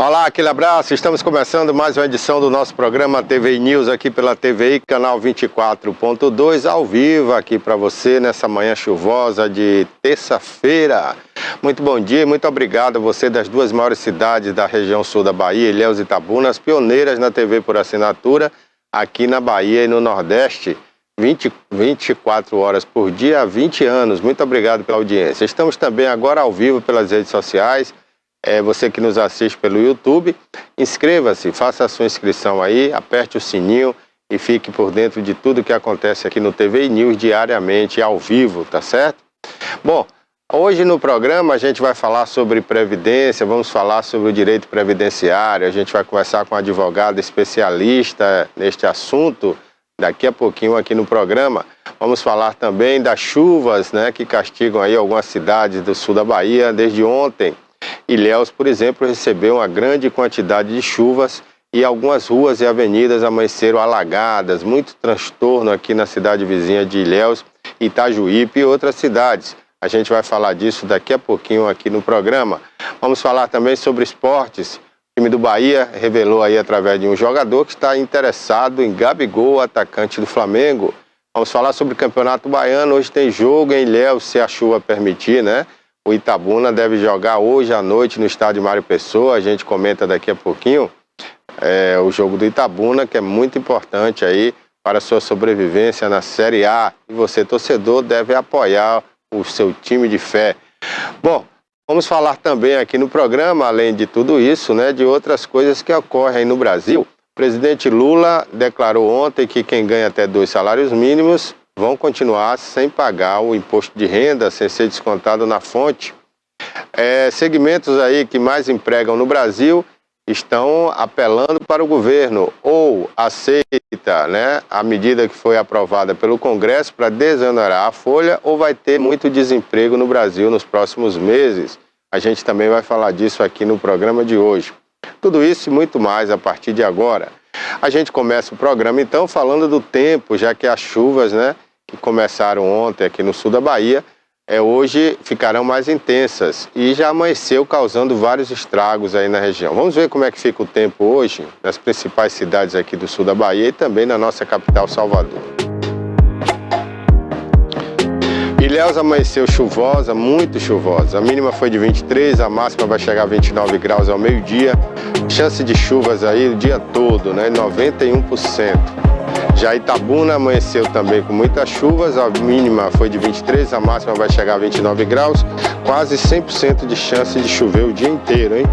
Olá, aquele abraço. Estamos começando mais uma edição do nosso programa TVI News aqui pela TVI, canal 24.2, ao vivo aqui para você nessa manhã chuvosa de terça-feira. Muito bom dia e muito obrigado a você das duas maiores cidades da região sul da Bahia, Ilhéus e Itabuna, as pioneiras na TV por assinatura aqui na Bahia e no Nordeste. 24 horas por dia há 20 anos. Muito obrigado pela audiência. Estamos também agora ao vivo pelas redes sociais. Você que nos assiste pelo YouTube, inscreva-se, faça a sua inscrição aí, aperte o sininho e fique por dentro de tudo que acontece aqui no TVI News diariamente, ao vivo, tá certo? Bom, hoje no programa a gente vai falar sobre previdência, vamos falar sobre o direito previdenciário, a gente vai conversar com um advogado especialista neste assunto daqui a pouquinho aqui no programa. Vamos falar também das chuvas, né, que castigam aí algumas cidades do sul da Bahia desde ontem. Ilhéus, por exemplo, recebeu uma grande quantidade de chuvas e algumas ruas e avenidas amanheceram alagadas, muito transtorno aqui na cidade vizinha de Ilhéus, Itajuípe e outras cidades. A gente vai falar disso daqui a pouquinho aqui no programa. Vamos falar também sobre esportes. O time do Bahia revelou aí através de um jogador que está interessado em Gabigol, atacante do Flamengo. Vamos falar sobre o Campeonato Baiano. Hoje tem jogo em Ilhéus, se a chuva permitir, né? O Itabuna deve jogar hoje à noite no estádio Mário Pessoa. A gente comenta daqui a pouquinho o jogo do Itabuna, que é muito importante aí para a sua sobrevivência na Série A. E você, torcedor, deve apoiar o seu time de fé. Bom, vamos falar também aqui no programa, além de tudo isso, né, de outras coisas que ocorrem aí no Brasil. O presidente Lula declarou ontem que quem ganha até 2 salários mínimos vão continuar sem pagar o imposto de renda, sem ser descontado na fonte. Segmentos aí que mais empregam no Brasil estão apelando para o governo, ou aceita, né, a medida que foi aprovada pelo Congresso para desonerar a folha, ou vai ter muito desemprego no Brasil nos próximos meses. A gente também vai falar disso aqui no programa de hoje. Tudo isso e muito mais a partir de agora. A gente começa o programa então falando do tempo, já que as chuvas, né, que começaram ontem aqui no sul da Bahia, hoje ficarão mais intensas e já amanheceu causando vários estragos aí na região. Vamos ver como é que fica o tempo hoje nas principais cidades aqui do sul da Bahia e também na nossa capital, Salvador. Ilhéus amanheceu chuvosa, muito chuvosa. A mínima foi de 23, a máxima vai chegar a 29 graus ao meio-dia. Chance de chuvas aí o dia todo, né? 91%. Já Itabuna amanheceu também com muitas chuvas, a mínima foi de 23, a máxima vai chegar a 29 graus, quase 100% de chance de chover o dia inteiro, hein?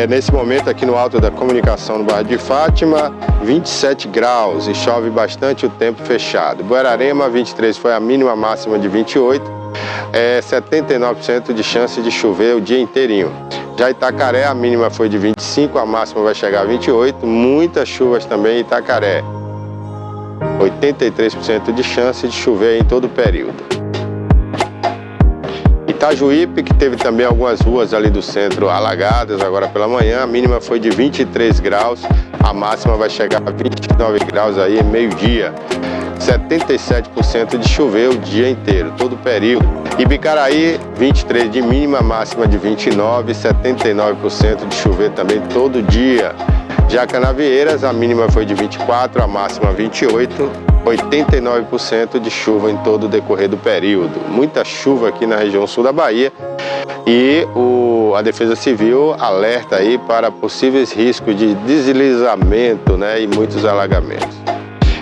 Nesse momento aqui no Alto da Comunicação, no bairro de Fátima, 27 graus e chove bastante, o tempo fechado. Buerarema, 23 foi a mínima, máxima de 28, 79% de chance de chover o dia inteirinho. Já Itacaré, a mínima foi de 25, a máxima vai chegar a 28, muitas chuvas também em Itacaré. 83% de chance de chover em todo o período. Itajuípe, que teve também algumas ruas ali do centro alagadas agora pela manhã, a mínima foi de 23 graus, a máxima vai chegar a 29 graus aí meio-dia. 77% de chover o dia inteiro, todo o período. Ibicaraí, 23 de mínima, máxima de 29, 79% de chover também todo dia. Já Canavieiras, a mínima foi de 24, a máxima 28, 89% de chuva em todo o decorrer do período. Muita chuva aqui na região sul da Bahia e a Defesa Civil alerta aí para possíveis riscos de deslizamento, né, e muitos alagamentos.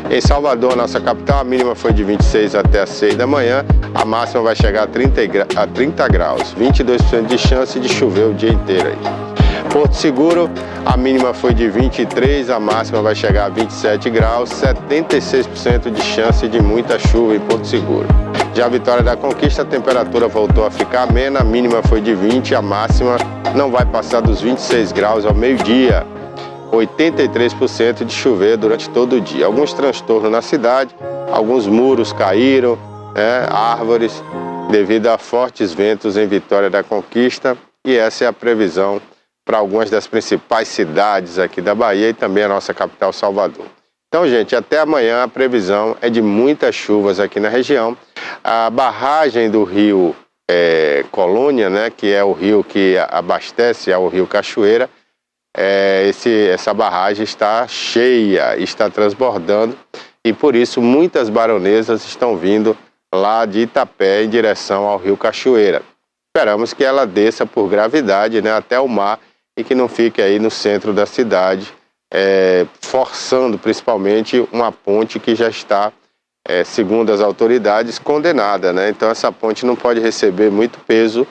Em Salvador, nossa capital, a mínima foi de 26 até as 6 da manhã, a máxima vai chegar a 30 graus, 22% de chance de chover o dia inteiro aí. Porto Seguro, a mínima foi de 23, a máxima vai chegar a 27 graus, 76% de chance de muita chuva em Porto Seguro. Já a Vitória da Conquista, a temperatura voltou a ficar amena, a mínima foi de 20, a máxima não vai passar dos 26 graus ao meio-dia. 83% de chover durante todo o dia. Alguns transtornos na cidade, alguns muros caíram, árvores, devido a fortes ventos em Vitória da Conquista, e essa é a previsão para algumas das principais cidades aqui da Bahia e também a nossa capital, Salvador. Então, gente, até amanhã a previsão é de muitas chuvas aqui na região. A barragem do rio Colônia, né, que é o rio que abastece ao rio Cachoeira, essa barragem está cheia, está transbordando, e por isso muitas baronesas estão vindo lá de Itapé em direção ao rio Cachoeira. Esperamos que ela desça por gravidade, né, até o mar, e que não fique aí no centro da cidade, forçando principalmente uma ponte que já está, segundo as autoridades, condenada, né? Então essa ponte não pode receber muito peso,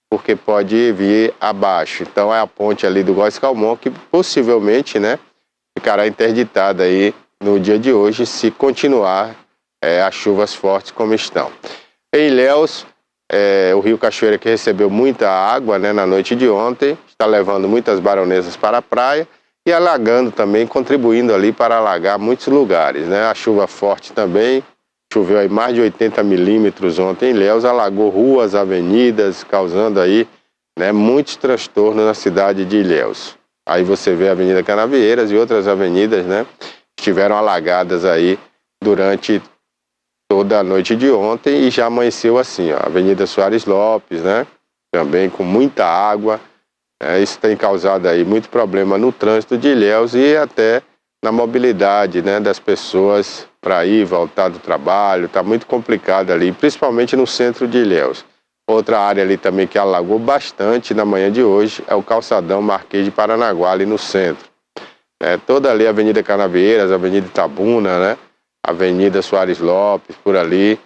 porque pode vir abaixo. Então é a ponte ali do Góes Calmon que possivelmente, né, ficará interditada aí no dia de hoje, se continuar as chuvas fortes como estão. Em Ilhéus, o rio Cachoeira, que recebeu muita água, né, na noite de ontem, está levando muitas baronesas para a praia e alagando também, contribuindo ali para alagar muitos lugares, né? A chuva forte também, choveu aí mais de 80 milímetros ontem em Ilhéus, alagou ruas, avenidas, causando aí, né, muitos transtornos na cidade de Ilhéus. Aí você vê a Avenida Canavieiras e outras avenidas, né, estiveram alagadas aí durante toda a noite de ontem e já amanheceu assim, ó, Avenida Soares Lopes, né, também com muita água. Isso tem causado aí muito problema no trânsito de Ilhéus e até na mobilidade, né, das pessoas para ir e voltar do trabalho. Está muito complicado ali, principalmente no centro de Ilhéus. Outra área ali também que alagou bastante na manhã de hoje é o calçadão Marquês de Paranaguá, ali no centro. Toda ali a Avenida Canavieiras, Avenida Itabuna, né, Avenida Soares Lopes, por ali,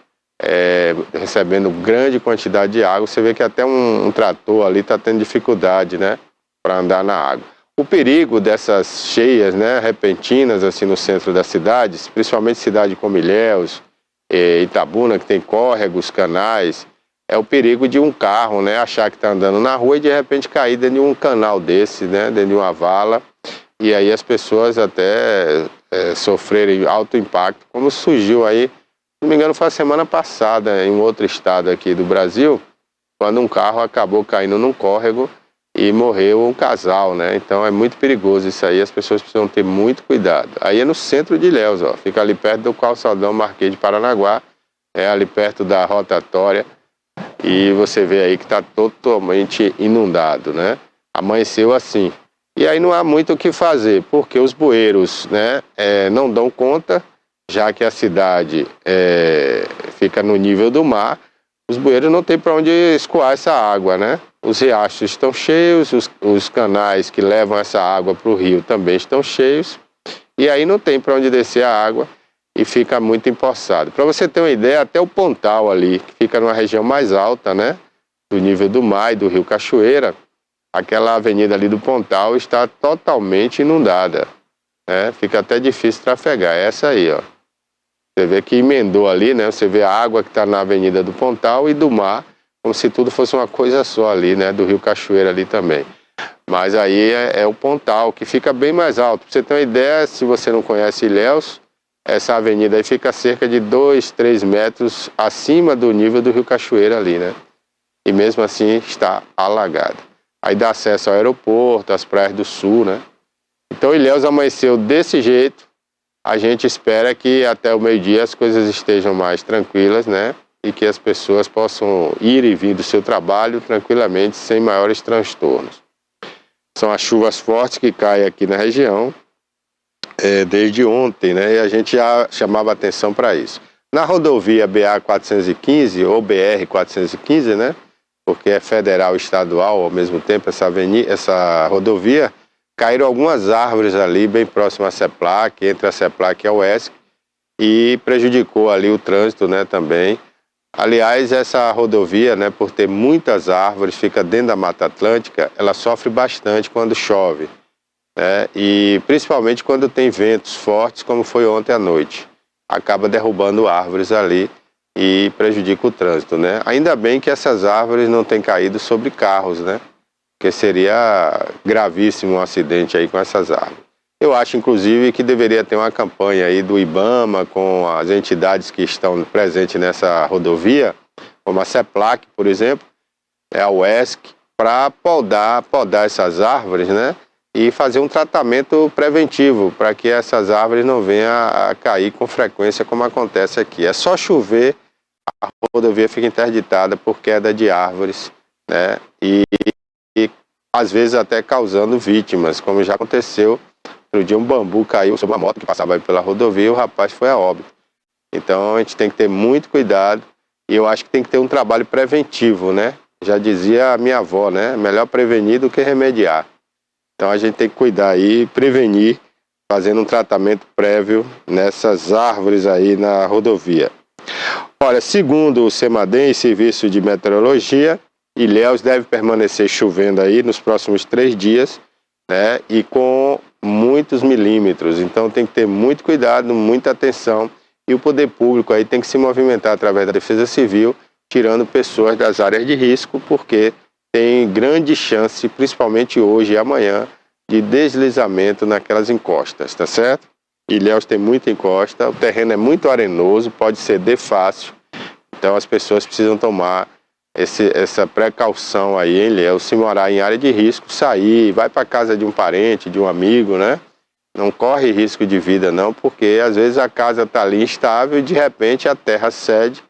recebendo grande quantidade de água. Você vê que até um trator ali está tendo dificuldade, né, para andar na água. O perigo dessas cheias, né, repentinas assim no centro das cidades, principalmente cidade como Ilhéus, Itabuna, que tem córregos, canais, é o perigo de um carro, né, achar que está andando na rua e de repente cair dentro de um canal desse, né, dentro de uma vala, e aí as pessoas até sofrerem alto impacto, como surgiu aí, se não me engano foi a semana passada em um outro estado aqui do Brasil, quando um carro acabou caindo num córrego e morreu um casal, né? Então é muito perigoso isso aí, as pessoas precisam ter muito cuidado. Aí é no centro de Ilhéus, ó, fica ali perto do calçadão Marquês de Paranaguá, ali perto da rotatória, e você vê aí que está totalmente inundado, né? Amanheceu assim. E aí não há muito o que fazer, porque os bueiros, né, não dão conta, já que a cidade fica no nível do mar, os bueiros não tem para onde escoar essa água, né? Os riachos estão cheios, os canais que levam essa água para o rio também estão cheios, e aí não tem para onde descer a água e fica muito empoçado. Para você ter uma ideia, até o Pontal ali, que fica numa região mais alta, né, do nível do mar e do rio Cachoeira, aquela avenida ali do Pontal está totalmente inundada, né? Fica até difícil trafegar. Essa aí, ó. Você vê que emendou ali, né? Você vê a água que está na avenida do Pontal e do mar, como se tudo fosse uma coisa só ali, né? Do rio Cachoeira ali também. Mas aí é o Pontal, que fica bem mais alto. Pra você ter uma ideia, se você não conhece Ilhéus, essa avenida aí fica cerca de 2, 3 metros acima do nível do rio Cachoeira ali, né? E mesmo assim está alagada. Aí dá acesso ao aeroporto, às praias do sul, né? Então Ilhéus amanheceu desse jeito. A gente espera que até o meio-dia as coisas estejam mais tranquilas, né? E que as pessoas possam ir e vir do seu trabalho tranquilamente, sem maiores transtornos. São as chuvas fortes que caem aqui na região desde ontem, né? E a gente já chamava atenção para isso. Na rodovia BA-415 ou BR-415, né? Porque é federal e estadual ao mesmo tempo, essa rodovia, caíram algumas árvores ali bem próximo à CEPLAC, entre a CEPLAC e a UESC, e prejudicou ali o trânsito, né, também. Aliás, essa rodovia, né, por ter muitas árvores, fica dentro da Mata Atlântica, ela sofre bastante quando chove, né, e principalmente quando tem ventos fortes, como foi ontem à noite. Acaba derrubando árvores ali e prejudica o trânsito, né? Ainda bem que essas árvores não têm caído sobre carros, né? Porque seria gravíssimo um acidente aí com essas árvores. Eu acho, inclusive, que deveria ter uma campanha aí do IBAMA com as entidades que estão presentes nessa rodovia, como a CEPLAC, por exemplo, a UESC, para podar essas árvores, né? E fazer um tratamento preventivo para que essas árvores não venham a cair com frequência como acontece aqui. É só chover, a rodovia fica interditada por queda de árvores, né? E às vezes até causando vítimas, como já aconteceu. Outro dia um bambu caiu sobre uma moto que passava aí pela rodovia e o rapaz foi a óbito. Então a gente tem que ter muito cuidado e eu acho que tem que ter um trabalho preventivo, né? Já dizia a minha avó, né? Melhor prevenir do que remediar. Então a gente tem que cuidar aí, prevenir, fazendo um tratamento prévio nessas árvores aí na rodovia. Olha, segundo o CEMADEM, Serviço de Meteorologia, Ilhéus deve permanecer chovendo aí nos próximos 3 dias, né? E com muitos milímetros. Então tem que ter muito cuidado, muita atenção. E o poder público aí tem que se movimentar através da Defesa Civil, tirando pessoas das áreas de risco, porque tem grande chance, principalmente hoje e amanhã, de deslizamento naquelas encostas, tá certo? Ilhéus tem muita encosta, o terreno é muito arenoso, pode ceder fácil, então as pessoas precisam tomar essa precaução aí em Ilhéus. Se morar em área de risco, sair, vai para casa de um parente, de um amigo, né? Não corre risco de vida não, porque às vezes a casa está ali instável e de repente a terra cede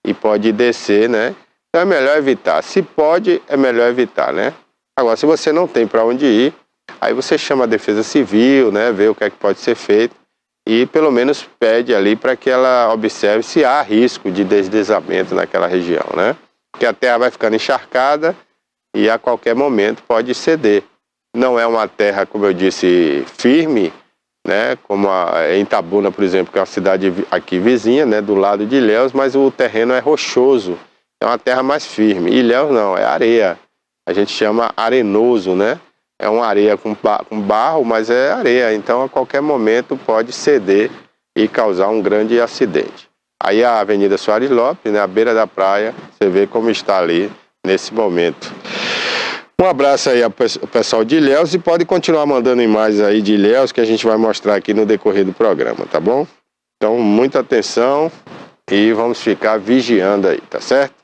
e pode descer, né? Então é melhor evitar. Se pode, é melhor evitar, né? Agora, se você não tem para onde ir, aí você chama a Defesa Civil, né? Vê o que é que pode ser feito e pelo menos pede ali para que ela observe se há risco de deslizamento naquela região, né? Porque a terra vai ficando encharcada e a qualquer momento pode ceder. Não é uma terra, como eu disse, firme, né? Como em Itabuna, por exemplo, que é uma cidade aqui vizinha, né? Do lado de Ilhéus, mas o terreno é rochoso, é uma terra mais firme. Ilhéus não, é areia. A gente chama arenoso, né? É uma areia com barro, mas é areia. Então, a qualquer momento pode ceder e causar um grande acidente. Aí a Avenida Soares Lopes, né? À beira da praia, você vê como está ali nesse momento. Um abraço aí ao pessoal de Ilhéus e pode continuar mandando imagens aí de Ilhéus que a gente vai mostrar aqui no decorrer do programa, tá bom? Então, muita atenção e vamos ficar vigiando aí, tá certo?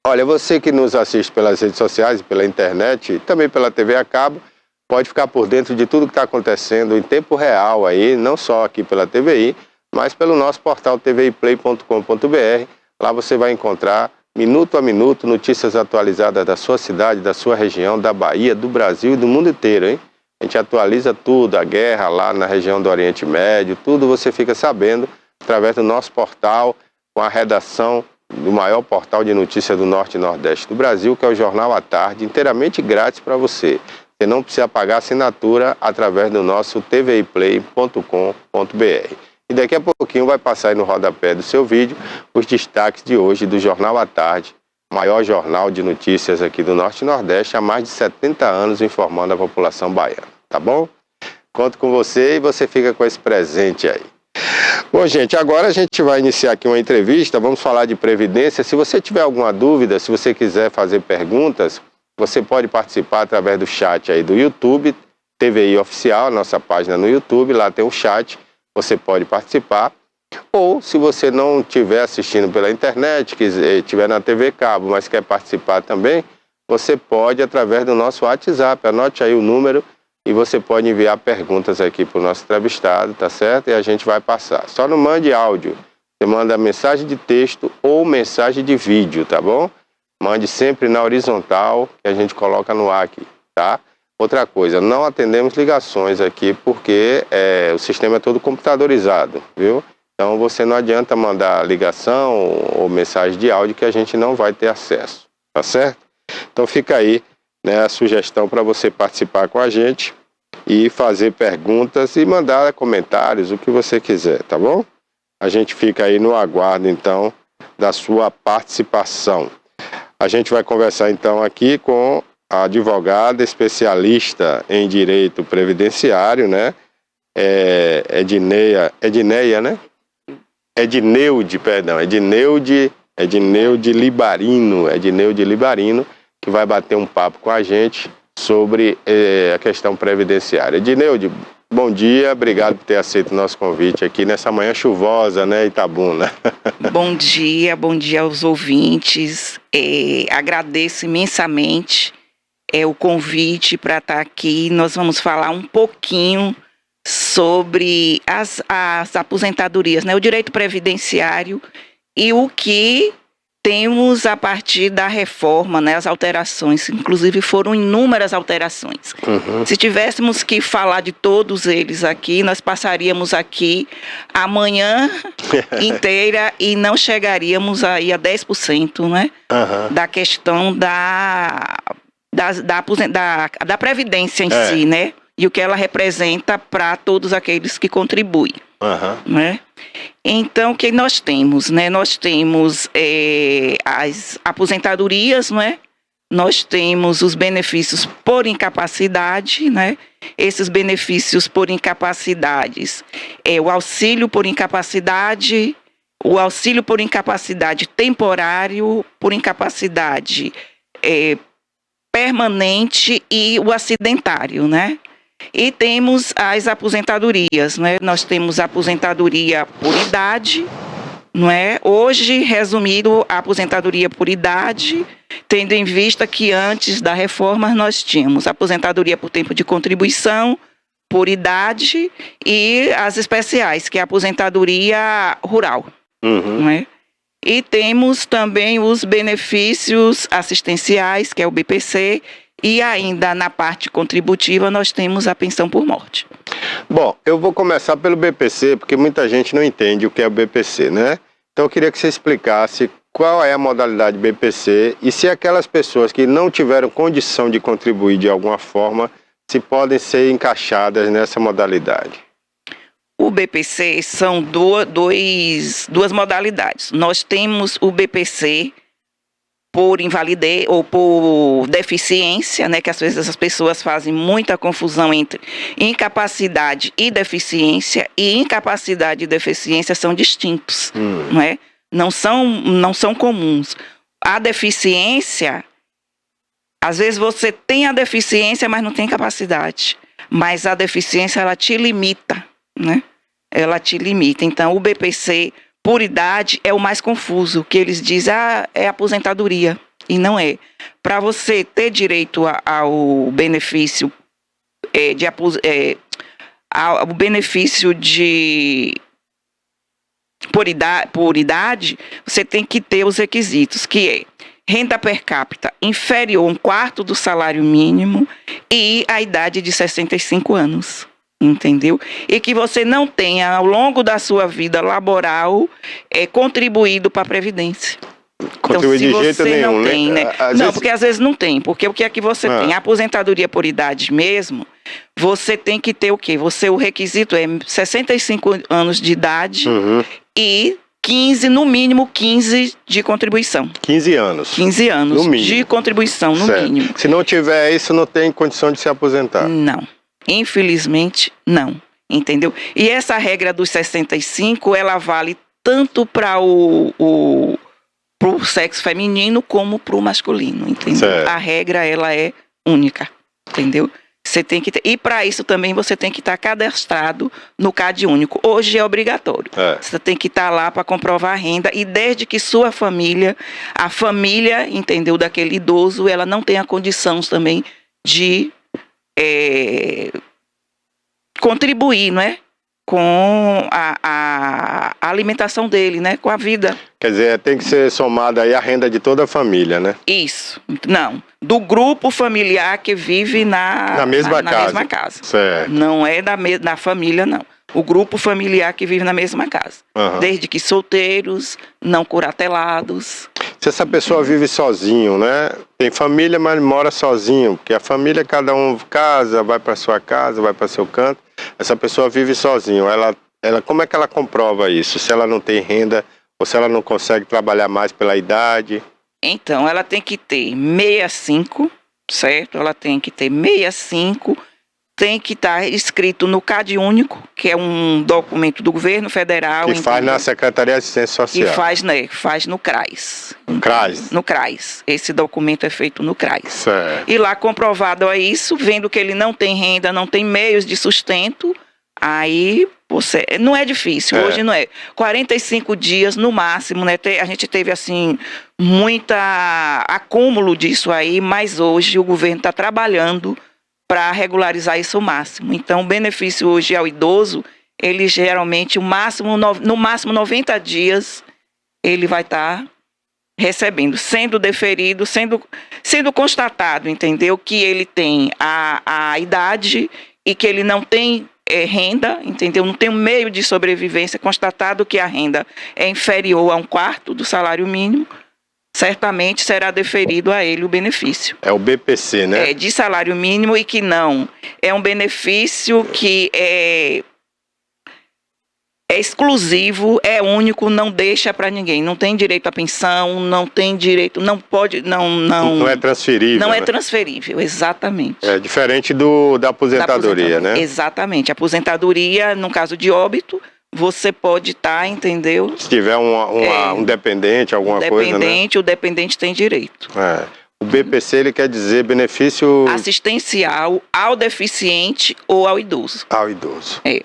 Olha, você que nos assiste pelas redes sociais, pela internet e também pela TV a cabo, pode ficar por dentro de tudo que está acontecendo em tempo real aí, não só aqui pela TVI, mas pelo nosso portal tviplay.com.br. Lá você vai encontrar minuto a minuto notícias atualizadas da sua cidade, da sua região, da Bahia, do Brasil e do mundo inteiro, hein? A gente atualiza tudo, a guerra lá na região do Oriente Médio, tudo você fica sabendo através do nosso portal, com a redação do maior portal de notícias do Norte e Nordeste do Brasil, que é o Jornal à Tarde, inteiramente grátis para você. Você não precisa pagar assinatura através do nosso tviplay.com.br. E daqui a pouquinho vai passar aí no rodapé do seu vídeo os destaques de hoje do Jornal à Tarde, maior jornal de notícias aqui do Norte e Nordeste, há mais de 70 anos informando a população baiana, tá bom? Conto com você e você fica com esse presente aí. Bom, gente, agora a gente vai iniciar aqui uma entrevista, vamos falar de Previdência. Se você tiver alguma dúvida, se você quiser fazer perguntas, você pode participar através do chat aí do YouTube, TVI Oficial, nossa página no YouTube, lá tem um chat, você pode participar. Ou, se você não estiver assistindo pela internet, estiver na TV Cabo, mas quer participar também, você pode através do nosso WhatsApp, anote aí o número, e você pode enviar perguntas aqui para o nosso entrevistado, tá certo? E a gente vai passar. Só não mande áudio, você manda mensagem de texto ou mensagem de vídeo, tá bom? Mande sempre na horizontal, que a gente coloca no ar aqui, tá? Outra coisa, não atendemos ligações aqui porque o sistema é todo computadorizado, viu? Então você não adianta mandar ligação ou mensagem de áudio que a gente não vai ter acesso, tá certo? Então fica aí, né, a sugestão para você participar com a gente e fazer perguntas e mandar comentários, o que você quiser, tá bom? A gente fica aí no aguardo então da sua participação. A gente vai conversar então aqui com a advogada especialista em direito previdenciário, né? Edneia, né? Edneude Libarino, que vai bater um papo com a gente sobre a questão previdenciária. Edneude, bom dia, obrigado por ter aceito o nosso convite aqui nessa manhã chuvosa, né, Itabuna? Bom dia aos ouvintes, agradeço imensamente o convite para estar aqui. Nós vamos falar um pouquinho sobre as aposentadorias, né, o direito previdenciário e o que Temos, a partir da reforma, né, as alterações, inclusive foram inúmeras alterações. Se tivéssemos que falar de todos eles aqui, nós passaríamos aqui a manhã inteira e não chegaríamos aí a 10%, né, da questão da Previdência em si, né, e o que ela representa para todos aqueles que contribuem. Né? Então, o que nós temos? Né? Nós temos as aposentadorias, né? Nós temos os benefícios por incapacidade, né? Esses benefícios por incapacidades o auxílio por incapacidade, o auxílio por incapacidade temporário, por incapacidade permanente e o acidentário, né? E temos as aposentadorias, né? Nós temos a aposentadoria por idade, não é? Hoje, resumido, a aposentadoria por idade, tendo em vista que antes da reforma nós tínhamos a aposentadoria por tempo de contribuição, por idade, e as especiais, que é a aposentadoria rural, não é? E temos também os benefícios assistenciais, que é o BPC, e ainda na parte contributiva nós temos a pensão por morte. Bom, eu vou começar pelo BPC, porque muita gente não entende o que é o BPC, né? Então eu queria que você explicasse qual é a modalidade BPC e se aquelas pessoas que não tiveram condição de contribuir de alguma forma, se podem ser encaixadas nessa modalidade. O BPC são duas modalidades. Nós temos o BPC por invalidez ou por deficiência, né, que às vezes as pessoas fazem muita confusão entre incapacidade e deficiência, e incapacidade e deficiência são distintos, não é? Não são comuns. A deficiência, às vezes você tem a deficiência, mas não tem capacidade. Mas a deficiência, ela te limita, né? Ela te limita. Então, o BPC por idade é o mais confuso, que eles dizem, é aposentadoria, e não é. Para você ter direito ao benefício ao benefício por idade, você tem que ter os requisitos, que é renda per capita inferior a 1/4 do salário mínimo e a idade de 65 anos. Entendeu? E que você não tenha, ao longo da sua vida laboral, contribuído para a Previdência. Contribuir então, de jeito nenhum, não tem, né? Não, porque às vezes não tem. Porque o que é que você tem? A aposentadoria por idade mesmo, você tem que ter o quê? O requisito é 65 anos de idade e 15, no mínimo 15 de contribuição. 15 anos. 15 anos de contribuição, no mínimo. Se não tiver isso, não tem condição de se aposentar. Não. Infelizmente, não, entendeu? E essa regra dos 65, ela vale tanto para o sexo feminino como para o masculino, entendeu? Certo. A regra, ela é única, entendeu? Você tem que ter, e para isso também você tem que estar cadastrado no CAD único. Hoje é obrigatório. Você tem que estar lá para comprovar a renda, e desde que sua família, a família, entendeu, daquele idoso, ela não tenha condições também de contribuir, não é? Com a alimentação dele, né? Com a vida. Quer dizer, tem que ser somada aí a renda de toda a família, né? Isso. Não. Do grupo familiar que vive na mesma casa. Certo. Não é da família, não. O grupo familiar que vive na mesma casa. Desde que solteiros, não curatelados. Se essa pessoa vive sozinho, né? Tem família, mas mora sozinho. Porque a família, cada um casa, vai para sua casa, vai para seu canto. Essa pessoa vive sozinho. Ela, como é que ela comprova isso? Se ela não tem renda ou se ela não consegue trabalhar mais pela idade? Então, ela tem que ter 65, certo? Ela tem que ter 65, tem que estar escrito no CAD único, que é um documento do governo federal. Que faz na Secretaria de Assistência Social. Que faz no CRAS. No CRAS? No CRAS. Esse documento é feito no CRAS. Certo. E lá, comprovado a isso, vendo que ele não tem renda, não tem meios de sustento, aí você... Não é difícil, hoje não é. 45 dias no máximo, né? A gente teve, assim, muita acúmulo disso aí, mas hoje o governo está trabalhando para regularizar isso ao máximo. Então, o benefício hoje ao idoso, ele geralmente, no máximo 90 dias, ele vai estar recebendo, sendo deferido, sendo constatado, entendeu? Que ele tem a idade e que ele não tem renda, entendeu? Não tem um meio de sobrevivência, constatado que a renda é inferior a 1/4 do salário mínimo, certamente será deferido a ele o benefício. É o BPC, né? De salário mínimo, e que não é um benefício que é exclusivo, é único, não deixa para ninguém. Não tem direito à pensão, não tem direito, não pode, Não é transferível. Não é né? transferível, exatamente. É diferente da aposentadoria, né? Exatamente. A aposentadoria, no caso de óbito, você pode estar, entendeu? Se tiver um dependente, alguma coisa, né? O dependente tem direito. O BPC, ele quer dizer benefício... assistencial ao deficiente ou ao idoso. Ao idoso. É.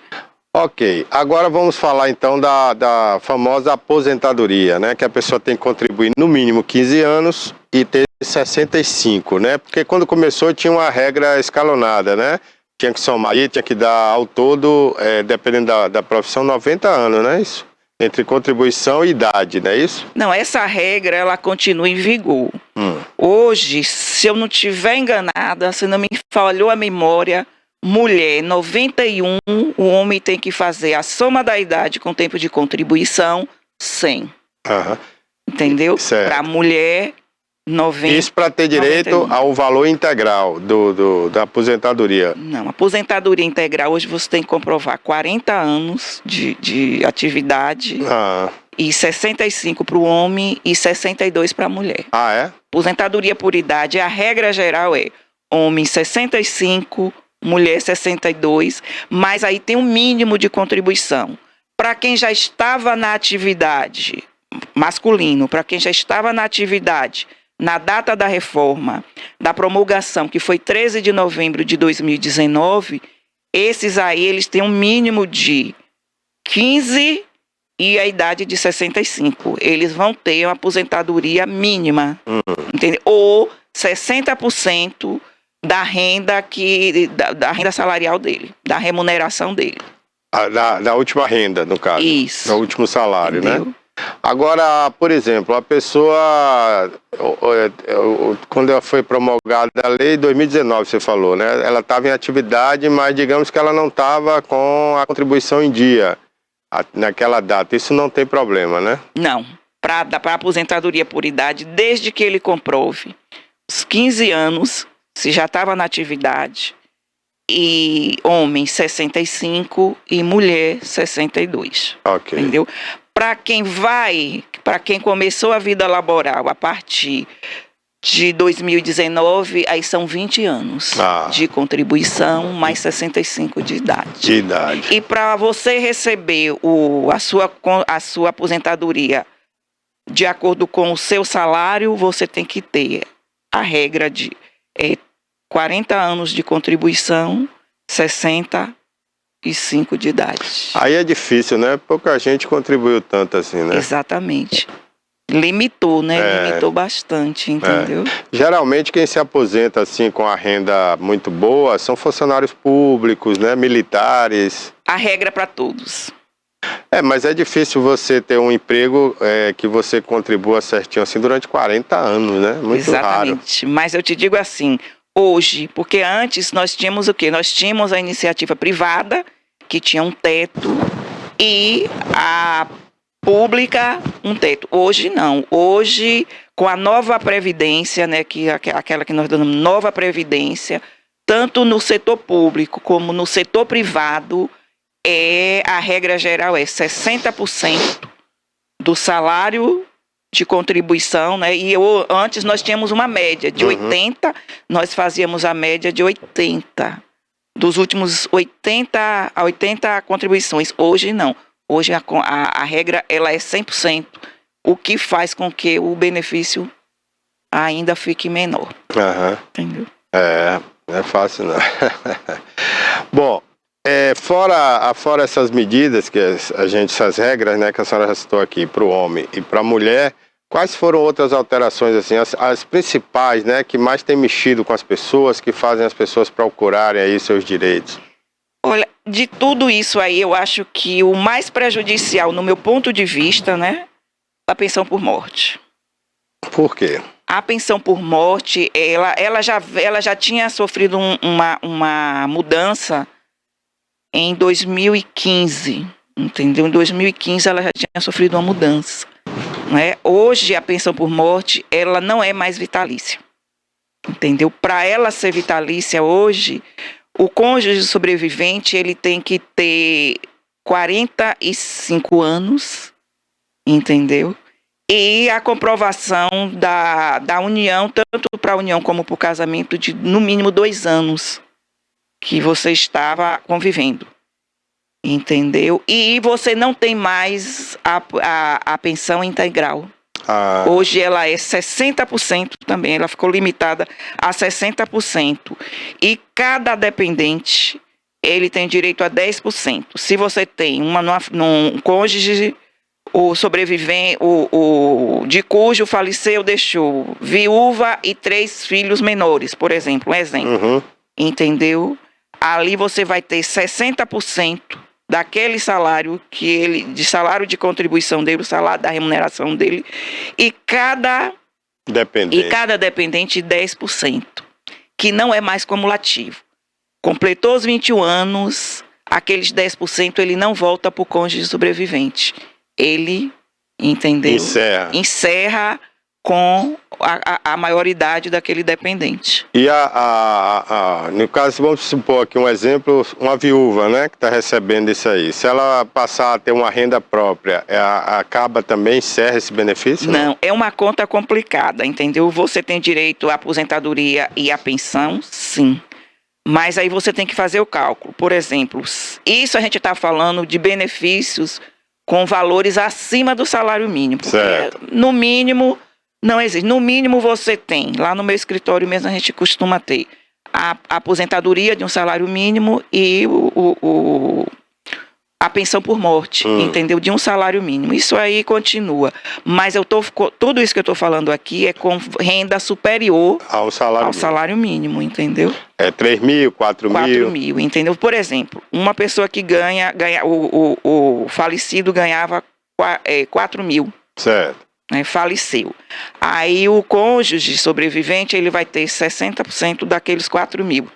Ok, agora vamos falar então da famosa aposentadoria, né? Que a pessoa tem que contribuir no mínimo 15 anos e ter 65, né? Porque quando começou tinha uma regra escalonada, né? Tinha que somar aí, tinha que dar ao todo, dependendo da profissão, 90 anos, não é isso? Entre contribuição e idade, não é isso? Não, essa regra, ela continua em vigor. Hoje, se eu não estiver enganada, se não me falhou a memória, mulher, 91, o homem tem que fazer a soma da idade com tempo de contribuição, 100. Entendeu? Para a mulher, 90. Isso para ter direito 91. Ao valor integral da aposentadoria. Não, aposentadoria integral, hoje você tem que comprovar 40 anos de atividade e 65 para o homem e 62 para a mulher. É? Aposentadoria por idade, a regra geral é homem 65, mulher 62, mas aí tem um mínimo de contribuição. Para quem já estava na atividade, masculino, para quem já estava na atividade na data da reforma, da promulgação, que foi 13 de novembro de 2019, esses aí, eles têm um mínimo de 15 e a idade de 65. Eles vão ter uma aposentadoria mínima, entendeu? Ou 60% da renda da renda salarial dele, da remuneração dele. Da última renda, no caso. Isso. Do último salário, entendeu? Né? Agora, por exemplo, a pessoa, quando ela foi promulgada a lei em 2019, você falou, né? Ela estava em atividade, mas digamos que ela não estava com a contribuição em dia naquela data. Isso não tem problema, né? Não. Para aposentadoria por idade, desde que ele comprove os 15 anos, se já estava na atividade, e homem 65 e mulher 62. Ok. Entendeu? Para quem começou a vida laboral a partir de 2019, aí são 20 anos de contribuição, mais 65 de idade. E para você receber a sua aposentadoria de acordo com o seu salário, você tem que ter a regra de 40 anos de contribuição, 65 de idade. Aí é difícil, né? Pouca gente contribuiu tanto assim, né? Exatamente. Limitou, né? Limitou bastante, entendeu? Geralmente quem se aposenta assim com a renda muito boa são funcionários públicos, né? Militares. A regra para todos. Mas é difícil você ter um emprego que você contribua certinho assim durante 40 anos, né? Muito raro. Exatamente. Mas eu te digo assim, hoje, porque antes nós tínhamos o quê? Nós tínhamos a iniciativa privada, que tinha um teto, e a pública, um teto. Hoje não. Hoje, com a nova Previdência, né, aquela que nós damos nova Previdência, tanto no setor público como no setor privado, a regra geral é 60% do salário de contribuição, né? E antes nós tínhamos uma média de 80, nós fazíamos a média de 80. Dos últimos 80 contribuições. Hoje não. Hoje a regra ela é 100%, o que faz com que o benefício ainda fique menor. Entendeu? Não é fácil não. Bom, fora essas medidas, essas regras, né, que a senhora já citou aqui, para o homem e para a mulher, quais foram outras alterações, assim, as principais, né, que mais têm mexido com as pessoas, que fazem as pessoas procurarem aí seus direitos? Olha, de tudo isso aí, eu acho que o mais prejudicial, no meu ponto de vista, né, é a pensão por morte. Por quê? A pensão por morte, ela já tinha sofrido uma mudança em 2015, entendeu? Em 2015 ela já tinha sofrido uma mudança, né? Hoje a pensão por morte, ela não é mais vitalícia, entendeu? Para ela ser vitalícia hoje, o cônjuge sobrevivente, ele tem que ter 45 anos, entendeu? E a comprovação da união, tanto para a união como para o casamento, de no mínimo 2 anos que você estava convivendo, entendeu? E você não tem mais a pensão integral. Hoje ela é 60% também, ela ficou limitada a 60%. E cada dependente, ele tem direito a 10%. Se você tem num cônjuge, o sobrevivente, de cujo faleceu, deixou viúva e 3 filhos menores, por exemplo, um exemplo. Entendeu? Ali você vai ter 60% daquele salário de salário de contribuição dele, o salário da remuneração dele, e cada dependente 10%, que não é mais cumulativo. Completou os 21 anos, aqueles 10% ele não volta para o cônjuge sobrevivente. Ele, entendeu? Encerra com a maioridade daquele dependente. E no caso, vamos supor aqui um exemplo, uma viúva, né, que está recebendo isso aí. Se ela passar a ter uma renda própria, acaba também, encerra esse benefício? Não, é uma conta complicada, entendeu? Você tem direito à aposentadoria e à pensão, sim. Mas aí você tem que fazer o cálculo. Por exemplo, isso a gente está falando de benefícios com valores acima do salário mínimo. Certo. No mínimo, não existe. No mínimo você tem, lá no meu escritório mesmo a gente costuma ter a aposentadoria de um salário mínimo e a pensão por morte, entendeu? De um salário mínimo. Isso aí continua. Mas tudo isso que eu estou falando aqui é com renda superior ao salário mínimo, entendeu? É 3 mil, 4 mil. 4 mil, entendeu? Por exemplo, uma pessoa que o falecido ganhava 4 mil. Certo. Né, faleceu. Aí o cônjuge sobrevivente, ele vai ter 60% daqueles 4 mil.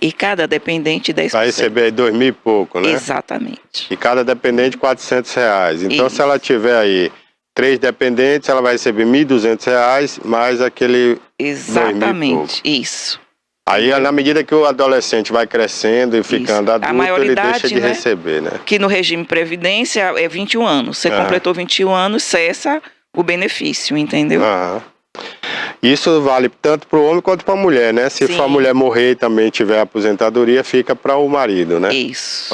E cada dependente 10%. Vai receber 2 mil e pouco, né? Exatamente. E cada dependente R$400. Então, Isso. se ela tiver aí 3 dependentes, ela vai receber R$1.200, mais aquele 2 mil e pouco. Isso. Aí, na medida que o adolescente vai crescendo e ficando adulto, ele deixa de receber, né? Que no regime Previdência é 21 anos. Você completou 21 anos, cessa o benefício, entendeu? Isso vale tanto para o homem quanto para a mulher, né? Se for a mulher morrer e também tiver aposentadoria, fica para o marido, né? Isso.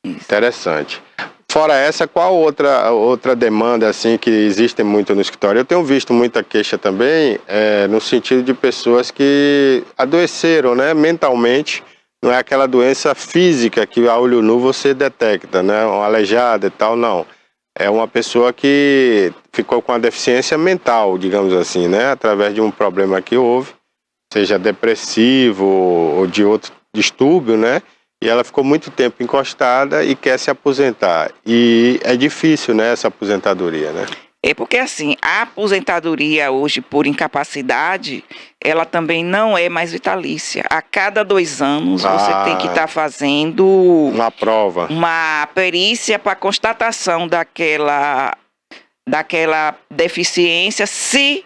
Interessante. Fora essa, qual outra demanda assim que existe muito no escritório? Eu tenho visto muita queixa também, no sentido de pessoas que adoeceram, né, mentalmente. Não é aquela doença física que a olho nu você detecta, né, uma aleijada e tal, não. É uma pessoa que ficou com uma deficiência mental, digamos assim, né, através de um problema que houve, seja depressivo ou de outro distúrbio, né? E ela ficou muito tempo encostada e quer se aposentar. E é difícil, né, essa aposentadoria, né? É porque, assim, a aposentadoria hoje por incapacidade, ela também não é mais vitalícia. A cada 2 anos você tem que estar fazendo uma prova, uma perícia para constatação daquela deficiência, se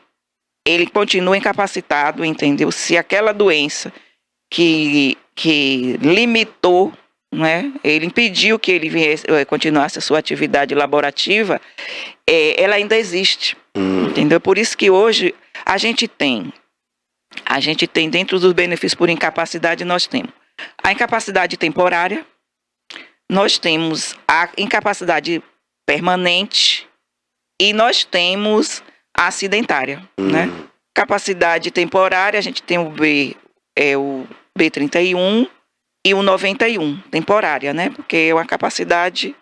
ele continua incapacitado, entendeu? Se aquela doença que limitou, né, ele impediu que ele continuasse a sua atividade laborativa, ela ainda existe, entendeu? Por isso que hoje a gente tem dentro dos benefícios por incapacidade, nós temos a incapacidade temporária, nós temos a incapacidade permanente e nós temos a acidentária, né? Capacidade temporária, a gente tem o B31 e o 91, temporária, né? Porque é uma capacidade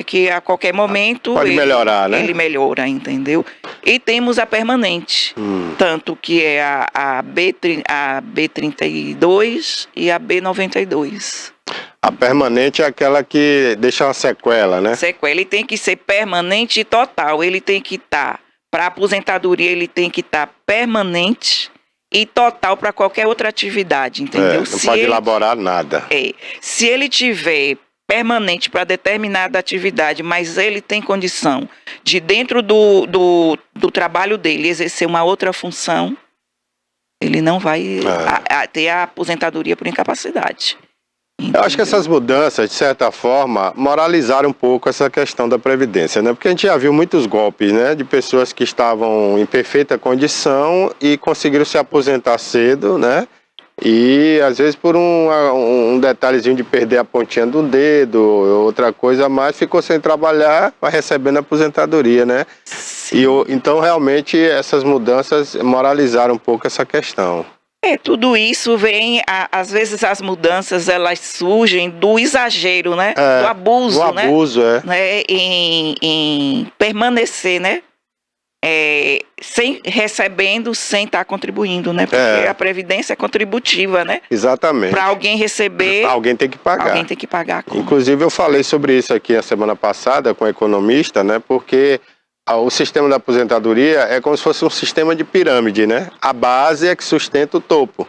que a qualquer momento pode melhorar, né? Ele melhora, entendeu? E temos a permanente, tanto que é a B32 e a B92. A permanente é aquela que deixa uma sequela, né? Sequela, ele tem que ser permanente e total. Ele tem que estar, para aposentadoria, ele tem que estar permanente e total para qualquer outra atividade, entendeu? Não pode elaborar nada. Se ele tiver permanente para determinada atividade, mas ele tem condição de, dentro do trabalho dele, exercer uma outra função, ele não vai ter a aposentadoria por incapacidade. Eu acho que essas mudanças, de certa forma, moralizaram um pouco essa questão da Previdência, né? Porque a gente já viu muitos golpes, né? De pessoas que estavam em perfeita condição e conseguiram se aposentar cedo, né? E às vezes por um detalhezinho de perder a pontinha do dedo, outra coisa a mais, ficou sem trabalhar, vai recebendo aposentadoria, né? Então realmente essas mudanças moralizaram um pouco essa questão. Tudo isso vem, às vezes as mudanças elas surgem do exagero, né? Do abuso, do abuso, né? Em permanecer, né? Recebendo sem estar contribuindo, né? Porque a Previdência é contributiva, né? Exatamente. Para alguém receber, alguém tem que pagar. Alguém tem que pagar a conta. Inclusive eu falei sobre isso aqui a semana passada com um economista, né? Porque o sistema da aposentadoria é como se fosse um sistema de pirâmide, né? A base é que sustenta o topo,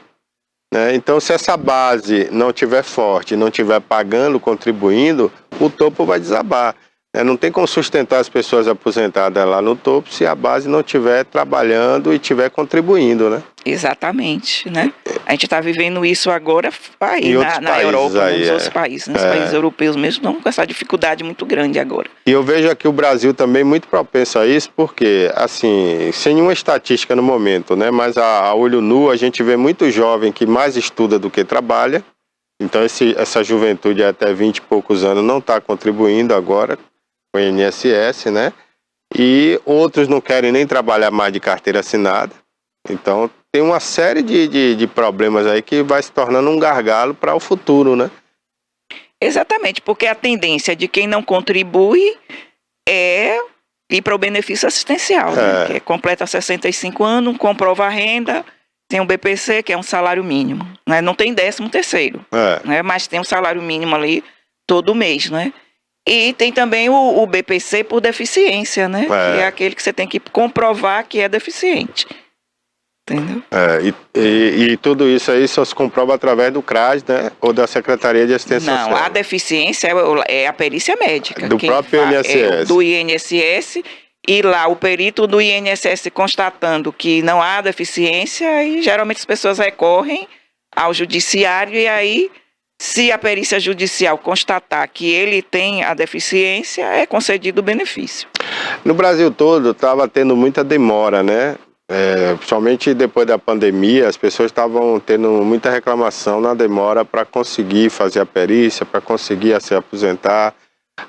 né? Então, se essa base não tiver forte, não tiver pagando, contribuindo, o topo vai desabar. Não tem como sustentar as pessoas aposentadas lá no topo se a base não estiver trabalhando e estiver contribuindo, né? Exatamente, né? A gente está vivendo isso agora aí na Europa, nos outros países, nos países europeus mesmo, estão com essa dificuldade muito grande agora. E eu vejo aqui o Brasil também muito propenso a isso, porque, assim, sem nenhuma estatística no momento, né? Mas a olho nu a gente vê muito jovem que mais estuda do que trabalha. Então essa juventude até 20 e poucos anos não está contribuindo agora com o INSS, né? E outros não querem nem trabalhar mais de carteira assinada. Então tem uma série de problemas aí que vai se tornando um gargalo para o futuro, né? Exatamente, porque a tendência de quem não contribui é ir para o benefício assistencial, né? Que completa 65 anos, comprova a renda, tem um BPC, que é um salário mínimo, né? Não tem 13º, né? Mas tem um salário mínimo ali todo mês, né? E tem também o BPC por deficiência, né? Que é aquele que você tem que comprovar que é deficiente. Entendeu? E tudo isso aí só se comprova através do CRAS, né? Ou da Secretaria de Assistência Social. Não, a deficiência é a perícia médica. Do próprio INSS. Do INSS. E lá o perito do INSS constatando que não há deficiência, e geralmente as pessoas recorrem ao judiciário, e aí, se a perícia judicial constatar que ele tem a deficiência, é concedido o benefício. No Brasil todo estava tendo muita demora, né? Principalmente depois da pandemia, as pessoas estavam tendo muita reclamação na demora para conseguir fazer a perícia, para conseguir se aposentar.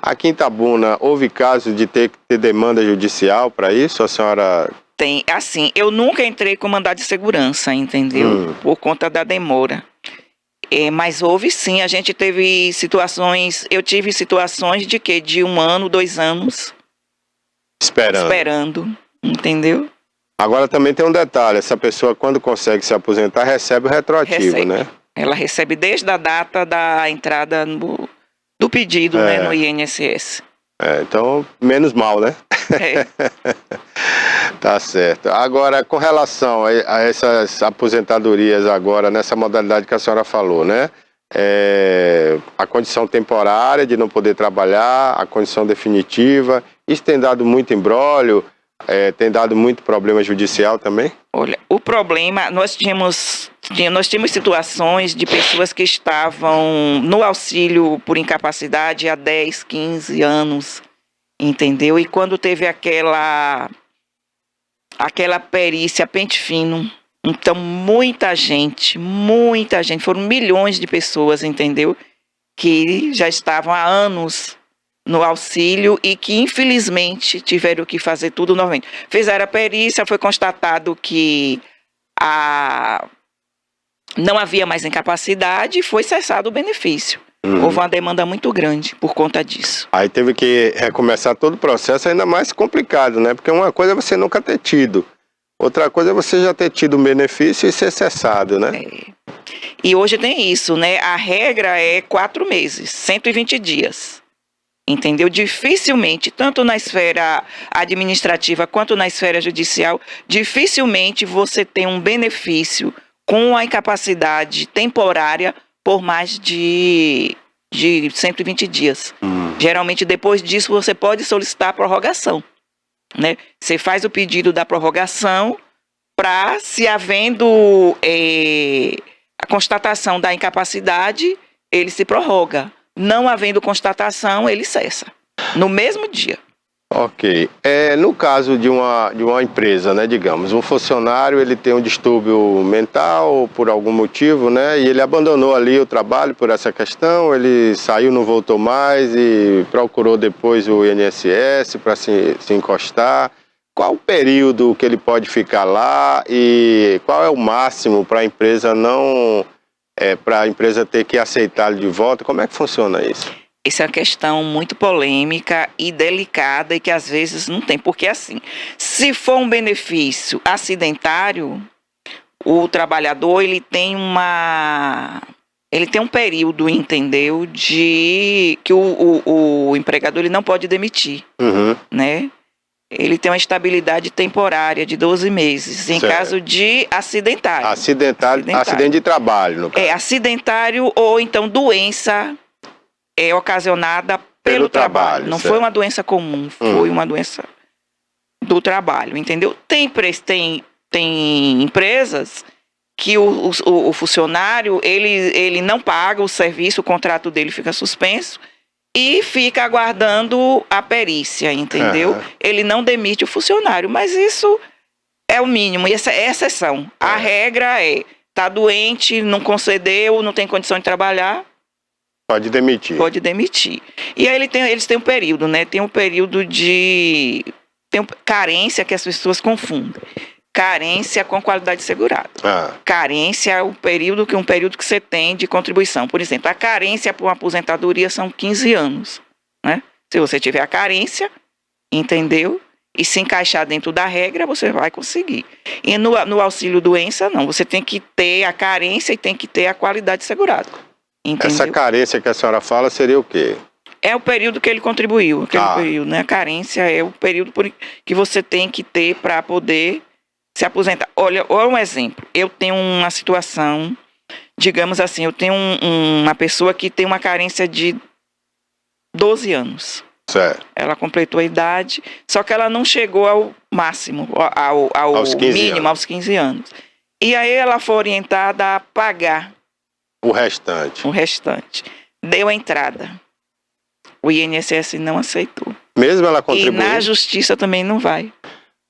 Aqui em Itabuna, houve casos de ter que ter demanda judicial para isso? A senhora... Tem, assim, eu nunca entrei com mandado de segurança, entendeu? Por conta da demora. Mas houve sim, a gente teve situações, eu tive situações de 1 ano, 2 anos esperando, entendeu? Agora também tem um detalhe, essa pessoa quando consegue se aposentar recebe o retroativo, né? Ela recebe desde a data da entrada do pedido, né, no INSS. Então, menos mal, né? Tá certo. Agora, com relação a essas aposentadorias agora, nessa modalidade que a senhora falou, né? A condição temporária de não poder trabalhar, a condição definitiva, isso tem dado muito imbróglio, tem dado muito problema judicial também? Olha, o problema, nós tínhamos situações de pessoas que estavam no auxílio por incapacidade há 10, 15 anos, entendeu? E quando teve aquela perícia pente fino, então muita gente, foram milhões de pessoas, entendeu? Que já estavam há anos no auxílio e que infelizmente tiveram que fazer tudo novamente. Fizeram a perícia, foi constatado que não havia mais incapacidade e foi cessado o benefício. Houve uma demanda muito grande por conta disso. Aí teve que recomeçar todo o processo, ainda mais complicado, né? Porque uma coisa é você nunca ter tido, outra coisa é você já ter tido um benefício e ser cessado, né? E hoje tem isso, né? A regra é 4 meses, 120 dias. Entendeu? Dificilmente, tanto na esfera administrativa quanto na esfera judicial, dificilmente você tem um benefício com a incapacidade temporária por mais de 120 dias. Geralmente, depois disso, você pode solicitar a prorrogação, né? Você faz o pedido da prorrogação para, se havendo a constatação da incapacidade, ele se prorroga. Não havendo constatação, ele cessa. No mesmo dia. Ok. No caso de uma empresa, né, digamos, um funcionário, ele tem um distúrbio mental por algum motivo, né, e ele abandonou ali o trabalho por essa questão, ele saiu, não voltou mais e procurou depois o INSS para se encostar. Qual o período que ele pode ficar lá e qual é o máximo para a empresa para a empresa ter que aceitá-lo de volta? Como é que funciona isso? Essa é uma questão muito polêmica e delicada e que às vezes não tem. Porque assim, se for um benefício acidentário, o trabalhador ele tem um período, entendeu, de que o empregador ele não pode demitir, né? Ele tem uma estabilidade temporária de 12 meses, em caso de acidentário. Acidente de trabalho, no caso. Acidentário ou então doença ocasionada pelo trabalho. Não foi uma doença comum, foi uma doença do trabalho, entendeu? Tem empresas que o funcionário, ele não paga o serviço, o contrato dele fica suspenso, e fica aguardando a perícia, entendeu? Ele não demite o funcionário, mas isso é o mínimo, e essa é a exceção. A regra tá doente, não concedeu, não tem condição de trabalhar. Pode demitir. Pode demitir. E aí eles têm um período, né? Tem um período tem carência que as pessoas confundem. Carência com qualidade segurada. Carência é um período que você tem de contribuição. Por exemplo, a carência para uma aposentadoria são 15 anos, né? Se você tiver a carência, entendeu? E se encaixar dentro da regra, você vai conseguir. E no auxílio doença, não. Você tem que ter a carência e tem que ter a qualidade segurada. Entendeu? Essa carência que a senhora fala seria o quê? É o período que ele contribuiu. Período, né? A carência é o período que você tem que ter para poder se aposentar. Olha um exemplo. Eu tenho uma situação, digamos assim, eu tenho uma pessoa que tem uma carência de 12 anos. Certo. Ela completou a idade, só que ela não chegou ao máximo, ao mínimo, aos 15 anos. E aí ela foi orientada a pagar o restante. Deu a entrada. O INSS não aceitou. Mesmo ela contribuindo? E na justiça também não vai.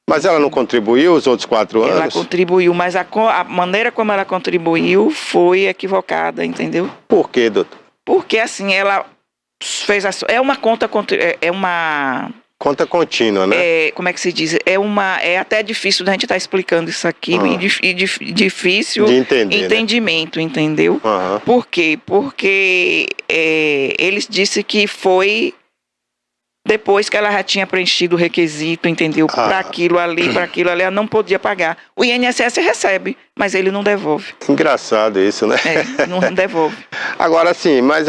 Mas ela não contribuiu os outros 4 anos? Ela contribuiu, mas a maneira como ela contribuiu foi equivocada, entendeu? Por quê, doutor? Porque assim, ela fez é uma conta, conta contínua, né? Como é que se diz? É até difícil da gente estar explicando isso aqui e difícil de entender, entendimento, né? Entendeu? Por quê? Porque eles disseram que foi depois que ela já tinha preenchido o requisito, entendeu? Para aquilo ali, ela não podia pagar. O INSS recebe, mas ele não devolve. Engraçado isso, né? Não devolve. Agora sim, mas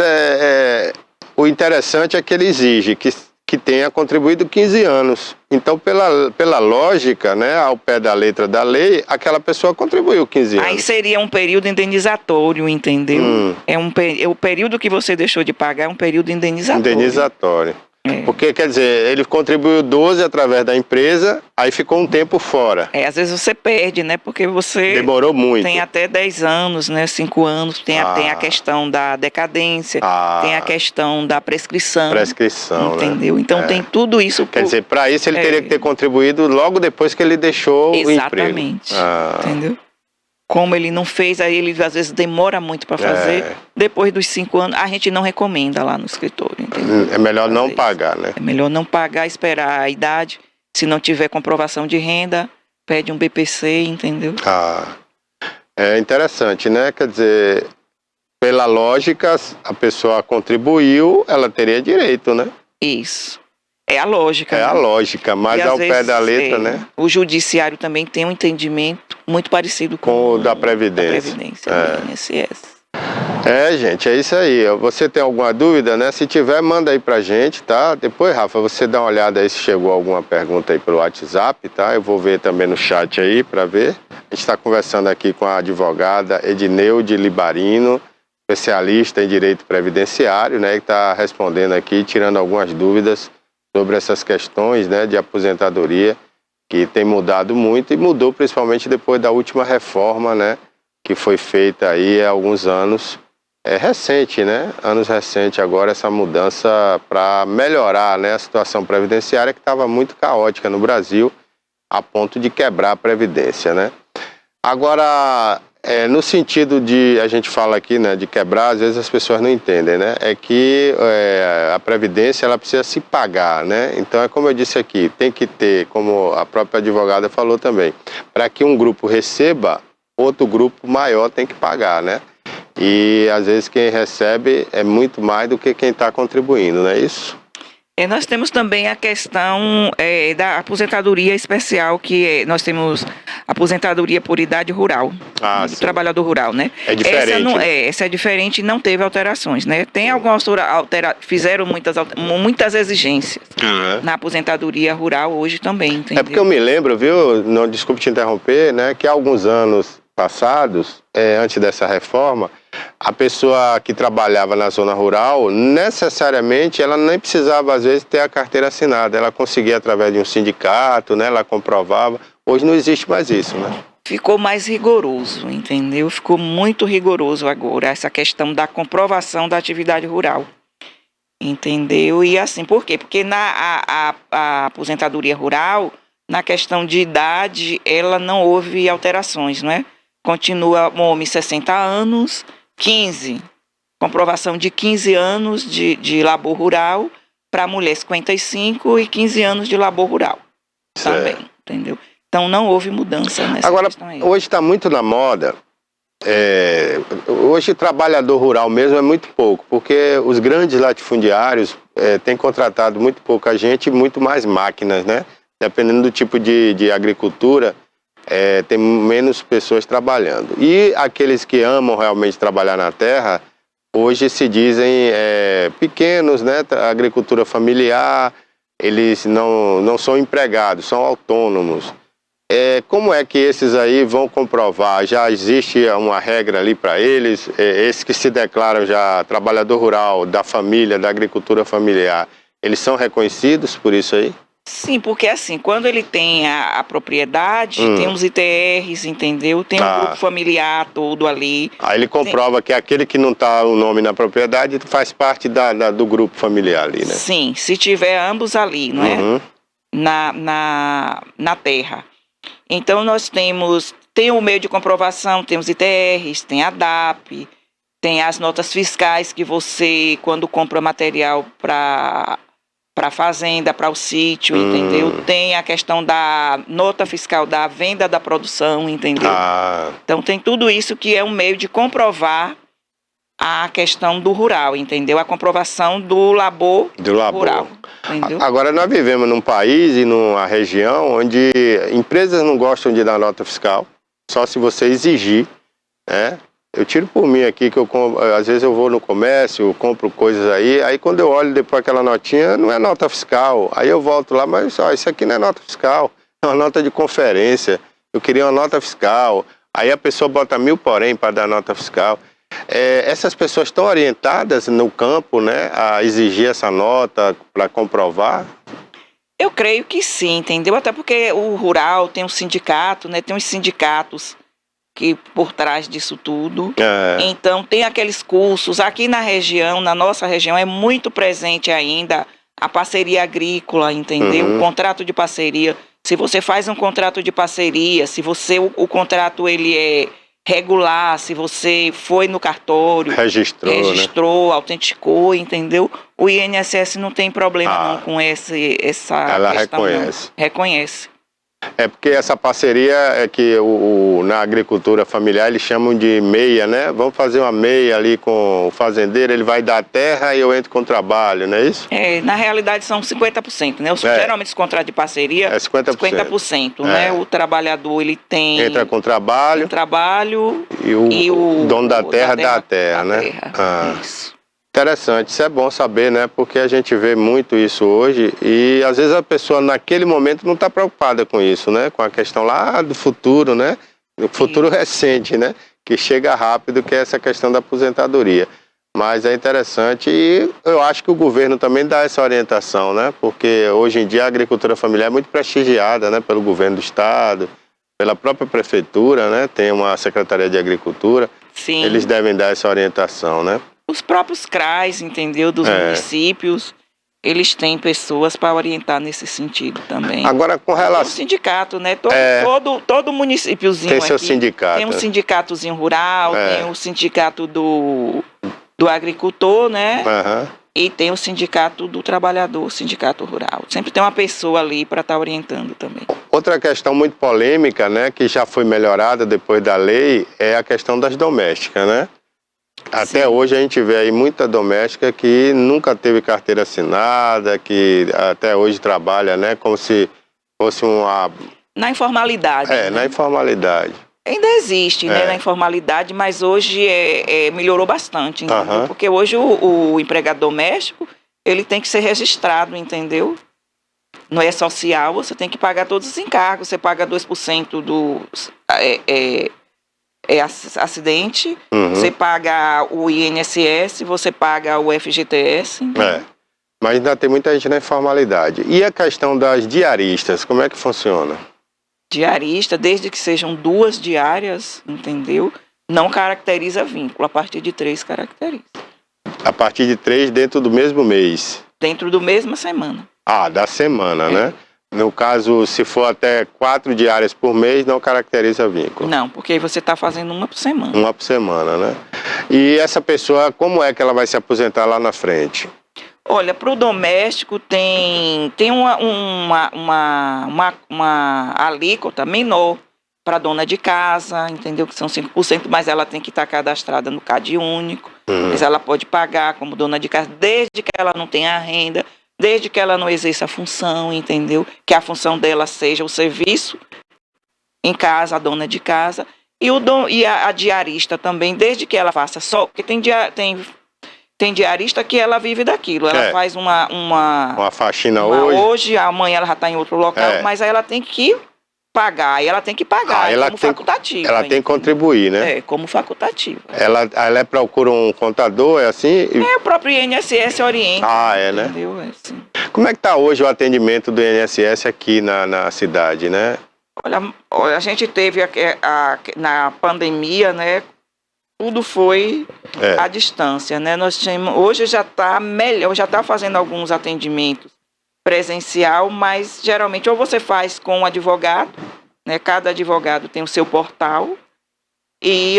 o interessante é que ele exige que tenha contribuído 15 anos. Então, pela lógica, né, ao pé da letra da lei, aquela pessoa contribuiu 15 anos. Aí seria um período indenizatório, entendeu? O período que você deixou de pagar é um período indenizatório. Porque, quer dizer, ele contribuiu 12 através da empresa, aí ficou um tempo fora. Às vezes você perde, né? Porque você... Demorou muito. Tem até 10 anos, né? 5 anos. Tem a questão da decadência, tem a questão da prescrição. Entendeu? Né? Então tem tudo isso. Quer dizer, para isso ele teria que ter contribuído logo depois que ele deixou o emprego. Exatamente. Entendeu? Como ele não fez, aí ele às vezes demora muito para fazer. Depois dos 5 anos, a gente não recomenda lá no escritório, entendeu? É melhor não pagar, né? É melhor não pagar, esperar a idade. Se não tiver comprovação de renda, pede um BPC, entendeu? É interessante, né? Quer dizer, pela lógica, a pessoa contribuiu, ela teria direito, né? Isso. É a lógica. A lógica, mas ao pé da letra, né? O judiciário também tem um entendimento muito parecido com o da Previdência. Do INSS. Gente, é isso aí. Você tem alguma dúvida, né? Se tiver, manda aí pra gente, tá? Depois, Rafa, você dá uma olhada aí se chegou alguma pergunta aí pelo WhatsApp, tá? Eu vou ver também no chat aí pra ver. A gente está conversando aqui com a advogada Edneude Libarino, especialista em direito previdenciário, né? Que está respondendo aqui, tirando algumas dúvidas sobre essas questões, né, de aposentadoria, que tem mudado muito e mudou principalmente depois da última reforma, né? Que foi feita aí há alguns anos. É recente, né? Anos recentes agora, essa mudança para melhorar, né, a situação previdenciária que estava muito caótica no Brasil, a ponto de quebrar a Previdência, né? Agora, no sentido de, a gente fala aqui, né, de quebrar, às vezes as pessoas não entendem, né? É que a Previdência, ela precisa se pagar, né? Então, é como eu disse aqui, tem que ter, como a própria advogada falou também, para que um grupo receba, outro grupo maior tem que pagar, né? E às vezes quem recebe é muito mais do que quem está contribuindo, não é isso? Nós temos também a questão da aposentadoria especial, que nós temos aposentadoria por idade rural, do Sim. trabalhador rural, né? É diferente. Essa é diferente e não teve alterações, né? Tem algumas fizeram muitas exigências na aposentadoria rural hoje também, entendeu? É porque eu me lembro, viu, não, desculpe te interromper, né, que há alguns anos passados, antes dessa reforma, a pessoa que trabalhava na zona rural, necessariamente, ela nem precisava, às vezes, ter a carteira assinada. Ela conseguia através de um sindicato, né? Ela comprovava. Hoje não existe mais isso, né? Ficou mais rigoroso, entendeu? Ficou muito rigoroso agora, essa questão da comprovação da atividade rural. Entendeu? E assim, por quê? Porque a aposentadoria rural, na questão de idade, ela não houve alterações, não é? Continua o homem 60 anos, 15, comprovação de 15 anos de labor rural, para a mulher 55 e 15 anos de labor rural. Certo. Também, entendeu? Então não houve mudança nessa Agora, questão aí. hoje está muito na moda, hoje trabalhador rural mesmo é muito pouco, porque os grandes latifundiários têm contratado muito pouca gente e muito mais máquinas, né? Dependendo do tipo de agricultura, tem menos pessoas trabalhando. E aqueles que amam realmente trabalhar na terra, hoje se dizem pequenos, né? Agricultura familiar, eles não são empregados, são autônomos. Como é que esses aí vão comprovar? Já existe uma regra ali para eles? Esses que se declaram já trabalhador rural, da família, da agricultura familiar, eles são reconhecidos por isso aí? Sim, porque assim, quando ele tem a propriedade, tem os ITRs, entendeu? Tem um grupo familiar todo ali. Aí ele comprova que aquele que não está o nome na propriedade faz parte do grupo familiar ali, né? Sim, se tiver ambos ali, não é? Na terra. Então nós tem o meio de comprovação, tem os ITRs, tem a DAP, tem as notas fiscais que você, quando compra material para a fazenda, para o sítio, entendeu? Tem a questão da nota fiscal da venda da produção, entendeu? Então tem tudo isso que é um meio de comprovar a questão do rural, entendeu? A comprovação do labor rural, entendeu? Agora nós vivemos num país e numa região onde empresas não gostam de dar nota fiscal, só se você exigir, né? Eu tiro por mim aqui, que às vezes eu vou no comércio, compro coisas aí quando eu olho depois aquela notinha, não é nota fiscal. Aí eu volto lá, mas isso aqui não é nota fiscal, é uma nota de conferência. Eu queria uma nota fiscal. Aí a pessoa bota 1000 porém para dar nota fiscal. Essas pessoas estão orientadas no campo, né, a exigir essa nota para comprovar? Eu creio que sim, entendeu? Até porque o rural tem um sindicato, né? Tem os sindicatos que por trás disso tudo. Então tem aqueles cursos. Aqui na região, na nossa região, é muito presente ainda a parceria agrícola, entendeu? O contrato de parceria. Se você faz um contrato de parceria, se o contrato ele é regular, se você foi no cartório, registrou, né? Autenticou, entendeu? O INSS não tem problema não com essa ela questão. reconhece. Não. Reconhece. É porque essa parceria é que na agricultura familiar eles chamam de meia, né? Vamos fazer uma meia ali com o fazendeiro, ele vai dar a terra e eu entro com o trabalho, não é isso? Na realidade são 50%, né? Geralmente os contratos de parceria é 50%, 50%, né? O trabalhador ele entra com trabalho, e o dono da terra dá a terra, né? Isso. Interessante, isso é bom saber, né? Porque a gente vê muito isso hoje e às vezes a pessoa naquele momento não está preocupada com isso, né? Com a questão lá do futuro, né? Do futuro recente, né? Que chega rápido, que é essa questão da aposentadoria. Mas é interessante e eu acho que o governo também dá essa orientação, né? Porque hoje em dia a agricultura familiar é muito prestigiada, né? Pelo governo do estado, pela própria prefeitura, né? Tem uma Secretaria de Agricultura. Sim. Eles devem dar essa orientação, né? Os próprios CRAs, entendeu? Dos municípios, eles têm pessoas para orientar nesse sentido também. Agora, com relação... Tem um sindicato, né? Todo municípiozinho tem aqui seu sindicato. Tem um sindicatozinho rural, tem o sindicato do agricultor, né? E tem o sindicato do trabalhador, o sindicato rural. Sempre tem uma pessoa ali para estar orientando também. Outra questão muito polêmica, né? Que já foi melhorada depois da lei, é a questão das domésticas, né? Até hoje a gente vê aí muita doméstica que nunca teve carteira assinada, que até hoje trabalha, né, como se fosse uma... Na informalidade. Né? Na informalidade. Ainda existe, né, na informalidade, mas hoje melhorou bastante, entendeu? Porque hoje o empregado doméstico, ele tem que ser registrado, entendeu? No E-Social, você tem que pagar todos os encargos, você paga 2% do... acidente, você paga o INSS, você paga o FGTS. Mas ainda tem muita gente na informalidade. E a questão das diaristas, como é que funciona? Diarista, desde que sejam 2 diárias, entendeu? Não caracteriza vínculo, a partir de 3 caracteriza. A partir de 3 dentro do mesmo mês? Dentro do mesma semana. Da semana, né? No caso, se for até 4 diárias por mês, não caracteriza vínculo. Não, porque aí você está fazendo uma por semana. Uma por semana, né? E essa pessoa, como é que ela vai se aposentar lá na frente? Olha, para o doméstico tem uma alíquota menor para dona de casa, entendeu? Que são 5%, mas ela tem que estar cadastrada no CAD único. Mas ela pode pagar como dona de casa, desde que ela não tenha renda, desde que ela não exerça a função, entendeu? Que a função dela seja o serviço em casa, a dona de casa. E a diarista também, desde que ela faça só... Porque tem diarista que ela vive daquilo. Ela faz uma faxina hoje, amanhã ela já está em outro local, mas aí ela tem que pagar. E ela tem que pagar como facultativo. Ela tem que contribuir, né? Como facultativo. Ela procura um contador, é assim? O próprio INSS orienta. Né? Entendeu? Assim. Como é que está hoje o atendimento do INSS aqui na cidade, né? Olha, a gente teve na pandemia, né? Tudo foi à distância, né? Hoje já está melhor, já está fazendo alguns atendimentos presencial, mas geralmente ou você faz com um advogado, né? Cada advogado tem o seu portal,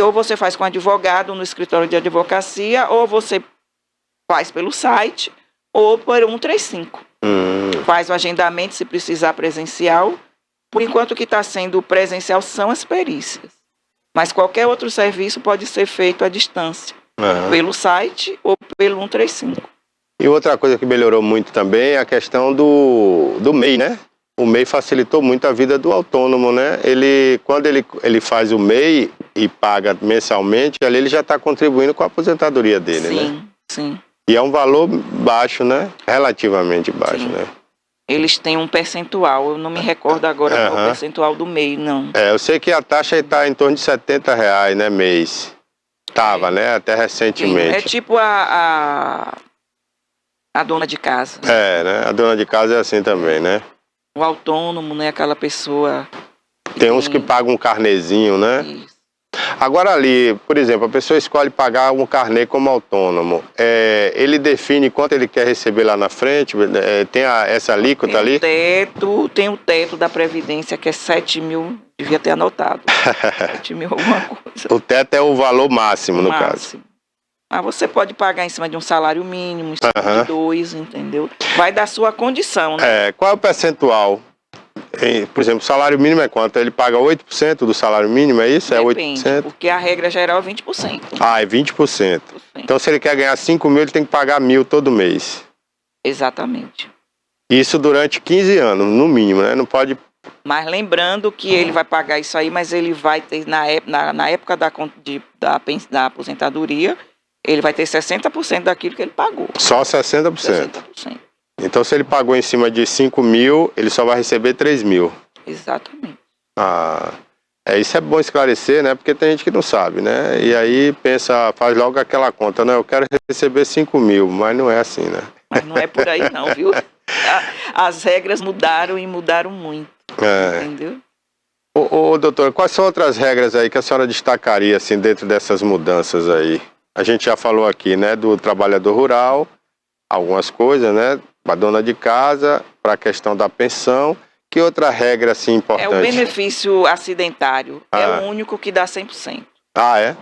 ou você faz com advogado no escritório de advocacia, ou você faz pelo site, ou por 135. Faz o agendamento se precisar presencial. Por enquanto o que está sendo presencial são as perícias. Mas qualquer outro serviço pode ser feito à distância, pelo site ou pelo 135. E outra coisa que melhorou muito também é a questão do MEI, né? O MEI facilitou muito a vida do autônomo, né? Quando ele faz o MEI e paga mensalmente, ali ele já está contribuindo com a aposentadoria dele, né? Sim. E é um valor baixo, né? Relativamente baixo, né? Eles têm um percentual, eu não me recordo agora qual é o percentual do MEI, não. Eu sei que a taxa está em torno de R$70, né, mês. Tava, né? Até recentemente. É tipo a dona de casa. Né? A dona de casa é assim também, né? O autônomo, né? Aquela pessoa... Tem uns que pagam um carnezinho, né? Isso. Agora ali, por exemplo, a pessoa escolhe pagar um carnê como autônomo. Ele define quanto ele quer receber lá na frente? Tem essa alíquota ali? Tem o teto da Previdência, que é 7 mil, devia ter anotado. 7 mil alguma coisa. O teto é o valor máximo, no caso. Mas você pode pagar em cima de um salário mínimo, em cima de 2, entendeu? Vai da sua condição, né? Qual é o percentual Por exemplo, o salário mínimo é quanto? Ele paga 8% do salário mínimo, é isso? Depende, É 8%? porque a regra geral é 20%. Ah, é 20%. Então, se ele quer ganhar 5 mil, ele tem que pagar 1.000 todo mês. Exatamente. Isso durante 15 anos, no mínimo, né? Não pode... Mas lembrando que ele vai pagar isso aí, mas ele vai ter, na época da aposentadoria, ele vai ter 60% daquilo que ele pagou. Só 60%. 60%. Então, se ele pagou em cima de 5 mil, ele só vai receber 3 mil. Exatamente. Ah, isso é bom esclarecer, né? Porque tem gente que não sabe, né? E aí pensa, faz logo aquela conta, né? Eu quero receber 5 mil, mas não é assim, né? Mas não é por aí não, viu? As regras mudaram e mudaram muito, entendeu? Ô, doutor, quais são outras regras aí que a senhora destacaria, assim, dentro dessas mudanças aí? A gente já falou aqui, né? Do trabalhador rural, algumas coisas, né? Para dona de casa, para a questão da pensão. Que outra regra, assim, importante? É o benefício acidentário. É o único que dá 100%. Ah, é?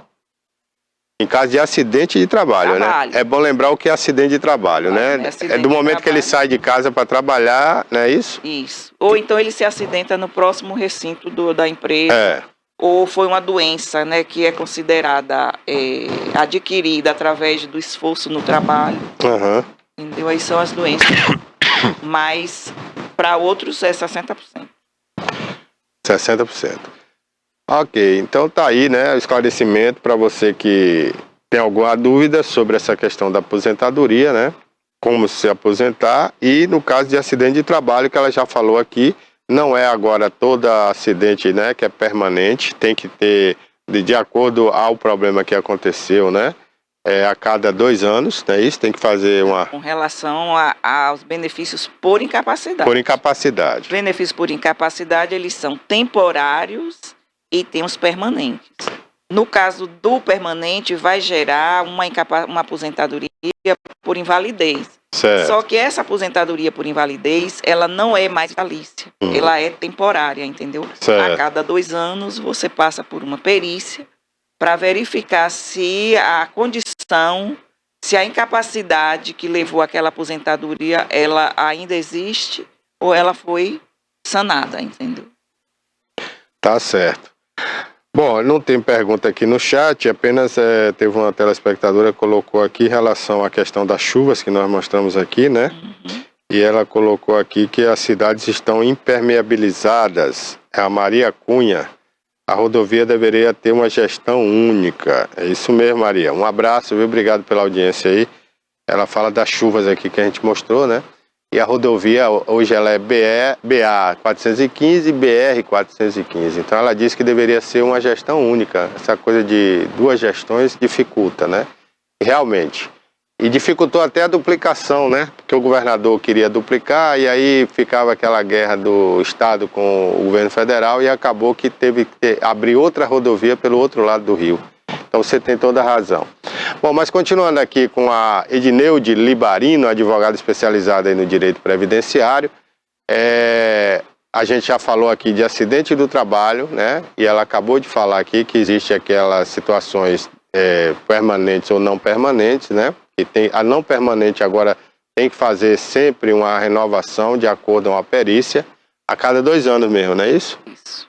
Em caso de acidente de trabalho, né? É bom lembrar o que é acidente de trabalho, né? É do momento que ele sai de casa para trabalhar, não é isso? Isso. Ou então ele se acidenta no próximo recinto da empresa. É. Ou foi uma doença, né, que é considerada adquirida através do esforço no trabalho. Uhum. Entendeu? Aí são as doenças. Mas para outros é 60%. 60%. Ok, então tá aí, né, o esclarecimento para você que tem alguma dúvida sobre essa questão da aposentadoria, né, como se aposentar, e no caso de acidente de trabalho, que ela já falou aqui, não é agora todo acidente, né, que é permanente, tem que ter, de acordo ao problema que aconteceu, né, a cada 2 anos, não é isso? Tem que fazer uma... Com relação aos benefícios por incapacidade. Por incapacidade. Os benefícios por incapacidade, eles são temporários e tem os permanentes. No caso do permanente, vai gerar uma aposentadoria por invalidez. Certo. Só que essa aposentadoria por invalidez, ela não é mais vitalícia. Ela é temporária, entendeu? Certo. A cada 2 anos, você passa por uma perícia para verificar se a condição, se a incapacidade que levou àquela aposentadoria, ela ainda existe ou ela foi sanada, entendeu? Tá certo. Bom, não tem pergunta aqui no chat, apenas teve uma telespectadora que colocou aqui em relação à questão das chuvas que nós mostramos aqui, né? Uhum. E ela colocou aqui que as cidades estão impermeabilizadas. É a Maria Cunha. A rodovia deveria ter uma gestão única. É isso mesmo, Maria. Um abraço, viu? Obrigado pela audiência aí. Ela fala das chuvas aqui que a gente mostrou, né? E a rodovia, hoje ela é BA 415 e BR 415. Então ela disse que deveria ser uma gestão única. Essa coisa de 2 gestões dificulta, né? Realmente. E dificultou até a duplicação, né? Porque o governador queria duplicar e aí ficava aquela guerra do Estado com o governo federal e acabou que teve que abrir outra rodovia pelo outro lado do rio. Então você tem toda a razão. Bom, mas continuando aqui com a Edneude Libarino, advogada especializada aí no direito previdenciário, a gente já falou aqui de acidente do trabalho, né? E ela acabou de falar aqui que existe aquelas situações permanentes ou não permanentes, né? E tem a não permanente agora tem que fazer sempre uma renovação de acordo com a perícia a cada 2 anos mesmo, não é isso? Isso.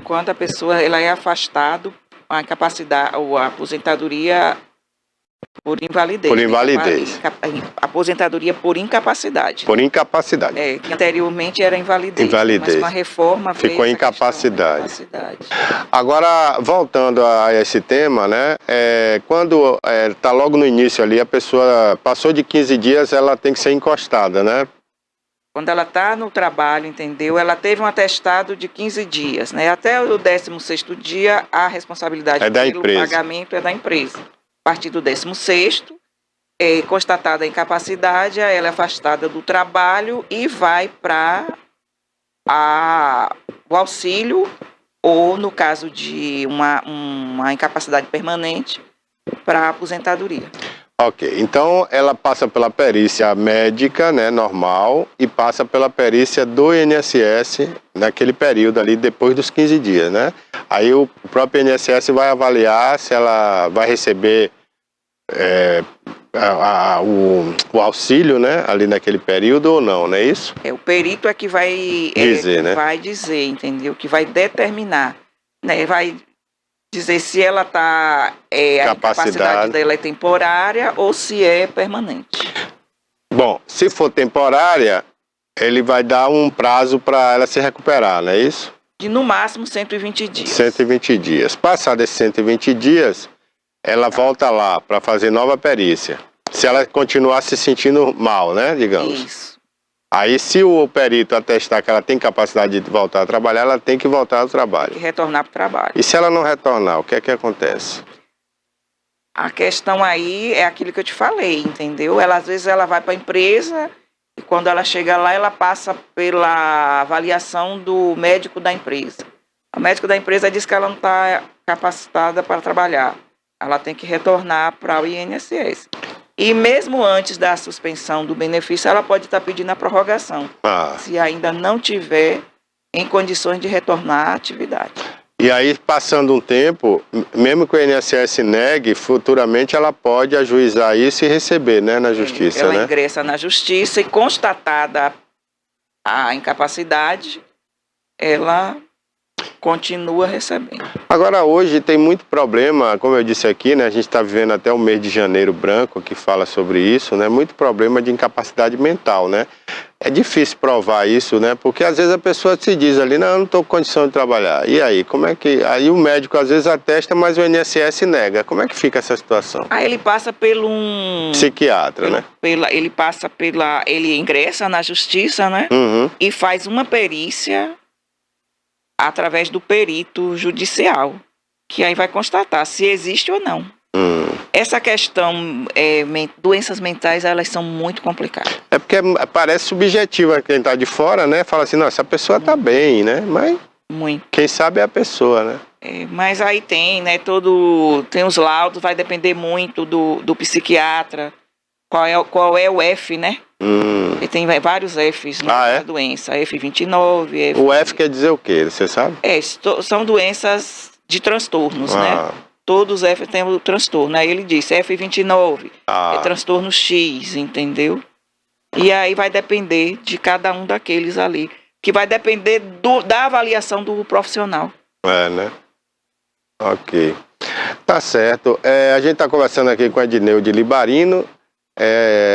Quando a pessoa ela é afastada, a incapacidade ou a aposentadoria por invalidez. Por invalidez. Aposentadoria por incapacidade. Por incapacidade. Que anteriormente era invalidez. Invalidez. Mas com a reforma ficou incapacidade. Agora, voltando a esse tema, né? Quando está logo no início ali, a pessoa passou de 15 dias, ela tem que ser encostada, né? Quando ela está no trabalho, entendeu? Ela teve um atestado de 15 dias, né? Até o 16º dia, a responsabilidade pelo pagamento é da empresa. A partir do 16º, constatada a incapacidade, ela é afastada do trabalho e vai para o auxílio, ou no caso de uma incapacidade permanente, para a aposentadoria. Ok, então ela passa pela perícia médica, né, normal, e passa pela perícia do INSS naquele período ali, depois dos 15 dias, né? Aí o próprio INSS vai avaliar se ela vai receber o auxílio, né, ali naquele período ou não, não é isso? O perito é que vai Dizer, né? vai dizer, entendeu? Que vai determinar, né? Vai dizer se ela está a incapacidade dela é temporária ou se é permanente. Bom, se for temporária, ele vai dar um prazo para ela se recuperar, não é isso? De no máximo 120 dias. 120 dias. Passado esses 120 dias, ela volta lá para fazer nova perícia. Se ela continuar se sentindo mal, né, digamos. Isso. Aí, se o perito atestar que ela tem capacidade de voltar a trabalhar, ela tem que voltar ao trabalho. Tem que retornar para o trabalho. E se ela não retornar, o que é que acontece? A questão aí é aquilo que eu te falei, entendeu? Ela, às vezes ela vai para a empresa e quando ela chega lá, ela passa pela avaliação do médico da empresa. O médico da empresa diz que ela não está capacitada para trabalhar. Ela tem que retornar para o INSS. E mesmo antes da suspensão do benefício, ela pode estar pedindo a prorrogação, se ainda não tiver em condições de retornar à atividade. E aí, passando um tempo, mesmo que o INSS negue, futuramente ela pode ajuizar isso e receber, né, na justiça, ela né? ingressa na justiça e, constatada a incapacidade, ela continua recebendo. Agora, hoje tem muito problema, como eu disse aqui, né? A gente está vivendo até o mês de janeiro branco, que fala sobre isso, né? Muito problema de incapacidade mental, né? É difícil provar isso, né? Porque às vezes a pessoa se diz ali, não, eu não estou com condição de trabalhar. E aí, como é que... Aí o médico às vezes atesta, mas o INSS nega. Como é que fica essa situação? Aí ele passa pelo um... psiquiatra, né? Ele ingressa na justiça, né? Uhum. E faz uma perícia através do perito judicial, que aí vai constatar se existe ou não. Essa questão, doenças mentais, elas são muito complicadas. É porque parece subjetiva quem está de fora, né? Fala assim, não, essa pessoa está bem, né? Mas quem sabe é a pessoa, né? Mas aí tem, né? Tem os laudos, vai depender muito do psiquiatra. Qual é o F, né? E tem vários Fs na doença. F29, O F quer dizer o quê? Você sabe? São doenças de transtornos, né? Todos os F têm o transtorno. Aí ele disse F29, é transtorno X, entendeu? E aí vai depender de cada um daqueles ali. Que vai depender da avaliação do profissional. Né? Ok. Tá certo. A gente está conversando aqui com a Edneude Libarino.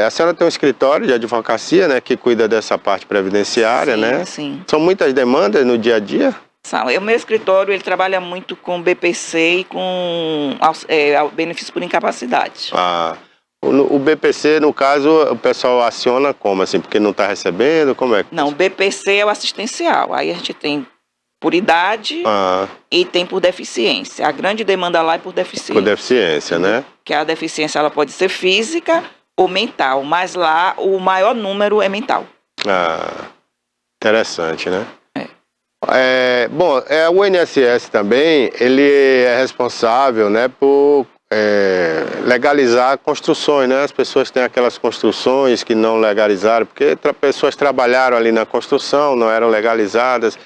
A senhora tem um escritório de advocacia, né, que cuida dessa parte previdenciária, sim, né? Sim. São muitas demandas no dia a dia? O meu escritório, ele trabalha muito com BPC e com benefício por incapacidade. O BPC, no caso, o pessoal aciona como, assim, porque não está recebendo, como é? Não, o BPC é o assistencial, aí a gente tem por idade e tem por deficiência. A grande demanda lá é por deficiência. Por deficiência, né? Que a deficiência ela pode ser física ou mental, mas lá o maior número é mental. Interessante, né? Bom, o INSS também, ele é responsável, né, por legalizar construções, né? As pessoas têm aquelas construções que não legalizaram, porque pessoas trabalharam ali na construção, não eram legalizadas.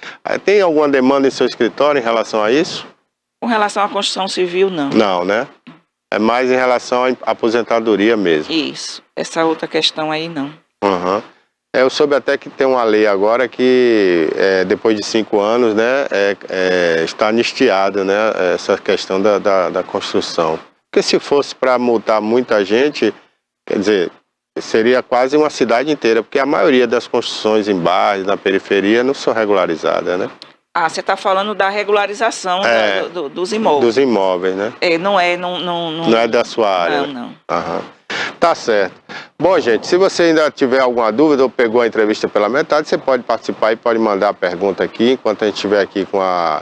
Tem alguma demanda em seu escritório em relação a isso? Com relação à construção civil, não. Não, né? É mais em relação à aposentadoria mesmo. Isso. Essa outra questão aí, não. Eu soube até que tem uma lei agora que, depois de 5 anos, né, está anistiada, né, essa questão da construção. Porque se fosse para multar muita gente, quer dizer, seria quase uma cidade inteira, porque a maioria das construções em bairros, na periferia, não são regularizadas, né? Você está falando da regularização dos imóveis. Dos imóveis, né? Não é da sua área. Não. Tá certo. Bom, gente, se você ainda tiver alguma dúvida ou pegou a entrevista pela metade, você pode participar e pode mandar a pergunta aqui, enquanto a gente estiver aqui com a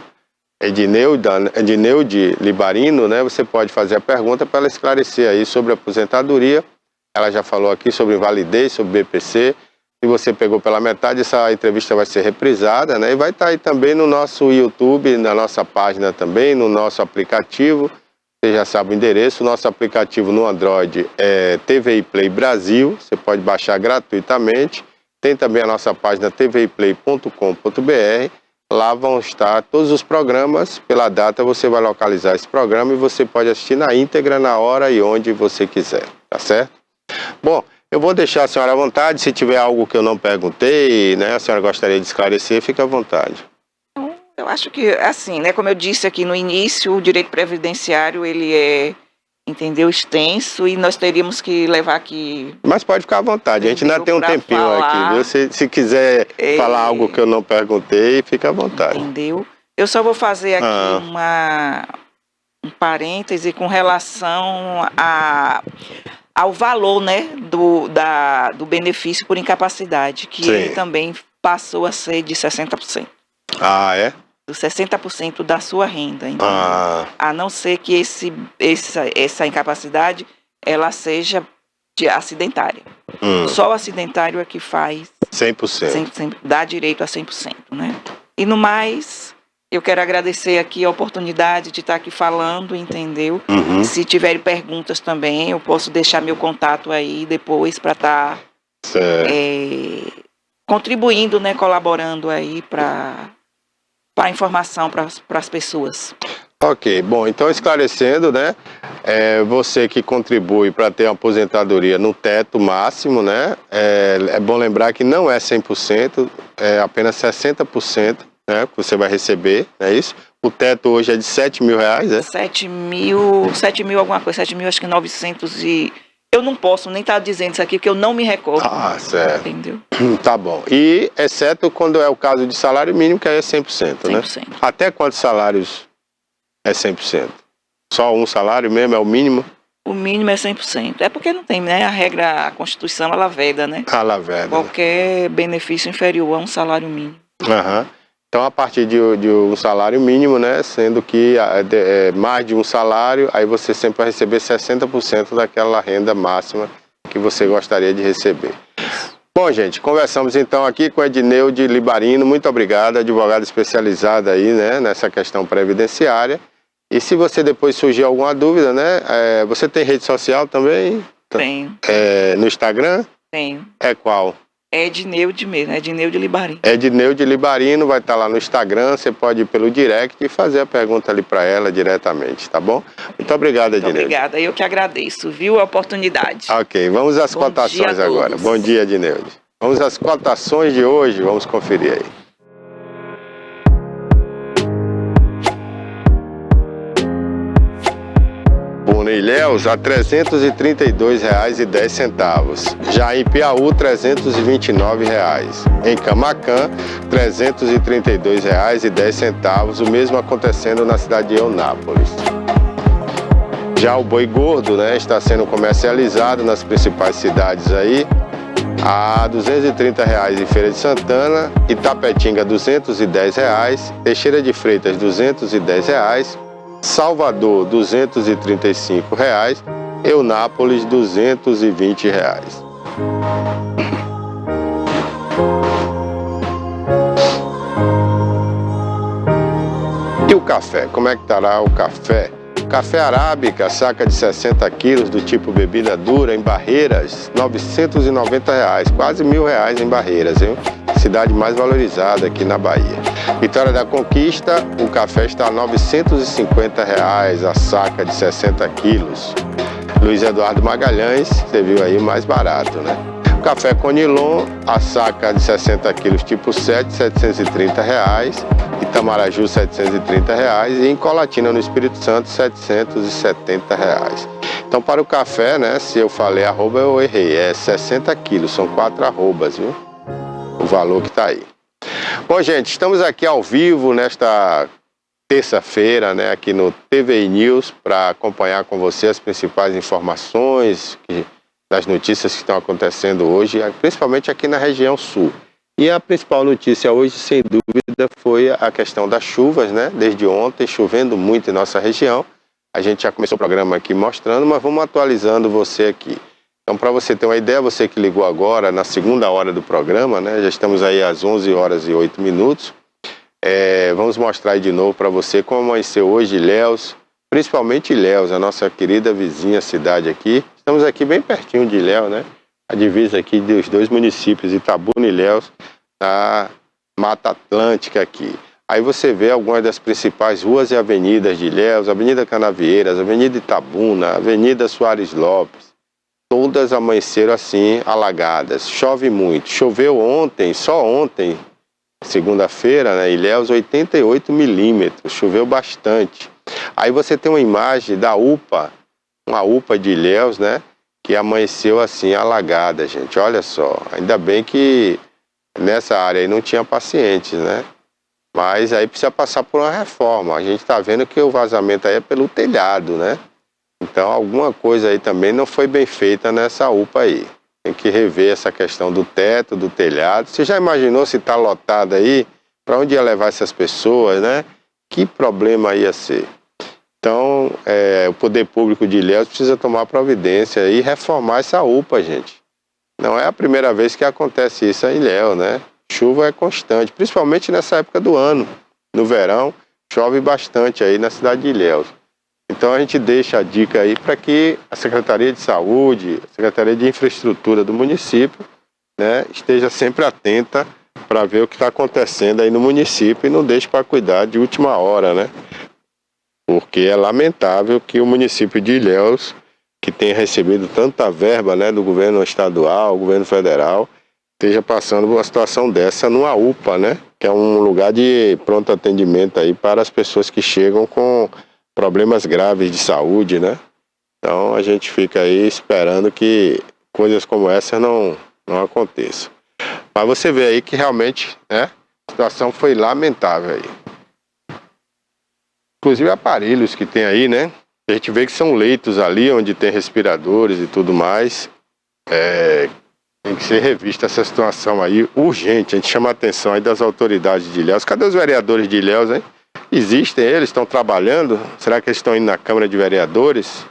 Edneude Libarino, né? Você pode fazer a pergunta para ela esclarecer aí sobre a aposentadoria. Ela já falou aqui sobre invalidez, sobre BPC. Se você pegou pela metade, essa entrevista vai ser reprisada, né? E vai estar aí também no nosso YouTube, na nossa página também, no nosso aplicativo. Você já sabe o endereço. O nosso aplicativo no Android é TVI Play Brasil. Você pode baixar gratuitamente. Tem também a nossa página tviplay.com.br. Lá vão estar todos os programas. Pela data você vai localizar esse programa e você pode assistir na íntegra, na hora e onde você quiser. Tá certo? Bom, eu vou deixar a senhora à vontade, se tiver algo que eu não perguntei, né, a senhora gostaria de esclarecer, fique à vontade. Eu acho que, assim, né, como eu disse aqui no início, o direito previdenciário, ele é, entendeu, extenso, e nós teríamos que levar aqui... Mas pode ficar à vontade, a gente ainda tem um tempinho aqui, viu? Se quiser falar algo que eu não perguntei, fica à vontade. Entendeu? Eu só vou fazer aqui um parêntese com relação ao valor, né, do benefício por incapacidade, que Sim. ele também passou a ser de 60%. Ah, é? Dos 60% da sua renda, entendeu? A não ser que essa incapacidade ela seja acidentária. Só o acidentário é que faz 100%. Dá direito a 100%, né? E no mais, eu quero agradecer aqui a oportunidade de estar aqui falando, entendeu? Se tiverem perguntas também, eu posso deixar meu contato aí depois para estar contribuindo, né, colaborando aí para a informação para as pessoas. Ok, bom, então esclarecendo, né, você que contribui para ter uma aposentadoria no teto máximo, né, é bom lembrar que não é 100%, é apenas 60%, né, que você vai receber, não é isso? O teto hoje é de R$7 mil, é? 7 mil alguma coisa, 7 mil, acho que 900 e... Eu não posso nem estar dizendo isso aqui, porque eu não me recordo. Ah, certo. Entendeu? Tá bom. E exceto quando é o caso de salário mínimo, que aí é 100%, né? 100%. Até quantos salários é 100%? Só um salário mesmo, é o mínimo? O mínimo é 100%. É porque não tem, né? A regra, a Constituição, ela veda, né? Ela veda. Qualquer benefício inferior a um salário mínimo. Então, a partir de um salário mínimo, né? Sendo que mais de um salário, aí você sempre vai receber 60% daquela renda máxima que você gostaria de receber. Bom, gente, conversamos então aqui com Edneude Libarino. Muito obrigado, advogada especializada aí, né? Nessa questão previdenciária. E se você depois surgir alguma dúvida, né? Você tem rede social também? Tenho. No Instagram? Tenho. É qual? É Edneude mesmo, é Edneude Libarino. Edneude Libarino, vai estar lá no Instagram, você pode ir pelo direct e fazer a pergunta ali para ela diretamente, tá bom? Muito obrigado, Edneude. Muito obrigada, eu que agradeço, viu, a oportunidade. Ok, vamos às cotações agora. Bom dia, Edneude. Vamos às cotações de hoje, vamos conferir aí. Buna Ilhéus a R$ 332,10. Já em Piauí, R$ 329. Em Camaquã, R$ 332,10. O mesmo acontecendo na cidade de Eunápolis. Já o boi gordo, né, está sendo comercializado nas principais cidades aí a R$ 230 em Feira de Santana, Itapetinga R$ 210, Teixeira de Freitas R$ 210, Salvador R$ 235, Eunápolis R$ 220. E o café? Como é que estará o café? Café arábica, saca de 60 quilos do tipo bebida dura em Barreiras, R$ 990, quase R$1.000 em Barreiras, viu? Cidade mais valorizada aqui na Bahia. Vitória da Conquista, o café está a R$ 950 a saca de 60 quilos. Luiz Eduardo Magalhães, você viu aí, o mais barato, né? O café Conilon, a saca de 60 quilos tipo 7, R$ 730. Itamaraju, R$ 730. E em Colatina, no Espírito Santo, R$ 770. Então, para o café, né, se eu falei arroba, eu errei. É 60 quilos, são 4 arrobas, viu? O valor que está aí. Bom, gente, estamos aqui ao vivo nesta terça-feira, né, aqui no TVI News, para acompanhar com você as principais informações das notícias que estão acontecendo hoje, principalmente aqui na região sul. E a principal notícia hoje, sem dúvida, foi a questão das chuvas, né? Desde ontem, chovendo muito em nossa região. A gente já começou o programa aqui mostrando, mas vamos atualizando você aqui. Então, para você ter uma ideia, você que ligou agora, na segunda hora do programa, né? Já estamos aí às 11h08. Vamos mostrar aí de novo para você como amanheceu hoje Ilhéus, principalmente Ilhéus, a nossa querida vizinha cidade aqui. Estamos aqui bem pertinho de Ilhéus, né? A divisa aqui dos dois municípios, Itabuna e Ilhéus, na Mata Atlântica aqui. Aí você vê algumas das principais ruas e avenidas de Ilhéus, Avenida Canavieiras, Avenida Itabuna, Avenida Soares Lopes, todas amanheceram assim, alagadas. Chove muito. Choveu ontem, só ontem, segunda-feira, né, Ilhéus, 88 milímetros. Choveu bastante. Aí você tem uma imagem da UPA, uma UPA de Ilhéus, né, que amanheceu assim, alagada, gente. Olha só, ainda bem que nessa área aí não tinha pacientes, né? Mas aí precisa passar por uma reforma. A gente está vendo que o vazamento aí é pelo telhado, né? Então alguma coisa aí também não foi bem feita nessa UPA aí. Tem que rever essa questão do teto, do telhado. Você já imaginou se está lotado aí? Para onde ia levar essas pessoas, né? Que problema ia ser? Então, o poder público de Ilhéus precisa tomar providência e reformar essa UPA, gente. Não é a primeira vez que acontece isso em Ilhéus, né? Chuva é constante, principalmente nessa época do ano. No verão, chove bastante aí na cidade de Ilhéus. Então a gente deixa a dica aí para que a Secretaria de Saúde, a Secretaria de Infraestrutura do município, né, esteja sempre atenta para ver o que está acontecendo aí no município e não deixe para cuidar de última hora, né? Porque é lamentável que o município de Ilhéus, que tem recebido tanta verba, né, do governo estadual, governo federal, esteja passando por uma situação dessa numa UPA, né, que é um lugar de pronto atendimento aí para as pessoas que chegam com problemas graves de saúde, né? Então a gente fica aí esperando que coisas como essa não aconteçam. Mas você vê aí que realmente, né, a situação foi lamentável aí. Inclusive aparelhos que tem aí, né? A gente vê que são leitos ali onde tem respiradores e tudo mais. Tem que ser revista essa situação aí, urgente. A gente chama a atenção aí das autoridades de Ilhéus. Cadê os vereadores de Ilhéus, hein? Existem eles, estão trabalhando? Será que eles estão indo na Câmara de Vereadores?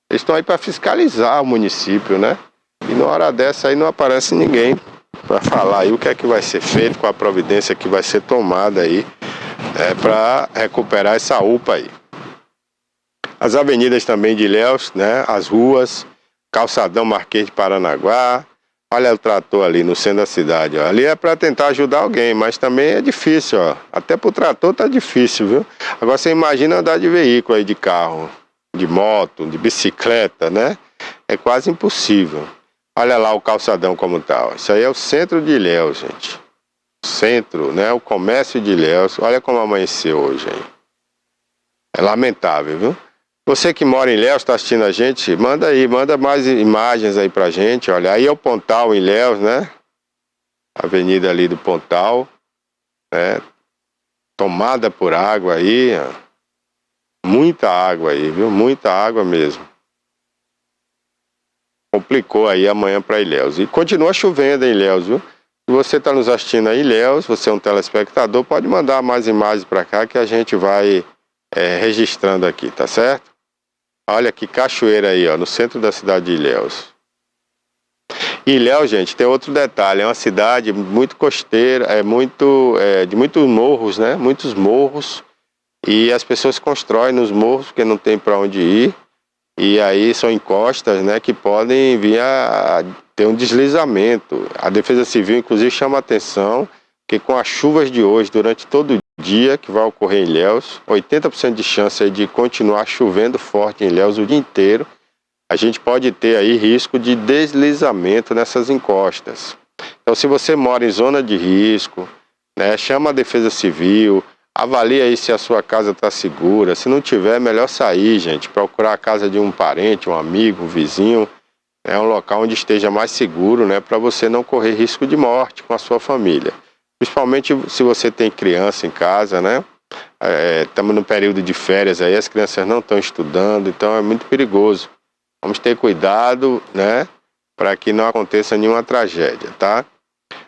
Eles estão aí para fiscalizar o município, né? E na hora dessa aí não aparece ninguém para falar aí o que é que vai ser feito, qual a providência que vai ser tomada aí para recuperar essa UPA aí. As avenidas também de Ilhéus, né? As ruas, calçadão Marquês de Paranaguá. Olha o trator ali no centro da cidade, ó. Ali é para tentar ajudar alguém, mas também é difícil, ó. Até pro trator tá difícil, viu? Agora você imagina andar de veículo aí, de carro, de moto, de bicicleta, né? É quase impossível. Olha lá o calçadão como tá, ó. Isso aí é o centro de Ilhéus, gente. Centro, né? O comércio de Ilhéus. Olha como amanheceu hoje aí. É lamentável, viu? Você que mora em Ilhéus, está assistindo a gente, manda mais imagens aí pra gente, olha, aí é o Pontal em Ilhéus, né? Avenida ali do Pontal, né? Tomada por água aí, ó. Muita água aí, viu? Muita água mesmo. Complicou aí amanhã para Ilhéus. E continua chovendo em Ilhéus, viu? Se você está nos assistindo aí em Ilhéus, você é um telespectador, pode mandar mais imagens para cá que a gente vai registrando aqui, tá certo? Olha que cachoeira aí, ó, no centro da cidade de Ilhéus. Ilhéus, gente, tem outro detalhe, é uma cidade muito costeira, de muitos morros, né? Muitos morros, e as pessoas constroem nos morros porque não tem para onde ir, e aí são encostas, né, que podem vir a ter um deslizamento. A Defesa Civil, inclusive, chama a atenção que com as chuvas de hoje, durante todo o dia que vai ocorrer em Ilhéus, 80% de chance aí de continuar chovendo forte em Ilhéus o dia inteiro, a gente pode ter aí risco de deslizamento nessas encostas. Então, se você mora em zona de risco, né, chama a Defesa Civil, avalia aí se a sua casa está segura. Se não tiver, é melhor sair, gente, procurar a casa de um parente, um amigo, um vizinho, um local onde esteja mais seguro, né, para você não correr risco de morte com a sua família. Principalmente se você tem criança em casa, né? Estamos no período de férias aí, as crianças não estão estudando, então é muito perigoso. Vamos ter cuidado, né? Para que não aconteça nenhuma tragédia, tá?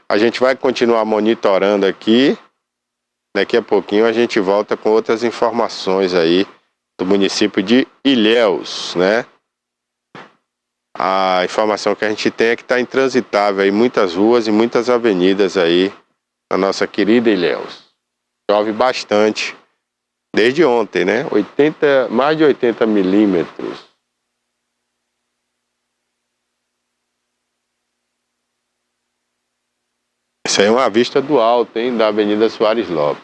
A gente vai continuar monitorando aqui. Daqui a pouquinho a gente volta com outras informações aí do município de Ilhéus, né? A informação que a gente tem é que está intransitável aí muitas ruas e muitas avenidas aí na nossa querida Ilhéus. Chove bastante desde ontem, né? Mais de 80 milímetros. Isso aí é uma vista do alto, hein? Da Avenida Soares Lopes.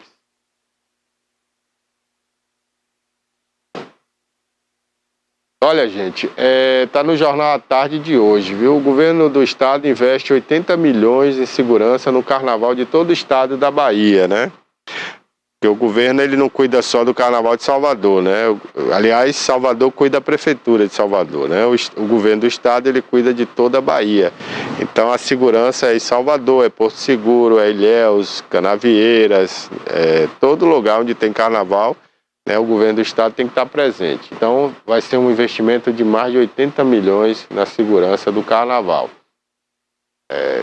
Olha, gente, tá no Jornal à Tarde de hoje, viu? O governo do estado investe 80 milhões em segurança no carnaval de todo o estado da Bahia, né? Porque o governo ele não cuida só do carnaval de Salvador, né? Aliás, Salvador cuida da prefeitura de Salvador, né? O governo do estado ele cuida de toda a Bahia. Então a segurança é em Salvador, é Porto Seguro, é Ilhéus, Canavieiras, todo lugar onde tem carnaval, né? O governo do estado tem que estar presente. Então vai ser um investimento de mais de 80 milhões na segurança do carnaval.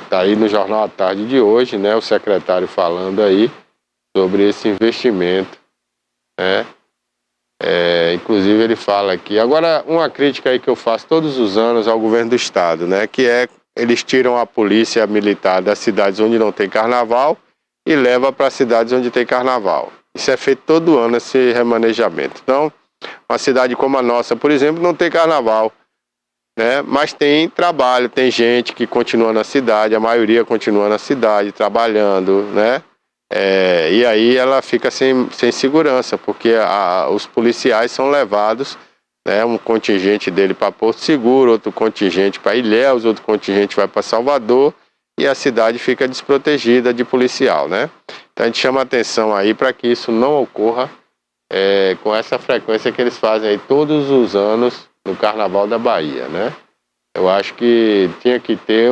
Tá aí no Jornal à Tarde de hoje, né? O secretário falando aí sobre esse investimento, né? Inclusive ele fala aqui. Agora, uma crítica aí que eu faço todos os anos ao governo do estado, né? Que eles tiram a polícia militar das cidades onde não tem carnaval e levam para cidades onde tem carnaval. Isso é feito todo ano, esse remanejamento. Então, uma cidade como a nossa, por exemplo, não tem carnaval, né? Mas tem trabalho, tem gente que continua na cidade, a maioria continua na cidade trabalhando, né? E aí ela fica sem segurança, porque os policiais são levados, né, um contingente dele para Porto Seguro, outro contingente para Ilhéus, outro contingente vai para Salvador e a cidade fica desprotegida de policial, né? Então a gente chama atenção aí para que isso não ocorra com essa frequência que eles fazem aí todos os anos no Carnaval da Bahia, né? Eu acho que tinha que ter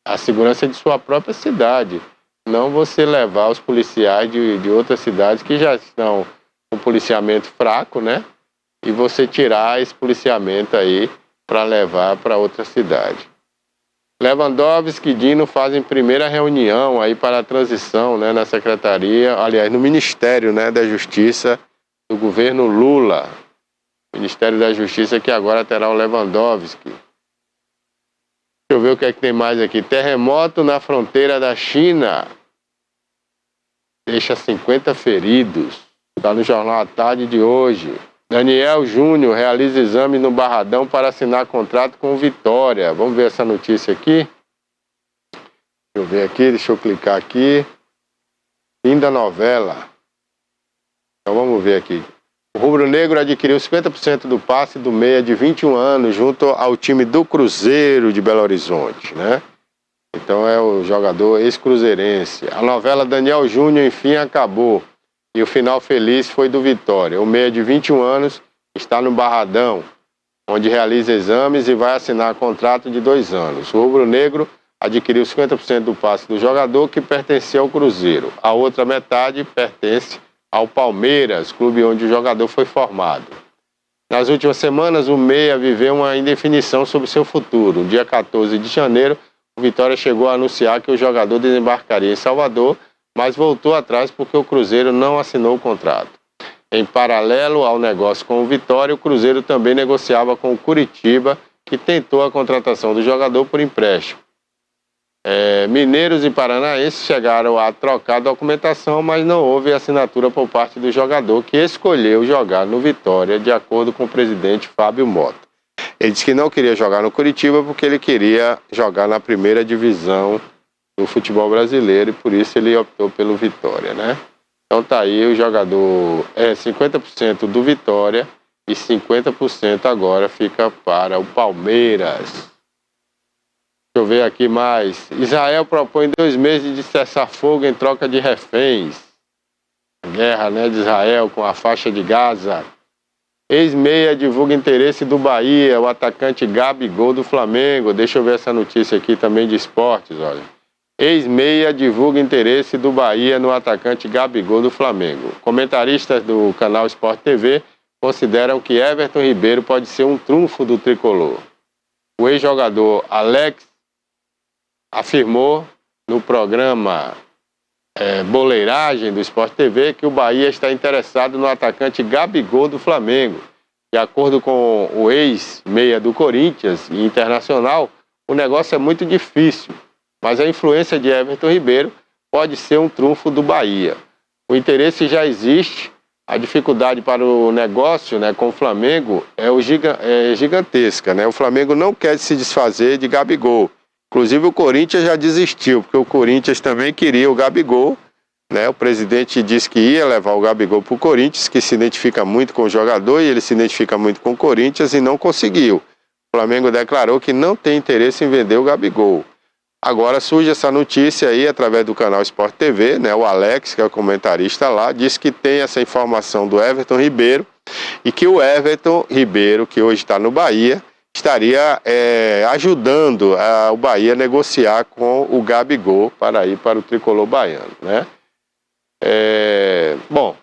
a segurança de sua própria cidade. Não você levar os policiais de outras cidades que já estão com policiamento fraco, né? E você tirar esse policiamento aí para levar para outra cidade. Lewandowski e Dino fazem primeira reunião aí para a transição, né, na secretaria, aliás, no Ministério, né, da Justiça do governo Lula. Ministério da Justiça que agora terá o Lewandowski. Deixa eu ver o que é que tem mais aqui. Terremoto na fronteira da China deixa 50 feridos. Está no Jornal à Tarde de hoje. Daniel Júnior realiza exame no Barradão para assinar contrato com o Vitória. Vamos ver essa notícia aqui? Deixa eu ver aqui, deixa eu clicar aqui. Fim da novela. Então vamos ver aqui. O rubro-negro adquiriu 50% do passe do meia de 21 anos junto ao time do Cruzeiro de Belo Horizonte, né? Então é o jogador ex-cruzeirense. A novela Daniel Júnior enfim acabou e o final feliz foi do Vitória. O meia de 21 anos está no Barradão, onde realiza exames e vai assinar contrato de 2 anos. O rubro-negro adquiriu 50% do passe do jogador que pertencia ao Cruzeiro. A outra metade pertence ao Palmeiras, clube onde o jogador foi formado. Nas últimas semanas, o meia viveu uma indefinição sobre seu futuro. No dia 14 de janeiro, o Vitória chegou a anunciar que o jogador desembarcaria em Salvador, mas voltou atrás porque o Cruzeiro não assinou o contrato. Em paralelo ao negócio com o Vitória, o Cruzeiro também negociava com o Curitiba, que tentou a contratação do jogador por empréstimo. Mineiros e paranaenses chegaram a trocar documentação, mas não houve assinatura por parte do jogador, que escolheu jogar no Vitória, de acordo com o presidente Fábio Mota. Ele disse que não queria jogar no Curitiba porque ele queria jogar na primeira divisão do futebol brasileiro e por isso ele optou pelo Vitória, né? Então tá aí, o jogador 50% do Vitória e 50% agora fica para o Palmeiras. Deixa eu ver aqui mais. Israel propõe 2 meses de cessar-fogo em troca de reféns. Guerra, né, de Israel com a faixa de Gaza. Ex-meia divulga interesse do Bahia, o atacante Gabigol do Flamengo. Deixa eu ver essa notícia aqui também de esportes, olha. Ex-meia divulga interesse do Bahia no atacante Gabigol do Flamengo. Comentaristas do canal Sport TV consideram que Everton Ribeiro pode ser um trunfo do tricolor. O ex-jogador Alex afirmou no programa Boleiragem do Sport TV que o Bahia está interessado no atacante Gabigol do Flamengo. De acordo com o ex-meia do Corinthians e Internacional, o negócio é muito difícil, mas a influência de Everton Ribeiro pode ser um trunfo do Bahia. O interesse já existe, a dificuldade para o negócio, né, com o Flamengo é gigantesca, né? O Flamengo não quer se desfazer de Gabigol. Inclusive o Corinthians já desistiu, porque o Corinthians também queria o Gabigol, né? O presidente disse que ia levar o Gabigol para o Corinthians, que se identifica muito com o jogador e ele se identifica muito com o Corinthians e não conseguiu. O Flamengo declarou que não tem interesse em vender o Gabigol. Agora surge essa notícia aí através do canal Sport TV, né? O Alex, que é o comentarista lá, disse que tem essa informação do Everton Ribeiro e que o Everton Ribeiro, que hoje está no Bahia, estaria ajudando o Bahia a negociar com o Gabigol para ir para o tricolor baiano, né? Bom,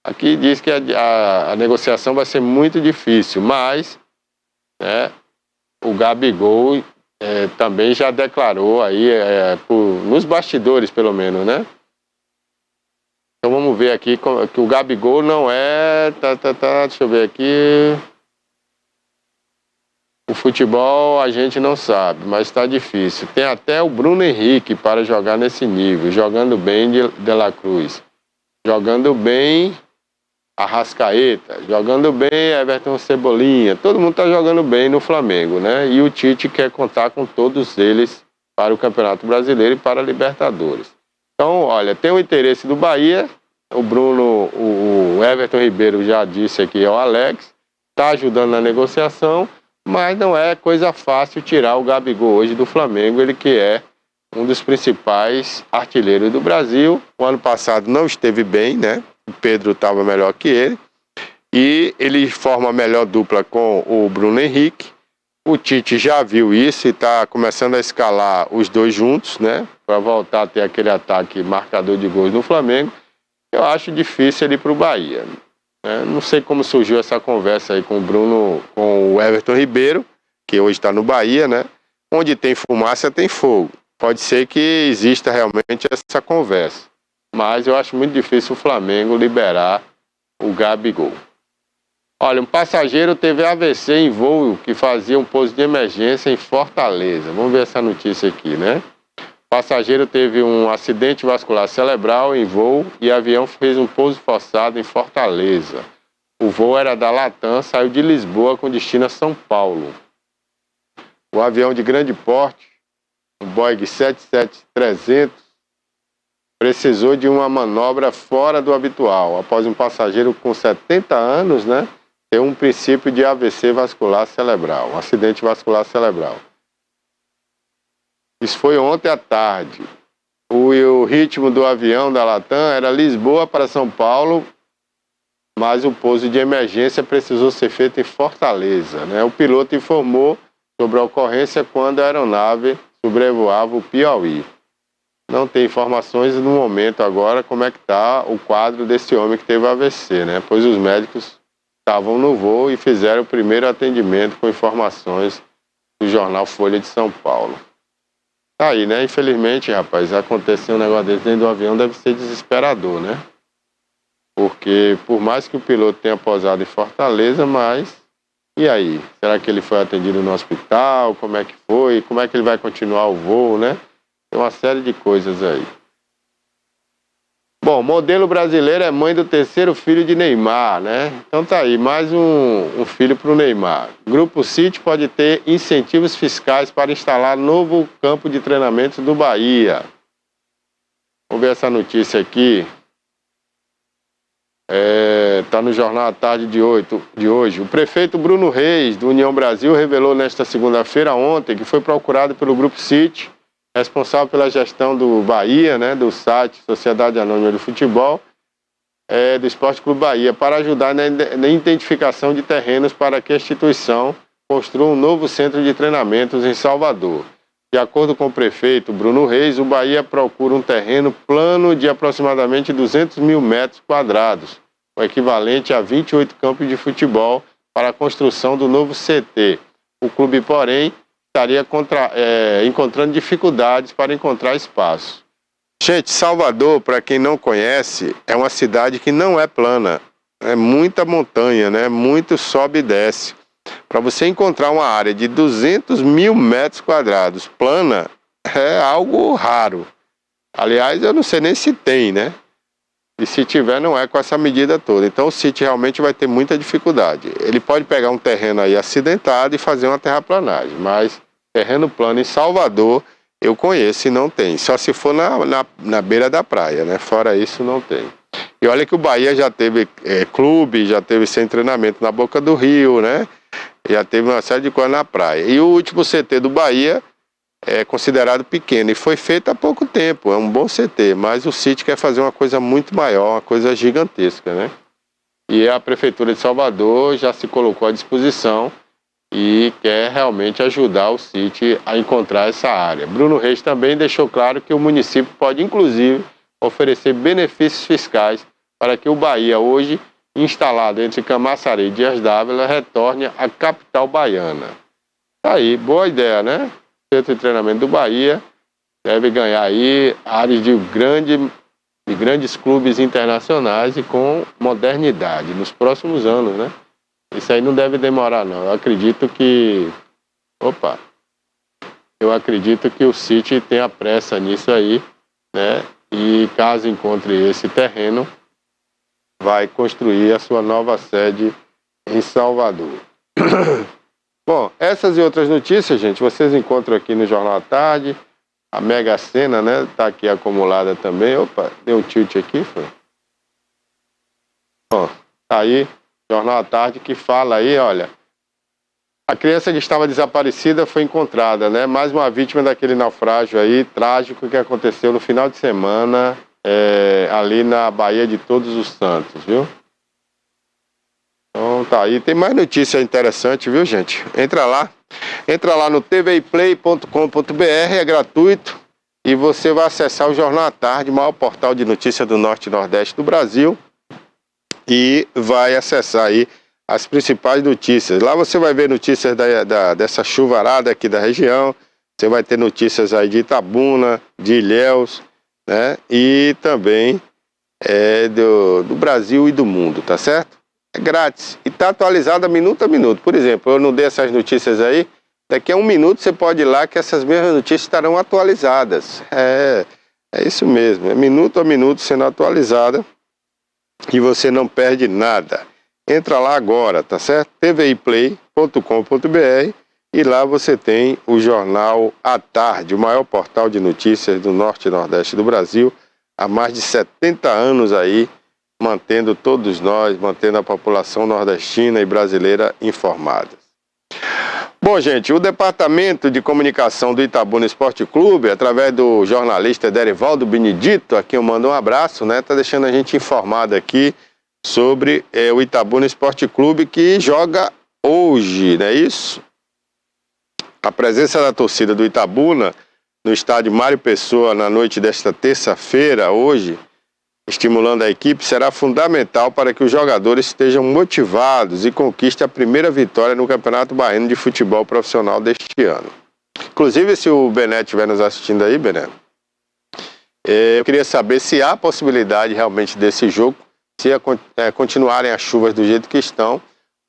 aqui diz que a negociação vai ser muito difícil, mas, né, o Gabigol também já declarou aí, nos bastidores pelo menos, né? Então vamos ver aqui que o Gabigol não deixa eu ver aqui. O futebol a gente não sabe, mas está difícil. Tem até o Bruno Henrique para jogar nesse nível, jogando bem De La Cruz, jogando bem Arrascaeta, jogando bem Everton Cebolinha. Todo mundo está jogando bem no Flamengo, né? E o Tite quer contar com todos eles para o Campeonato Brasileiro e para a Libertadores. Então, olha, tem o interesse do Bahia, o Everton Ribeiro já disse aqui ao Alex, está ajudando na negociação, mas não é coisa fácil tirar o Gabigol hoje do Flamengo, ele que é um dos principais artilheiros do Brasil. O ano passado não esteve bem, né? O Pedro estava melhor que ele. E ele forma a melhor dupla com o Bruno Henrique. O Tite já viu isso e está começando a escalar os dois juntos, né? Para voltar a ter aquele ataque marcador de gols no Flamengo. Eu acho difícil ele ir para o Bahia. Não sei como surgiu essa conversa aí com o Everton Ribeiro, que hoje está no Bahia, né? Onde tem fumaça tem fogo. Pode ser que exista realmente essa conversa. Mas eu acho muito difícil o Flamengo liberar o Gabigol. Olha, um passageiro teve AVC em voo que fazia um pouso de emergência em Fortaleza. Vamos ver essa notícia aqui, né? O passageiro teve um acidente vascular cerebral em voo e o avião fez um pouso forçado em Fortaleza. O voo era da Latam, saiu de Lisboa com destino a São Paulo. O avião de grande porte, o Boeing 777-300, precisou de uma manobra fora do habitual, após um passageiro com 70 anos, né, ter um princípio de AVC vascular cerebral, um acidente vascular cerebral. Isso foi ontem à tarde. O ritmo do avião da Latam era Lisboa para São Paulo, mas o pouso de emergência precisou ser feito em Fortaleza, né? O piloto informou sobre a ocorrência quando a aeronave sobrevoava o Piauí. Não tem informações no momento agora como é que está o quadro desse homem que teve AVC, né? Pois os médicos estavam no voo e fizeram o primeiro atendimento com informações do jornal Folha de São Paulo. Tá aí, né? Infelizmente, rapaz, acontecer um negócio desse dentro do avião deve ser desesperador, né? Porque por mais que o piloto tenha pousado em Fortaleza, mas e aí? Será que ele foi atendido no hospital? Como é que foi? Como é que ele vai continuar o voo, né? Tem uma série de coisas aí. Bom, modelo brasileiro é mãe do terceiro filho de Neymar, né? Então tá aí, mais um filho para o Neymar. Grupo City pode ter incentivos fiscais para instalar novo campo de treinamento do Bahia. Vamos ver essa notícia aqui. Tá no Jornal à Tarde de hoje. O prefeito Bruno Reis, do União Brasil, revelou nesta segunda-feira, ontem, que foi procurado pelo Grupo City, responsável pela gestão do Bahia, né, do site Sociedade Anônima do Futebol, do Esporte Clube Bahia, para ajudar na identificação de terrenos para que a instituição construa um novo centro de treinamentos em Salvador. De acordo com o prefeito Bruno Reis, o Bahia procura um terreno plano de aproximadamente 200 mil metros quadrados, o equivalente a 28 campos de futebol, para a construção do novo CT. O clube, porém, estaria encontrando dificuldades para encontrar espaço. Gente, Salvador, para quem não conhece, é uma cidade que não é plana. É muita montanha, né? Muito sobe e desce. Para você encontrar uma área de 200 mil metros quadrados plana, é algo raro. Aliás, eu não sei nem se tem, né? E se tiver, não é com essa medida toda. Então o City realmente vai ter muita dificuldade. Ele pode pegar um terreno aí acidentado e fazer uma terraplanagem, mas terreno plano em Salvador, eu conheço e não tem. Só se for na beira da praia, né? Fora isso, não tem. E olha que o Bahia já teve clube, já teve sem treinamento na Boca do Rio, né? Já teve uma série de coisas na praia. E o último CT do Bahia é considerado pequeno e foi feito há pouco tempo. É um bom CT, mas o City quer fazer uma coisa muito maior, uma coisa gigantesca, né? E a Prefeitura de Salvador já se colocou à disposição e quer realmente ajudar o City a encontrar essa área. Bruno Reis também deixou claro que o município pode, inclusive, oferecer benefícios fiscais para que o Bahia, hoje instalado entre Camaçari e Dias d'Ávila, retorne à capital baiana. Tá aí, boa ideia, né? O Centro de Treinamento do Bahia deve ganhar aí áreas de grandes clubes internacionais e com modernidade nos próximos anos, né? Isso aí não deve demorar, não. Eu acredito que o City tenha pressa nisso aí, né? E caso encontre esse terreno, vai construir a sua nova sede em Salvador. Bom, essas e outras notícias, gente, vocês encontram aqui no Jornal à Tarde. A Mega Sena, né? Tá aqui acumulada também. Opa, deu um tilt aqui, foi? Bom, tá aí. Jornal à Tarde que fala aí, olha, a criança que estava desaparecida foi encontrada, né? Mais uma vítima daquele naufrágio aí, trágico, que aconteceu no final de semana, ali na Baía de Todos os Santos, viu? Então tá aí, tem mais notícia interessante, viu, gente? Entra lá no tviplay.com.br, é gratuito, e você vai acessar o Jornal à Tarde, o maior portal de notícias do Norte e Nordeste do Brasil, e vai acessar aí as principais notícias. Lá você vai ver notícias dessa chuvarada aqui da região, você vai ter notícias aí de Itabuna, de Ilhéus, né? E também do Brasil e do mundo, tá certo? É grátis e tá atualizada minuto a minuto. Por exemplo, eu não dei essas notícias aí, daqui a 1 minuto você pode ir lá que essas mesmas notícias estarão atualizadas. É isso mesmo, é minuto a minuto sendo atualizada. E você não perde nada. Entra lá agora, tá certo? tviplay.com.br e lá você tem o Jornal à Tarde, o maior portal de notícias do Norte e Nordeste do Brasil, há mais de 70 anos aí, mantendo todos nós, mantendo a população nordestina e brasileira informada. Bom, gente, o Departamento de Comunicação do Itabuna Esporte Clube, através do jornalista Derivaldo Benedito, a quem eu mando um abraço, né, tá deixando a gente informado aqui sobre o Itabuna Esporte Clube, que joga hoje, não é isso? A presença da torcida do Itabuna no estádio Mário Pessoa na noite desta terça-feira, hoje, estimulando a equipe, será fundamental para que os jogadores estejam motivados e conquistem a primeira vitória no Campeonato Baiano de Futebol Profissional deste ano. Inclusive, se o Bené estiver nos assistindo aí, Bené, eu queria saber se há possibilidade realmente desse jogo, se continuarem as chuvas do jeito que estão,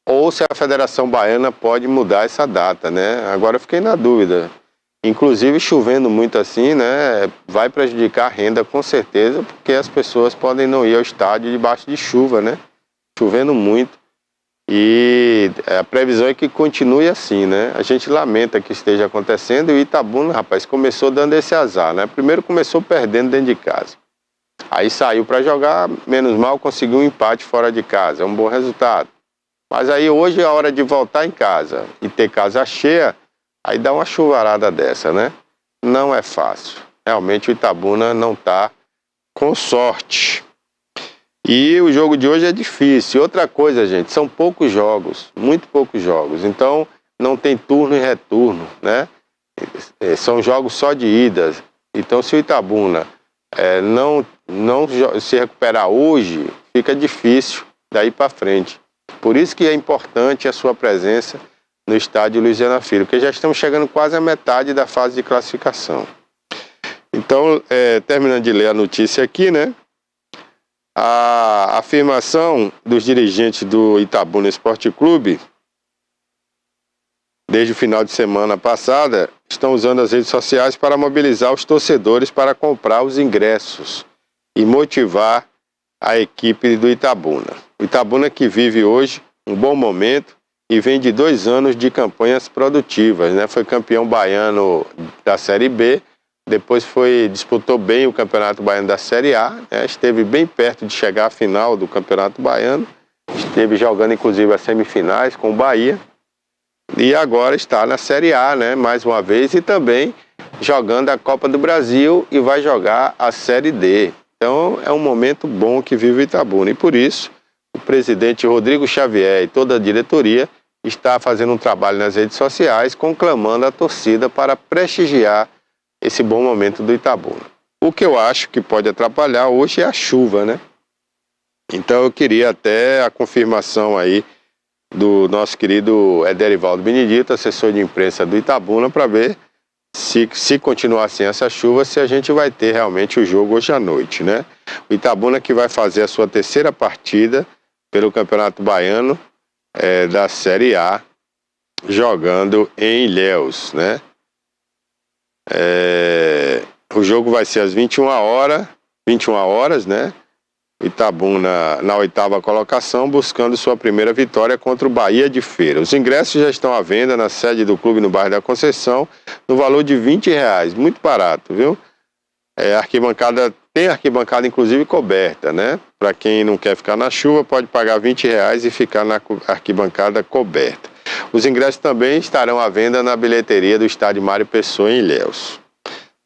ou se a Federação Baiana pode mudar essa data, né? Agora eu fiquei na dúvida. Inclusive, chovendo muito assim, né, vai prejudicar a renda com certeza, porque as pessoas podem não ir ao estádio debaixo de chuva, né? Chovendo muito. E a previsão é que continue assim, né? A gente lamenta que esteja acontecendo e o Itabuna, rapaz, começou dando esse azar, né? Primeiro começou perdendo dentro de casa. Aí saiu para jogar, menos mal conseguiu um empate fora de casa, é um bom resultado. Mas aí hoje é a hora de voltar em casa e ter casa cheia. Aí dá uma chuvarada dessa, né? Não é fácil. Realmente o Itabuna não tá com sorte. E o jogo de hoje é difícil. Outra coisa, gente, são poucos jogos, muito poucos jogos. Então não tem turno e retorno, né? São jogos só de idas. Então se o Itabuna não se recuperar hoje, fica difícil daí para frente. Por isso que é importante a sua presença no estádio Luiziana Filho, porque já estamos chegando quase à metade da fase de classificação. Então, terminando de ler a notícia aqui, né? A afirmação dos dirigentes do Itabuna Esporte Clube, desde o final de semana passada, estão usando as redes sociais para mobilizar os torcedores para comprar os ingressos e motivar a equipe do Itabuna. O Itabuna que vive hoje um bom momento, e vem de 2 anos de campanhas produtivas, né? Foi campeão baiano da Série B, depois disputou bem o Campeonato Baiano da Série A, né? Esteve bem perto de chegar à final do Campeonato Baiano, esteve jogando inclusive as semifinais com o Bahia, e agora está na Série A, né? Mais uma vez, e também jogando a Copa do Brasil e vai jogar a Série D. Então é um momento bom que vive o Itabuna, e por isso o presidente Rodrigo Xavier e toda a diretoria está fazendo um trabalho nas redes sociais, conclamando a torcida para prestigiar esse bom momento do Itabuna. O que eu acho que pode atrapalhar hoje é a chuva, né? Então eu queria até a confirmação aí do nosso querido Ederivaldo Benedito, assessor de imprensa do Itabuna, para ver se continuar assim essa chuva, se a gente vai ter realmente o jogo hoje à noite, né? O Itabuna que vai fazer a sua terceira partida pelo Campeonato Baiano da Série A, jogando em Ilhéus, né? O jogo vai ser às 21 horas, né? Itabuna na 8ª colocação, buscando sua primeira vitória contra o Bahia de Feira. Os ingressos já estão à venda na sede do clube no bairro da Conceição, no valor de R$20, muito barato, viu? Tem arquibancada inclusive coberta, né? Para quem não quer ficar na chuva, pode pagar R$20 e ficar na arquibancada coberta. Os ingressos também estarão à venda na bilheteria do estádio Mário Pessoa, em Ilhéus.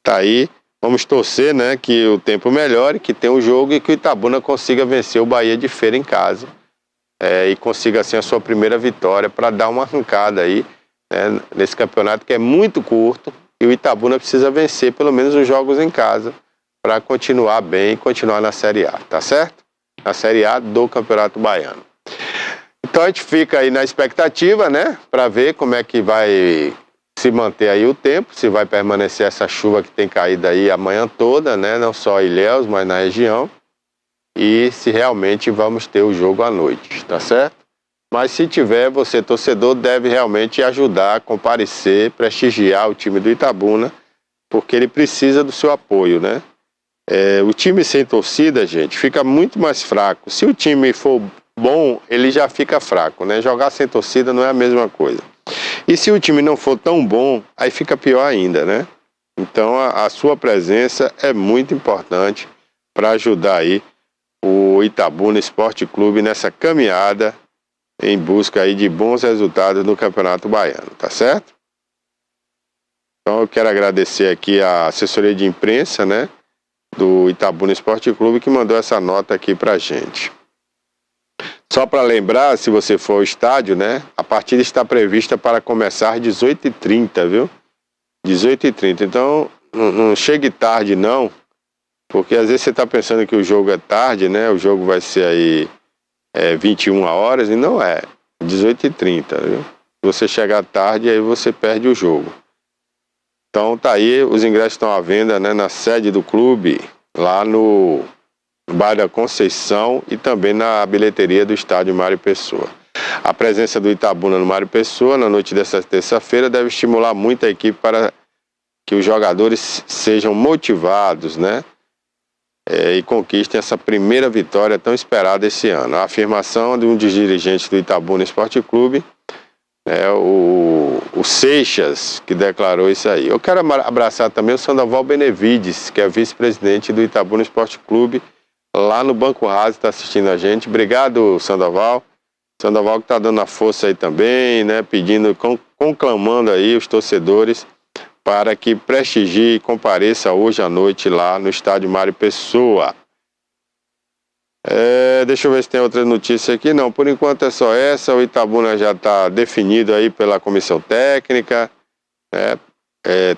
Tá aí, vamos torcer, né, que o tempo melhore, que tenha um jogo e que o Itabuna consiga vencer o Bahia de Feira em casa. E consiga, assim, a sua primeira vitória para dar uma arrancada aí, né, nesse campeonato que é muito curto, e o Itabuna precisa vencer pelo menos os jogos em casa para continuar bem e continuar na Série A, tá certo? Na Série A do Campeonato Baiano. Então a gente fica aí na expectativa, né, para ver como é que vai se manter aí o tempo, se vai permanecer essa chuva que tem caído aí a manhã toda, né, não só em Ilhéus, mas na região, e se realmente vamos ter o jogo à noite, tá certo? Mas se tiver, você torcedor deve realmente ajudar, comparecer, prestigiar o time do Itabuna, porque ele precisa do seu apoio, né? O time sem torcida, gente, fica muito mais fraco. Se o time for bom, ele já fica fraco, né? Jogar sem torcida não é a mesma coisa. E se o time não for tão bom, aí fica pior ainda, né? Então a sua presença é muito importante para ajudar aí o Itabuna Esporte Clube nessa caminhada em busca aí de bons resultados no Campeonato Baiano, tá certo? Então eu quero agradecer aqui a assessoria de imprensa, né, do Itabuna Esporte Clube, que mandou essa nota aqui pra gente. Só para lembrar, se você for ao estádio, né, a partida está prevista para começar às 18h30, viu? 18h30. Então, não chegue tarde, não, porque às vezes você está pensando que o jogo é tarde, né? O jogo vai ser aí 21 horas, e não é. 18h30, viu? Se você chegar tarde, aí você perde o jogo. Então, tá aí, os ingressos estão à venda, né, na sede do clube, lá no bairro da Conceição, e também na bilheteria do estádio Mário Pessoa. A presença do Itabuna no Mário Pessoa na noite dessa terça-feira deve estimular muito a equipe para que os jogadores sejam motivados, né, e conquistem essa primeira vitória tão esperada esse ano. A afirmação de um dos dirigentes do Itabuna Esporte Clube, o Seixas, que declarou isso aí. Eu quero abraçar também o Sandoval Benevides, que é vice-presidente do Itabuna Esporte Clube, lá no Banco Raso, está assistindo a gente. Obrigado, Sandoval. Sandoval que está dando a força aí também, né, pedindo, conclamando aí os torcedores para que prestigie e compareça hoje à noite lá no estádio Mário Pessoa. Deixa eu ver se tem outra notícia aqui. Não, por enquanto é só essa. O Itabuna já está definido aí pela comissão técnica, né?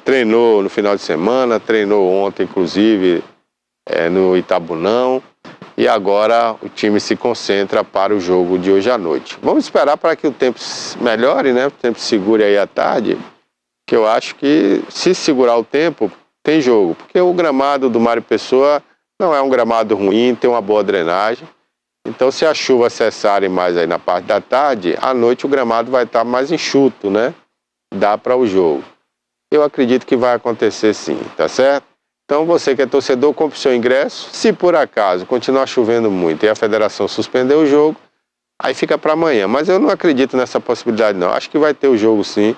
Treinou no final de semana, treinou ontem inclusive no Itabunão, e agora o time se concentra para o jogo de hoje à noite. Vamos esperar para que o tempo melhore, né? O tempo segure aí à tarde, que eu acho que se segurar o tempo, tem jogo, porque o gramado do Mário Pessoa não é um gramado ruim, tem uma boa drenagem. Então, se a chuva cessarem mais aí na parte da tarde, à noite o gramado vai estar mais enxuto, né? Dá para o jogo. Eu acredito que vai acontecer sim, tá certo? Então, você que é torcedor, compre o seu ingresso. Se por acaso continuar chovendo muito e a federação suspender o jogo, aí fica para amanhã. Mas eu não acredito nessa possibilidade, não. Acho que vai ter o jogo sim.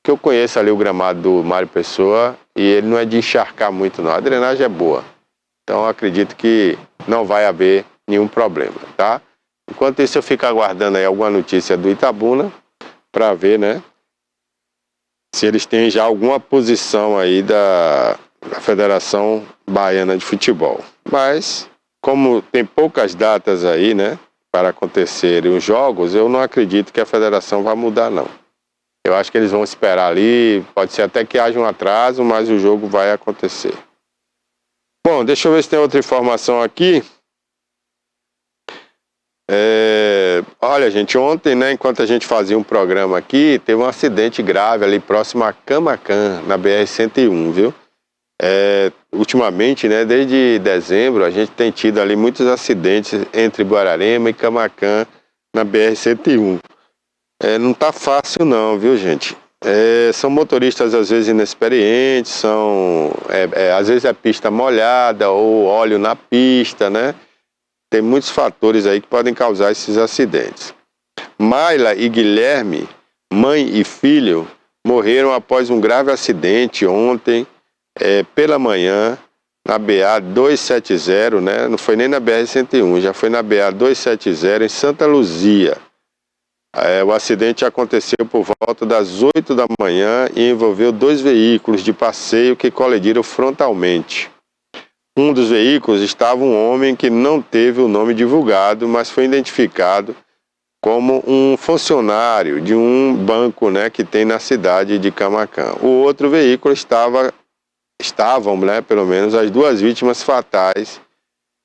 que eu conheço ali o gramado do Mário Pessoa e ele não é de encharcar muito não, a drenagem é boa. Então eu acredito que não vai haver nenhum problema, tá? Enquanto isso eu fico aguardando aí alguma notícia do Itabuna para ver, né, se eles têm já alguma posição aí da Federação Baiana de Futebol. Mas, como tem poucas datas aí, né, para acontecerem os jogos, eu não acredito que a federação vai mudar, não. Eu acho que eles vão esperar ali, pode ser até que haja um atraso, mas o jogo vai acontecer. Bom, deixa eu ver se tem outra informação aqui. Olha, gente, ontem, né, enquanto a gente fazia um programa aqui, teve um acidente grave ali próximo a Camaquã, na BR-101, viu? Ultimamente, né, desde dezembro, a gente tem tido ali muitos acidentes entre Guararema e Camaquã, na BR-101. Não tá fácil não, viu, gente? São motoristas às vezes inexperientes, às vezes é pista molhada ou óleo na pista, né? Tem muitos fatores aí que podem causar esses acidentes. Mayla e Guilherme, mãe e filho, morreram após um grave acidente ontem, pela manhã, na BA-270, né? Não foi nem na BR-101, já foi na BA-270 em Santa Luzia. O acidente aconteceu por volta das 8 da manhã e envolveu 2 veículos de passeio que colidiram frontalmente. Um dos veículos estava um homem que não teve o nome divulgado, mas foi identificado como um funcionário de um banco, né, que tem na cidade de Camaquã. O outro veículo estavam, né, pelo menos as 2 vítimas fatais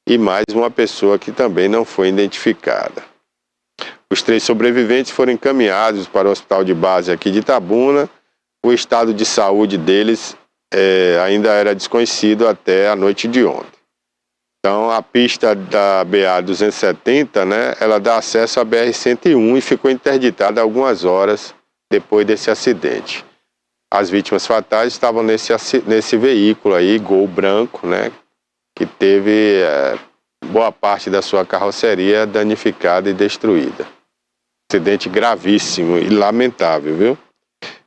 e mais uma pessoa que também não foi identificada. Os 3 sobreviventes foram encaminhados para o hospital de base aqui de Itabuna. O estado de saúde deles ainda era desconhecido até a noite de ontem. Então a pista da BA-270, né, ela dá acesso à BR-101 e ficou interditada algumas horas depois desse acidente. As vítimas fatais estavam nesse veículo aí, Gol branco, né, que teve boa parte da sua carroceria danificada e destruída. Acidente gravíssimo e lamentável, viu?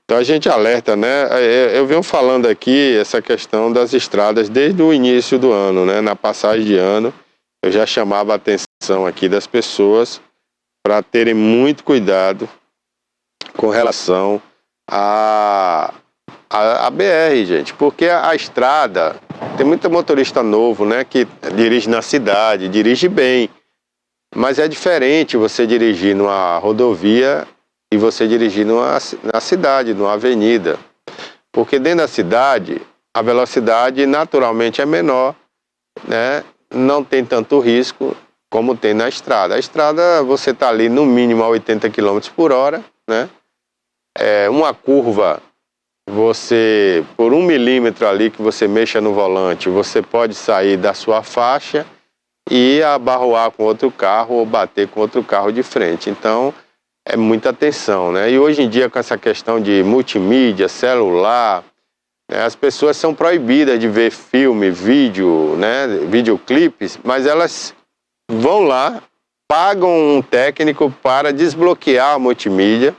Então a gente alerta, né? Eu venho falando aqui essa questão das estradas desde o início do ano, né? Na passagem de ano, eu já chamava a atenção aqui das pessoas para terem muito cuidado com relação à BR, gente, porque a estrada, tem muito motorista novo, né, que dirige na cidade, dirige bem, mas é diferente você dirigir numa rodovia e você dirigir na cidade, numa avenida, porque dentro da cidade a velocidade naturalmente é menor, né, não tem tanto risco como tem na estrada. A estrada você está ali no mínimo a 80 km por hora, né, uma curva, você, por 1 milímetro ali que você mexa no volante, você pode sair da sua faixa e abarroar com outro carro ou bater com outro carro de frente. Então, é muita atenção, né? E hoje em dia, com essa questão de multimídia, celular, né, as pessoas são proibidas de ver filme, vídeo, né, videoclipes, mas elas vão lá, pagam um técnico para desbloquear a multimídia,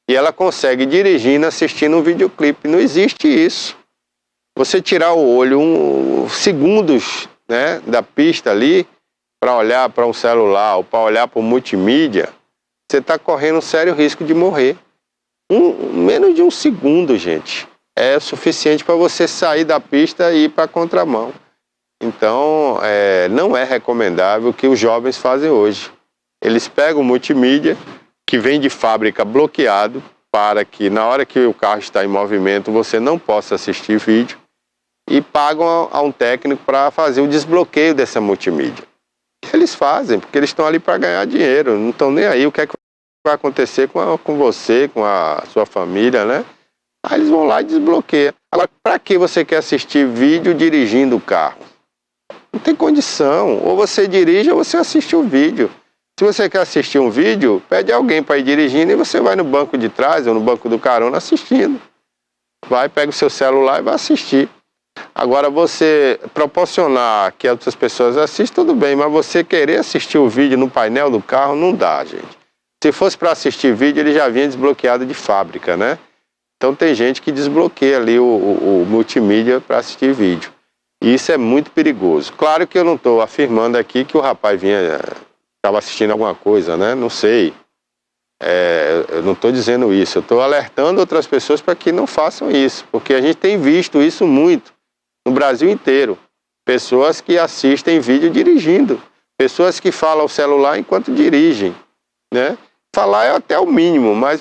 e ela consegue dirigindo, assistindo um videoclipe. Não existe isso. Você tirar o olho segundos, né, da pista ali para olhar para um celular ou para olhar para o multimídia, você está correndo um sério risco de morrer. Menos de 1 segundo, gente, é suficiente para você sair da pista e ir para a contramão. Então, não é recomendável o que os jovens fazem hoje. Eles pegam o multimídia, que vem de fábrica bloqueado, para que na hora que o carro está em movimento você não possa assistir vídeo, e pagam a um técnico para fazer o desbloqueio dessa multimídia. Eles fazem, porque eles estão ali para ganhar dinheiro, não estão nem aí o que é que vai acontecer com você, com a sua família, né? Aí eles vão lá e desbloqueiam. Agora, para que você quer assistir vídeo dirigindo o carro? Não tem condição, ou você dirige ou você assiste o vídeo. Se você quer assistir um vídeo, pede alguém para ir dirigindo e você vai no banco de trás ou no banco do carona assistindo. Vai, pega o seu celular e vai assistir. Agora, você proporcionar que outras pessoas assistam, tudo bem, mas você querer assistir o vídeo no painel do carro, não dá, gente. Se fosse para assistir vídeo, ele já vinha desbloqueado de fábrica, né? Então tem gente que desbloqueia ali o multimídia para assistir vídeo. E isso é muito perigoso. Claro que eu não estou afirmando aqui que o rapaz estava assistindo alguma coisa, né? Não sei. Eu não estou dizendo isso. Eu estou alertando outras pessoas para que não façam isso. Porque a gente tem visto isso muito no Brasil inteiro. Pessoas que assistem vídeo dirigindo. Pessoas que falam ao celular enquanto dirigem, né? Falar é até o mínimo, mas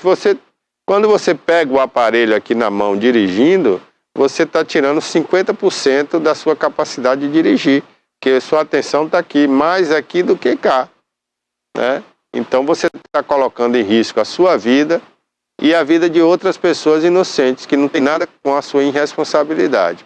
quando você pega o aparelho aqui na mão dirigindo, você está tirando 50% da sua capacidade de dirigir, porque sua atenção está aqui, mais aqui do que cá, né? Então você está colocando em risco a sua vida e a vida de outras pessoas inocentes, que não tem nada com a sua irresponsabilidade,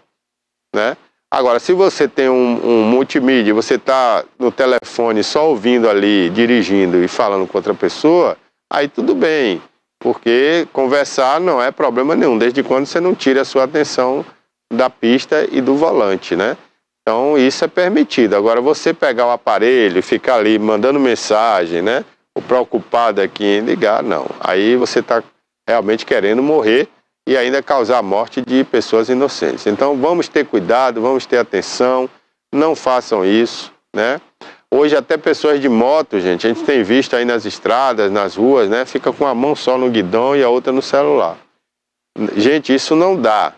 né? Agora, se você tem um multimídia, você está no telefone só ouvindo ali, dirigindo e falando com outra pessoa, aí tudo bem, porque conversar não é problema nenhum, desde quando você não tira a sua atenção da pista e do volante, né? Então, isso é permitido. Agora, você pegar o aparelho e ficar ali mandando mensagem, né? O preocupado aqui em ligar, não. Aí você está realmente querendo morrer e ainda causar a morte de pessoas inocentes. Então vamos ter cuidado, vamos ter atenção, não façam isso, né? Hoje até pessoas de moto, gente, a gente tem visto aí nas estradas, nas ruas, né? Fica com a mão só no guidão e a outra no celular. Gente, isso não dá,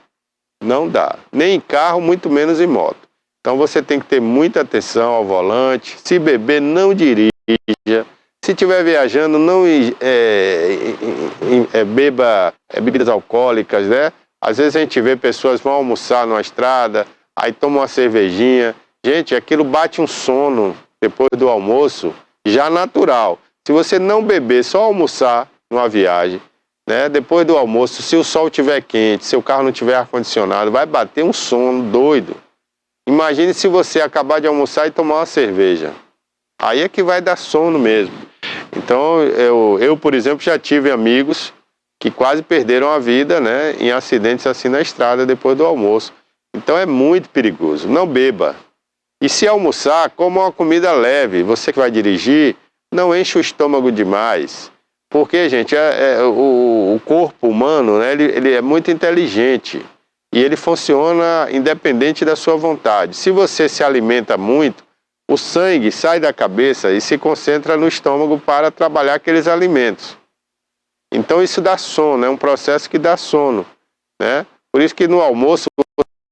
não dá. Nem em carro, muito menos em moto. Então você tem que ter muita atenção ao volante, se beber, não dirija. Se estiver viajando, não beba bebidas alcoólicas, né? Às vezes a gente vê pessoas vão almoçar numa estrada, aí tomam uma cervejinha. Gente, aquilo bate um sono depois do almoço, já natural. Se você não beber, só almoçar numa viagem, né? Depois do almoço, se o sol estiver quente, se o carro não tiver ar-condicionado, vai bater um sono doido. Imagine se você acabar de almoçar e tomar uma cerveja. Aí é que vai dar sono mesmo. Então, eu, por exemplo, já tive amigos que quase perderam a vida, né, em acidentes assim na estrada depois do almoço. Então é muito perigoso. Não beba. E se almoçar, coma uma comida leve. Você que vai dirigir, não enche o estômago demais. Porque, gente, o corpo humano, né, ele é muito inteligente. E ele funciona independente da sua vontade. Se você se alimenta muito, o sangue sai da cabeça e se concentra no estômago para trabalhar aqueles alimentos. Então isso dá sono, é um processo que dá sono, né? Por isso que no almoço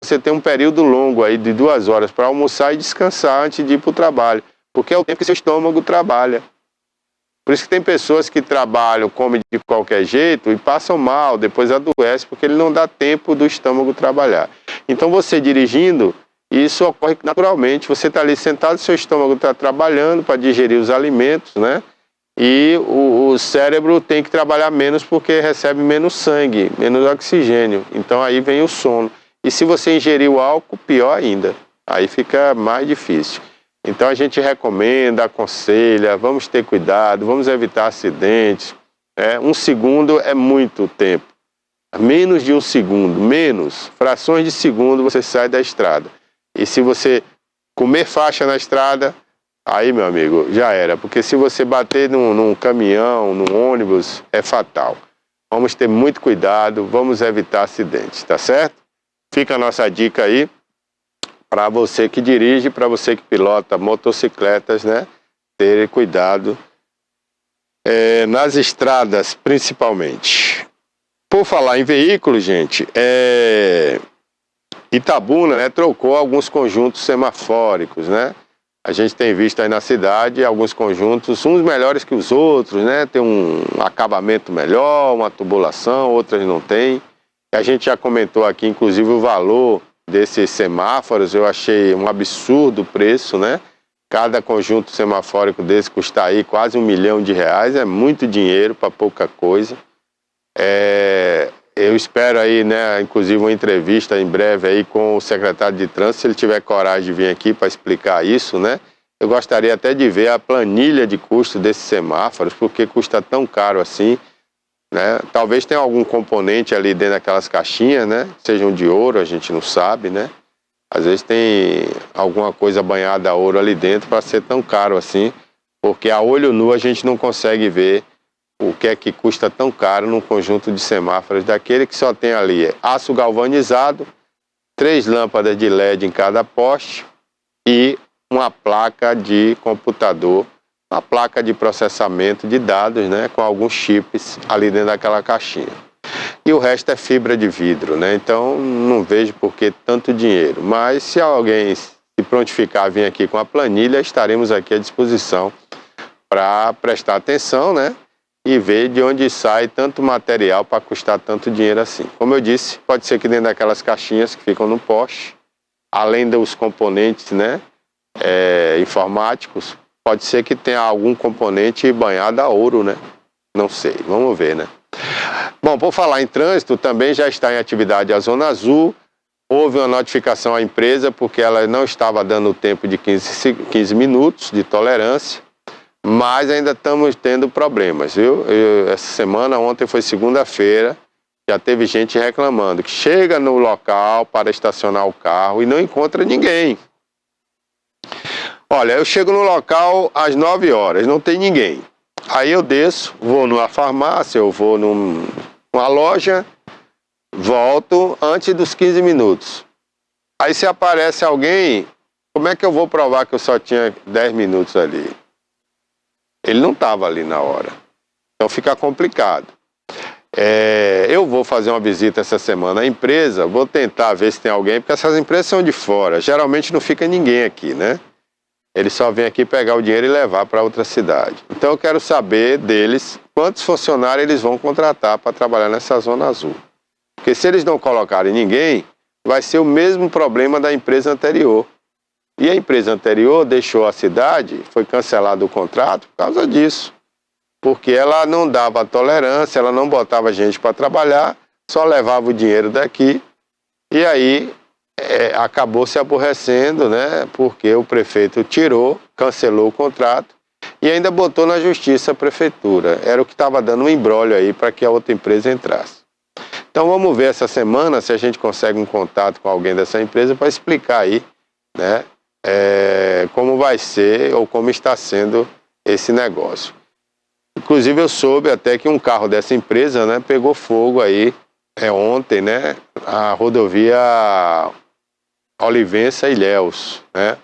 você tem um período longo aí de 2 horas para almoçar e descansar antes de ir para o trabalho, porque é o tempo que seu estômago trabalha. Por isso que tem pessoas que trabalham, comem de qualquer jeito e passam mal, depois adoecem, porque ele não dá tempo do estômago trabalhar. Então você dirigindo, isso ocorre naturalmente, você está ali sentado, seu estômago está trabalhando para digerir os alimentos, né? E o cérebro tem que trabalhar menos porque recebe menos sangue, menos oxigênio. Então aí vem o sono. E se você ingerir o álcool, pior ainda. Aí fica mais difícil. Então a gente recomenda, aconselha, vamos ter cuidado, vamos evitar acidentes. 1 segundo é muito tempo. Menos de 1 segundo, menos, frações de segundo você sai da estrada. E se você comer faixa na estrada, aí, meu amigo, já era. Porque se você bater num caminhão, num ônibus, é fatal. Vamos ter muito cuidado, vamos evitar acidentes, tá certo? Fica a nossa dica aí para você que dirige, para você que pilota motocicletas, né? Ter cuidado nas estradas, principalmente. Por falar em veículos, gente, Itabuna, né, trocou alguns conjuntos semafóricos, né? A gente tem visto aí na cidade alguns conjuntos, uns melhores que os outros, né? Tem um acabamento melhor, uma tubulação, outras não tem. A gente já comentou aqui, inclusive, o valor desses semáforos. Eu achei um absurdo o preço, né? Cada conjunto semafórico desse custa aí quase R$1 milhão, é muito dinheiro para pouca coisa. Eu espero aí, né, inclusive uma entrevista em breve aí com o secretário de Trânsito, se ele tiver coragem de vir aqui para explicar isso, né? Eu gostaria até de ver a planilha de custo desses semáforos, porque custa tão caro assim, né? Talvez tenha algum componente ali dentro daquelas caixinhas, né? Sejam de ouro, a gente não sabe, né? Às vezes tem alguma coisa banhada a ouro ali dentro para ser tão caro assim, porque a olho nu a gente não consegue ver o que é que custa tão caro num conjunto de semáforos daquele que só tem ali aço galvanizado, 3 lâmpadas de LED em cada poste e uma placa de computador, uma placa de processamento de dados, né, com alguns chips ali dentro daquela caixinha. E o resto é fibra de vidro, né? Então não vejo por que tanto dinheiro. Mas se alguém se prontificar a vir aqui com a planilha, estaremos aqui à disposição para prestar atenção, né? E ver de onde sai tanto material para custar tanto dinheiro assim. Como eu disse, pode ser que dentro daquelas caixinhas que ficam no poste, além dos componentes, né, informáticos, pode ser que tenha algum componente banhado a ouro, né? Não sei, vamos ver, né? Bom, por falar em trânsito, também já está em atividade a Zona Azul. Houve uma notificação à empresa porque ela não estava dando o tempo de 15 minutos de tolerância. Mas ainda estamos tendo problemas, viu? Essa semana, ontem foi segunda-feira, já teve gente reclamando que chega no local para estacionar o carro e não encontra ninguém. Olha, eu chego no local às 9 horas, não tem ninguém. Aí eu desço, vou numa farmácia, eu vou numa loja, volto antes dos 15 minutos. Aí se aparece alguém, como é que eu vou provar que eu só tinha 10 minutos ali? Ele não estava ali na hora. Então fica complicado. Eu vou fazer uma visita essa semana à empresa, vou tentar ver se tem alguém, porque essas empresas são de fora. Geralmente não fica ninguém aqui, né? Eles só vêm aqui pegar o dinheiro e levar para outra cidade. Então eu quero saber deles quantos funcionários eles vão contratar para trabalhar nessa Zona Azul. Porque se eles não colocarem ninguém, vai ser o mesmo problema da empresa anterior. E a empresa anterior deixou a cidade, foi cancelado o contrato por causa disso. Porque ela não dava tolerância, ela não botava gente para trabalhar, só levava o dinheiro daqui. E aí acabou se aborrecendo, né? Porque o prefeito tirou, cancelou o contrato e ainda botou na justiça a prefeitura. Era o que estava dando um imbróglio aí para que a outra empresa entrasse. Então vamos ver essa semana se a gente consegue um contato com alguém dessa empresa para explicar aí, né? Como vai ser ou como está sendo esse negócio. Inclusive eu soube até que um carro dessa empresa, né, pegou fogo aí ontem, né, a rodovia Olivença-Ilhéus, né?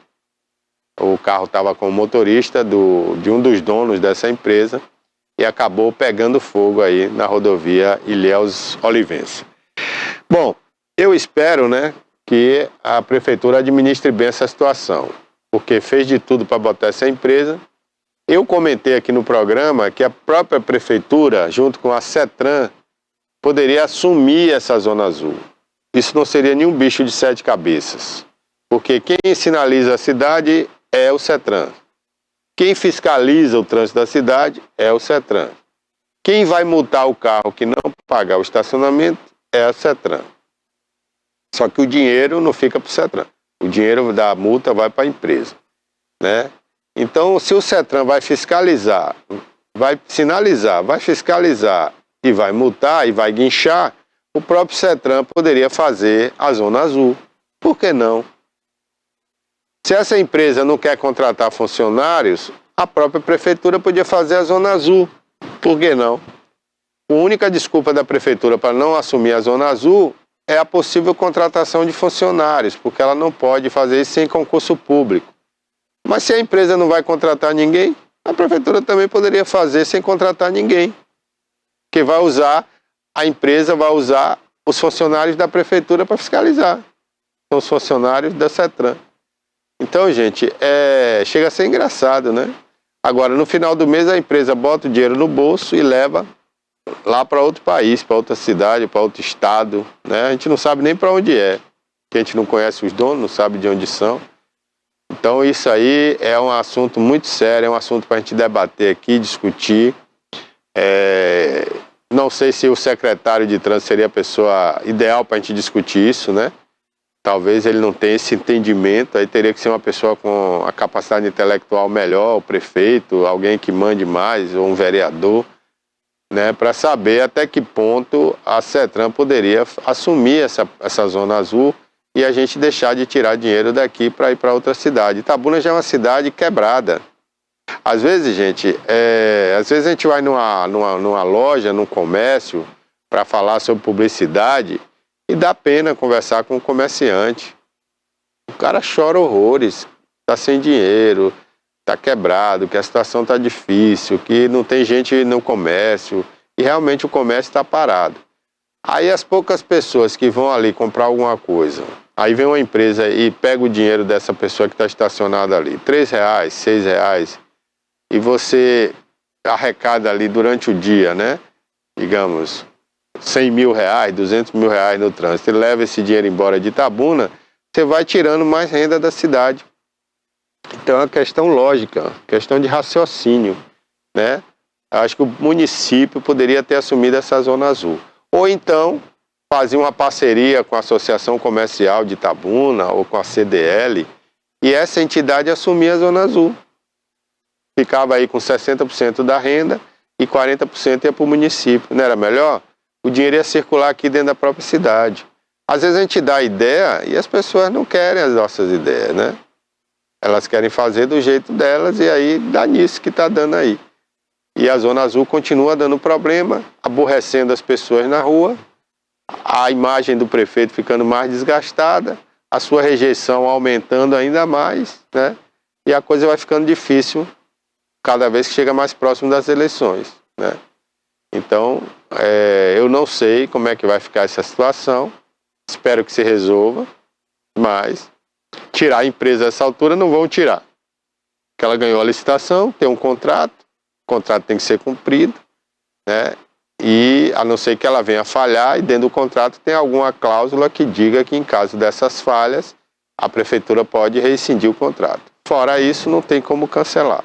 O carro estava com o motorista de um dos donos dessa empresa e acabou pegando fogo aí na rodovia Ilhéus-Olivença. Bom, eu espero, né, que a prefeitura administre bem essa situação, porque fez de tudo para botar essa empresa. Eu comentei aqui no programa que a própria prefeitura, junto com a CETRAN, poderia assumir essa Zona Azul. Isso não seria nenhum bicho de 7 cabeças, porque quem sinaliza a cidade é o CETRAN. Quem fiscaliza o trânsito da cidade é o CETRAN. Quem vai multar o carro que não pagar o estacionamento é a CETRAN. Só que o dinheiro não fica para o CETRAN. O dinheiro da multa vai para a empresa, né? Então, se o CETRAN vai fiscalizar, vai sinalizar, vai fiscalizar e vai multar e vai guinchar, o próprio CETRAN poderia fazer a Zona Azul. Por que não? Se essa empresa não quer contratar funcionários, a própria prefeitura podia fazer a Zona Azul. Por que não? A única desculpa da prefeitura para não assumir a Zona Azul é a possível contratação de funcionários, porque ela não pode fazer isso sem concurso público. Mas se a empresa não vai contratar ninguém, a prefeitura também poderia fazer sem contratar ninguém. Que a empresa vai usar os funcionários da prefeitura para fiscalizar. São os funcionários da CETRAN. Então, gente, chega a ser engraçado, né? Agora, no final do mês, a empresa bota o dinheiro no bolso e leva lá para outro país, para outra cidade, para outro estado, né? A gente não sabe nem para onde é, porque a gente não conhece os donos, não sabe de onde são. Então isso aí é um assunto muito sério, é um assunto para a gente debater aqui, discutir. Não sei se o secretário de trânsito seria a pessoa ideal para a gente discutir isso, né? Talvez ele não tenha esse entendimento, aí teria que ser uma pessoa com a capacidade intelectual melhor, o prefeito, alguém que mande mais, ou um vereador, né, para saber até que ponto a CETRAN poderia assumir essa Zona Azul e a gente deixar de tirar dinheiro daqui para ir para outra cidade. Itabuna já é uma cidade quebrada. Às vezes, gente, às vezes a gente vai numa loja, num comércio, para falar sobre publicidade e dá pena conversar com o comerciante. O cara chora horrores, tá sem dinheiro, tá quebrado, que a situação tá difícil, que não tem gente no comércio e realmente o comércio está parado. Aí as poucas pessoas que vão ali comprar alguma coisa, aí vem uma empresa e pega o dinheiro dessa pessoa que está estacionada ali, R$3, R$6, e você arrecada ali durante o dia, né? Digamos, R$100 mil, R$200 mil no trânsito, e leva esse dinheiro embora de Itabuna, você vai tirando mais renda da cidade. Então é uma questão lógica, questão de raciocínio, né? Acho que o município poderia ter assumido essa zona azul. Ou então, fazer uma parceria com a Associação Comercial de Itabuna ou com a CDL e essa entidade assumir a zona azul. Ficava aí com 60% da renda e 40% ia para o município. Não era melhor? O dinheiro ia circular aqui dentro da própria cidade. Às vezes a gente dá ideia e as pessoas não querem as nossas ideias, né? Elas querem fazer do jeito delas e aí dá nisso que está dando aí. E a Zona Azul continua dando problema, aborrecendo as pessoas na rua, a imagem do prefeito ficando mais desgastada, a sua rejeição aumentando ainda mais, né? E a coisa vai ficando difícil cada vez que chega mais próximo das eleições, né? Então, eu não sei como é que vai ficar essa situação, espero que se resolva, mas tirar a empresa nessa altura não vão tirar. Porque ela ganhou a licitação, tem um contrato, o contrato tem que ser cumprido, né? E a não ser que ela venha falhar e dentro do contrato tem alguma cláusula que diga que em caso dessas falhas a prefeitura pode rescindir o contrato. Fora isso, não tem como cancelar.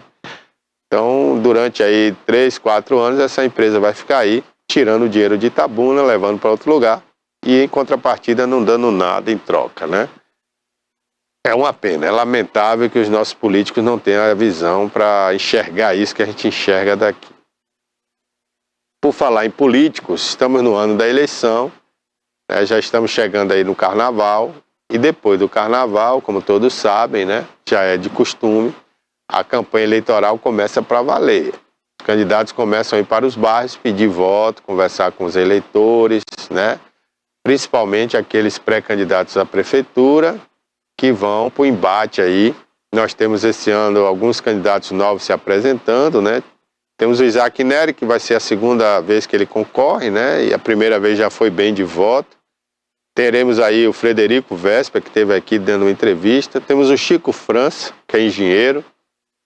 Então, durante aí 3, 4 anos, essa empresa vai ficar aí, tirando o dinheiro de Itabuna, levando para outro lugar e em contrapartida não dando nada em troca, né? É uma pena, é lamentável que os nossos políticos não tenham a visão para enxergar isso que a gente enxerga daqui. Por falar em políticos, estamos no ano da eleição, né, já estamos chegando aí no carnaval, e depois do carnaval, como todos sabem, né, já é de costume, a campanha eleitoral começa para valer. Os candidatos começam a ir para os bairros, pedir voto, conversar com os eleitores, né, principalmente aqueles pré-candidatos à prefeitura, que vão para o embate aí. Nós temos esse ano alguns candidatos novos se apresentando, né? Temos o Isaac Neri, que vai ser a segunda vez que ele concorre, né? E a primeira vez já foi bem de voto. Teremos aí o Frederico Vespa, que esteve aqui dando uma entrevista. Temos o Chico França, que é engenheiro,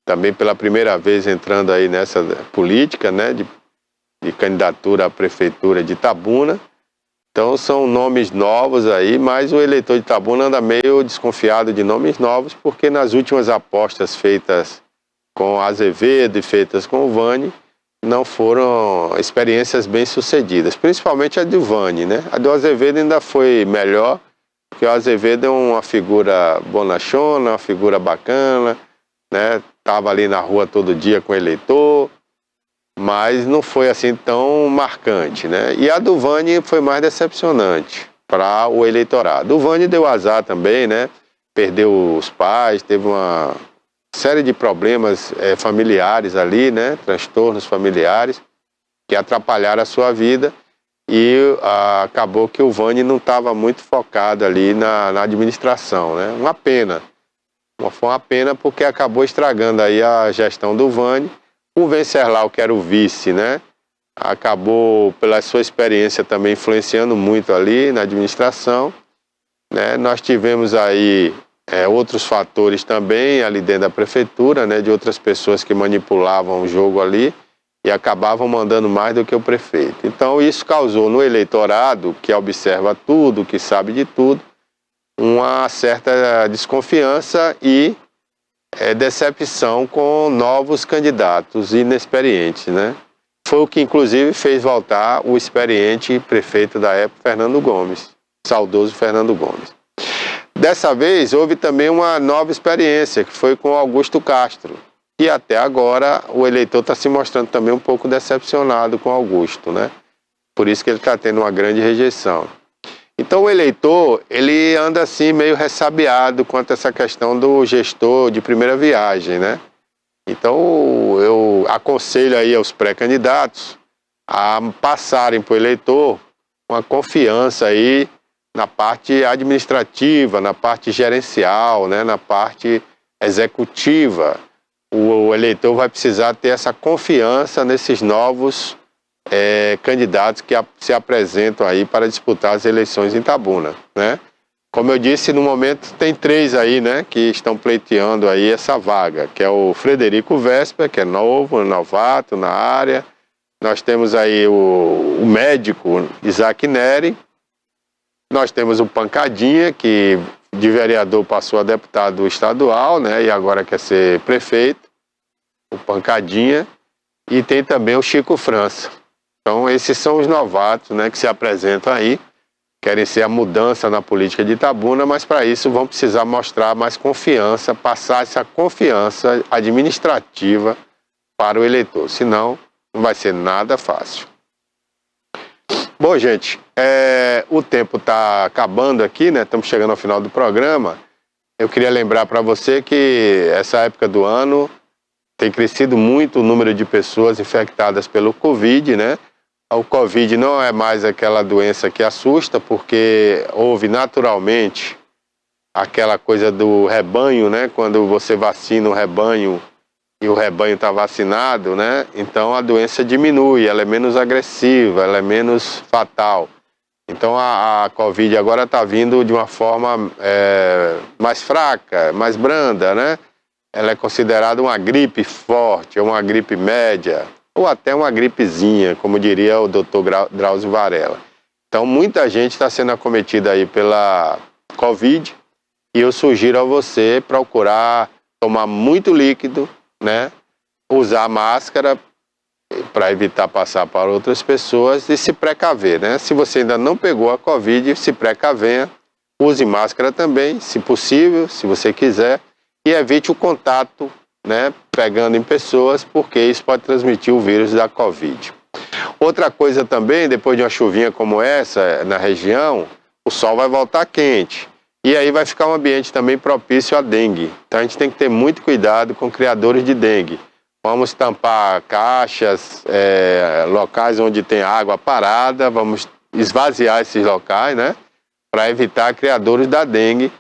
também pela primeira vez entrando aí nessa política, né? De candidatura à prefeitura de Itabuna. Então são nomes novos aí, mas o eleitor de Itabuna anda meio desconfiado de nomes novos, porque nas últimas apostas feitas com Azevedo e feitas com o Vani, não foram experiências bem sucedidas, principalmente a do Vani, né? A do Azevedo ainda foi melhor, porque o Azevedo é uma figura bonachona, uma figura bacana, né? Tava ali na rua todo dia com o eleitor, mas não foi assim tão marcante, né? E a do Vani foi mais decepcionante para o eleitorado. O Vani deu azar também, né? Perdeu os pais, teve uma série de problemas familiares ali, né? Transtornos familiares que atrapalharam a sua vida e acabou que o Vani não estava muito focado ali na administração, né? Uma pena. Foi uma pena porque acabou estragando aí a gestão do Vani. O Venceslau, que era o vice, né, acabou, pela sua experiência, também influenciando muito ali na administração, né. Nós tivemos aí outros fatores também ali dentro da prefeitura, né, de outras pessoas que manipulavam o jogo ali e acabavam mandando mais do que o prefeito. Então isso causou no eleitorado, que observa tudo, que sabe de tudo, uma certa desconfiança e decepção com novos candidatos inexperientes, né? Foi o que inclusive fez voltar o experiente prefeito da época, Fernando Gomes, saudoso Fernando Gomes. Dessa vez houve também uma nova experiência, que foi com Augusto Castro, e até agora o eleitor está se mostrando também um pouco decepcionado com Augusto, né? Por isso que ele está tendo uma grande rejeição. Então o eleitor, ele anda assim meio ressabiado quanto a essa questão do gestor de primeira viagem, né? Então, eu aconselho aí aos pré-candidatos a passarem para o eleitor uma confiança aí na parte administrativa, na parte gerencial, né, na parte executiva. O eleitor vai precisar ter essa confiança nesses novos candidatos que se apresentam aí para disputar as eleições em Itabuna, né? Como eu disse, no momento tem 3 aí, né, que estão pleiteando aí essa vaga, que é o Frederico Vesper, que é novato na área. Nós temos aí o médico Isaac Neri. Nós temos o Pancadinha, que de vereador passou a deputado estadual, né, e agora quer ser prefeito, o Pancadinha. E tem também o Chico França. Então esses são os novatos, né, que se apresentam aí. Querem ser a mudança na política de Itabuna, mas para isso vão precisar mostrar mais confiança, passar essa confiança administrativa para o eleitor. Senão, não vai ser nada fácil. Bom, gente, o tempo está acabando aqui, né? Estamos chegando ao final do programa. Eu queria lembrar para você que essa época do ano tem crescido muito o número de pessoas infectadas pelo Covid, né? O Covid não é mais aquela doença que assusta, porque houve naturalmente aquela coisa do rebanho, né? Quando você vacina o rebanho e o rebanho está vacinado, né? Então a doença diminui, ela é menos agressiva, ela é menos fatal. Então a Covid agora está vindo de uma forma mais fraca, mais branda, né? Ela é considerada uma gripe forte, uma gripe média, ou até uma gripezinha, como diria o Dr. Drauzio Varella. Então, muita gente está sendo acometida aí pela Covid, e eu sugiro a você procurar tomar muito líquido, né? Usar máscara para evitar passar para outras pessoas e se precaver, né? Se você ainda não pegou a Covid, se precavenha, use máscara também, se possível, se você quiser, e evite o contato, né, pegando em pessoas, porque isso pode transmitir o vírus da Covid. Outra coisa também, depois de uma chuvinha como essa na região, o sol vai voltar quente. E aí vai ficar um ambiente também propício à dengue. Então a gente tem que ter muito cuidado com criadores de dengue. Vamos tampar caixas, locais onde tem água parada, vamos esvaziar esses locais, né, para evitar criadores da dengue.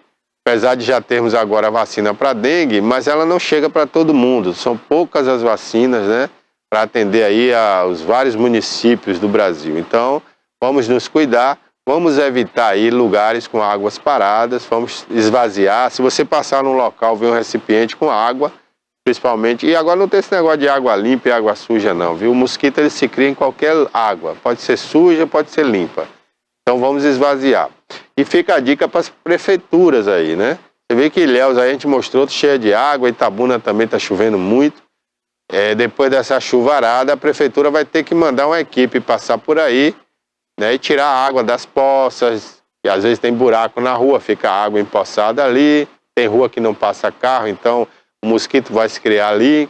Apesar de já termos agora a vacina para dengue, mas ela não chega para todo mundo. São poucas as vacinas, né, para atender aí aos vários municípios do Brasil. Então, vamos nos cuidar, vamos evitar aí lugares com águas paradas, vamos esvaziar. Se você passar num local, ver um recipiente com água, principalmente, e agora não tem esse negócio de água limpa e água suja não, viu? O mosquito ele se cria em qualquer água, pode ser suja, pode ser limpa. Então vamos esvaziar. E fica a dica para as prefeituras aí, né? Você vê que Ilhéus aí a gente mostrou cheia de água, Itabuna também está chovendo muito. Depois dessa chuvarada, a prefeitura vai ter que mandar uma equipe passar por aí, né, e tirar a água das poças, e às vezes tem buraco na rua, fica a água empoçada ali, tem rua que não passa carro, então o mosquito vai se criar ali,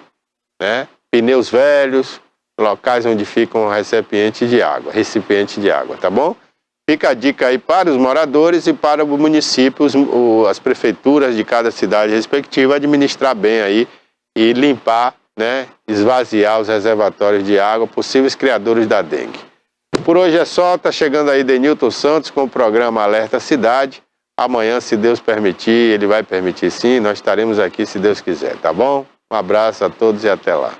né? Pneus velhos, locais onde ficam recipientes de água, tá bom? Fica a dica aí para os moradores e para os municípios, as prefeituras de cada cidade respectiva, administrar bem aí e limpar, né, esvaziar os reservatórios de água, possíveis criadores da dengue. Por hoje é só, tá chegando aí Denilton Santos com o programa Alerta Cidade. Amanhã, se Deus permitir, ele vai permitir sim, nós estaremos aqui se Deus quiser, tá bom? Um abraço a todos e até lá.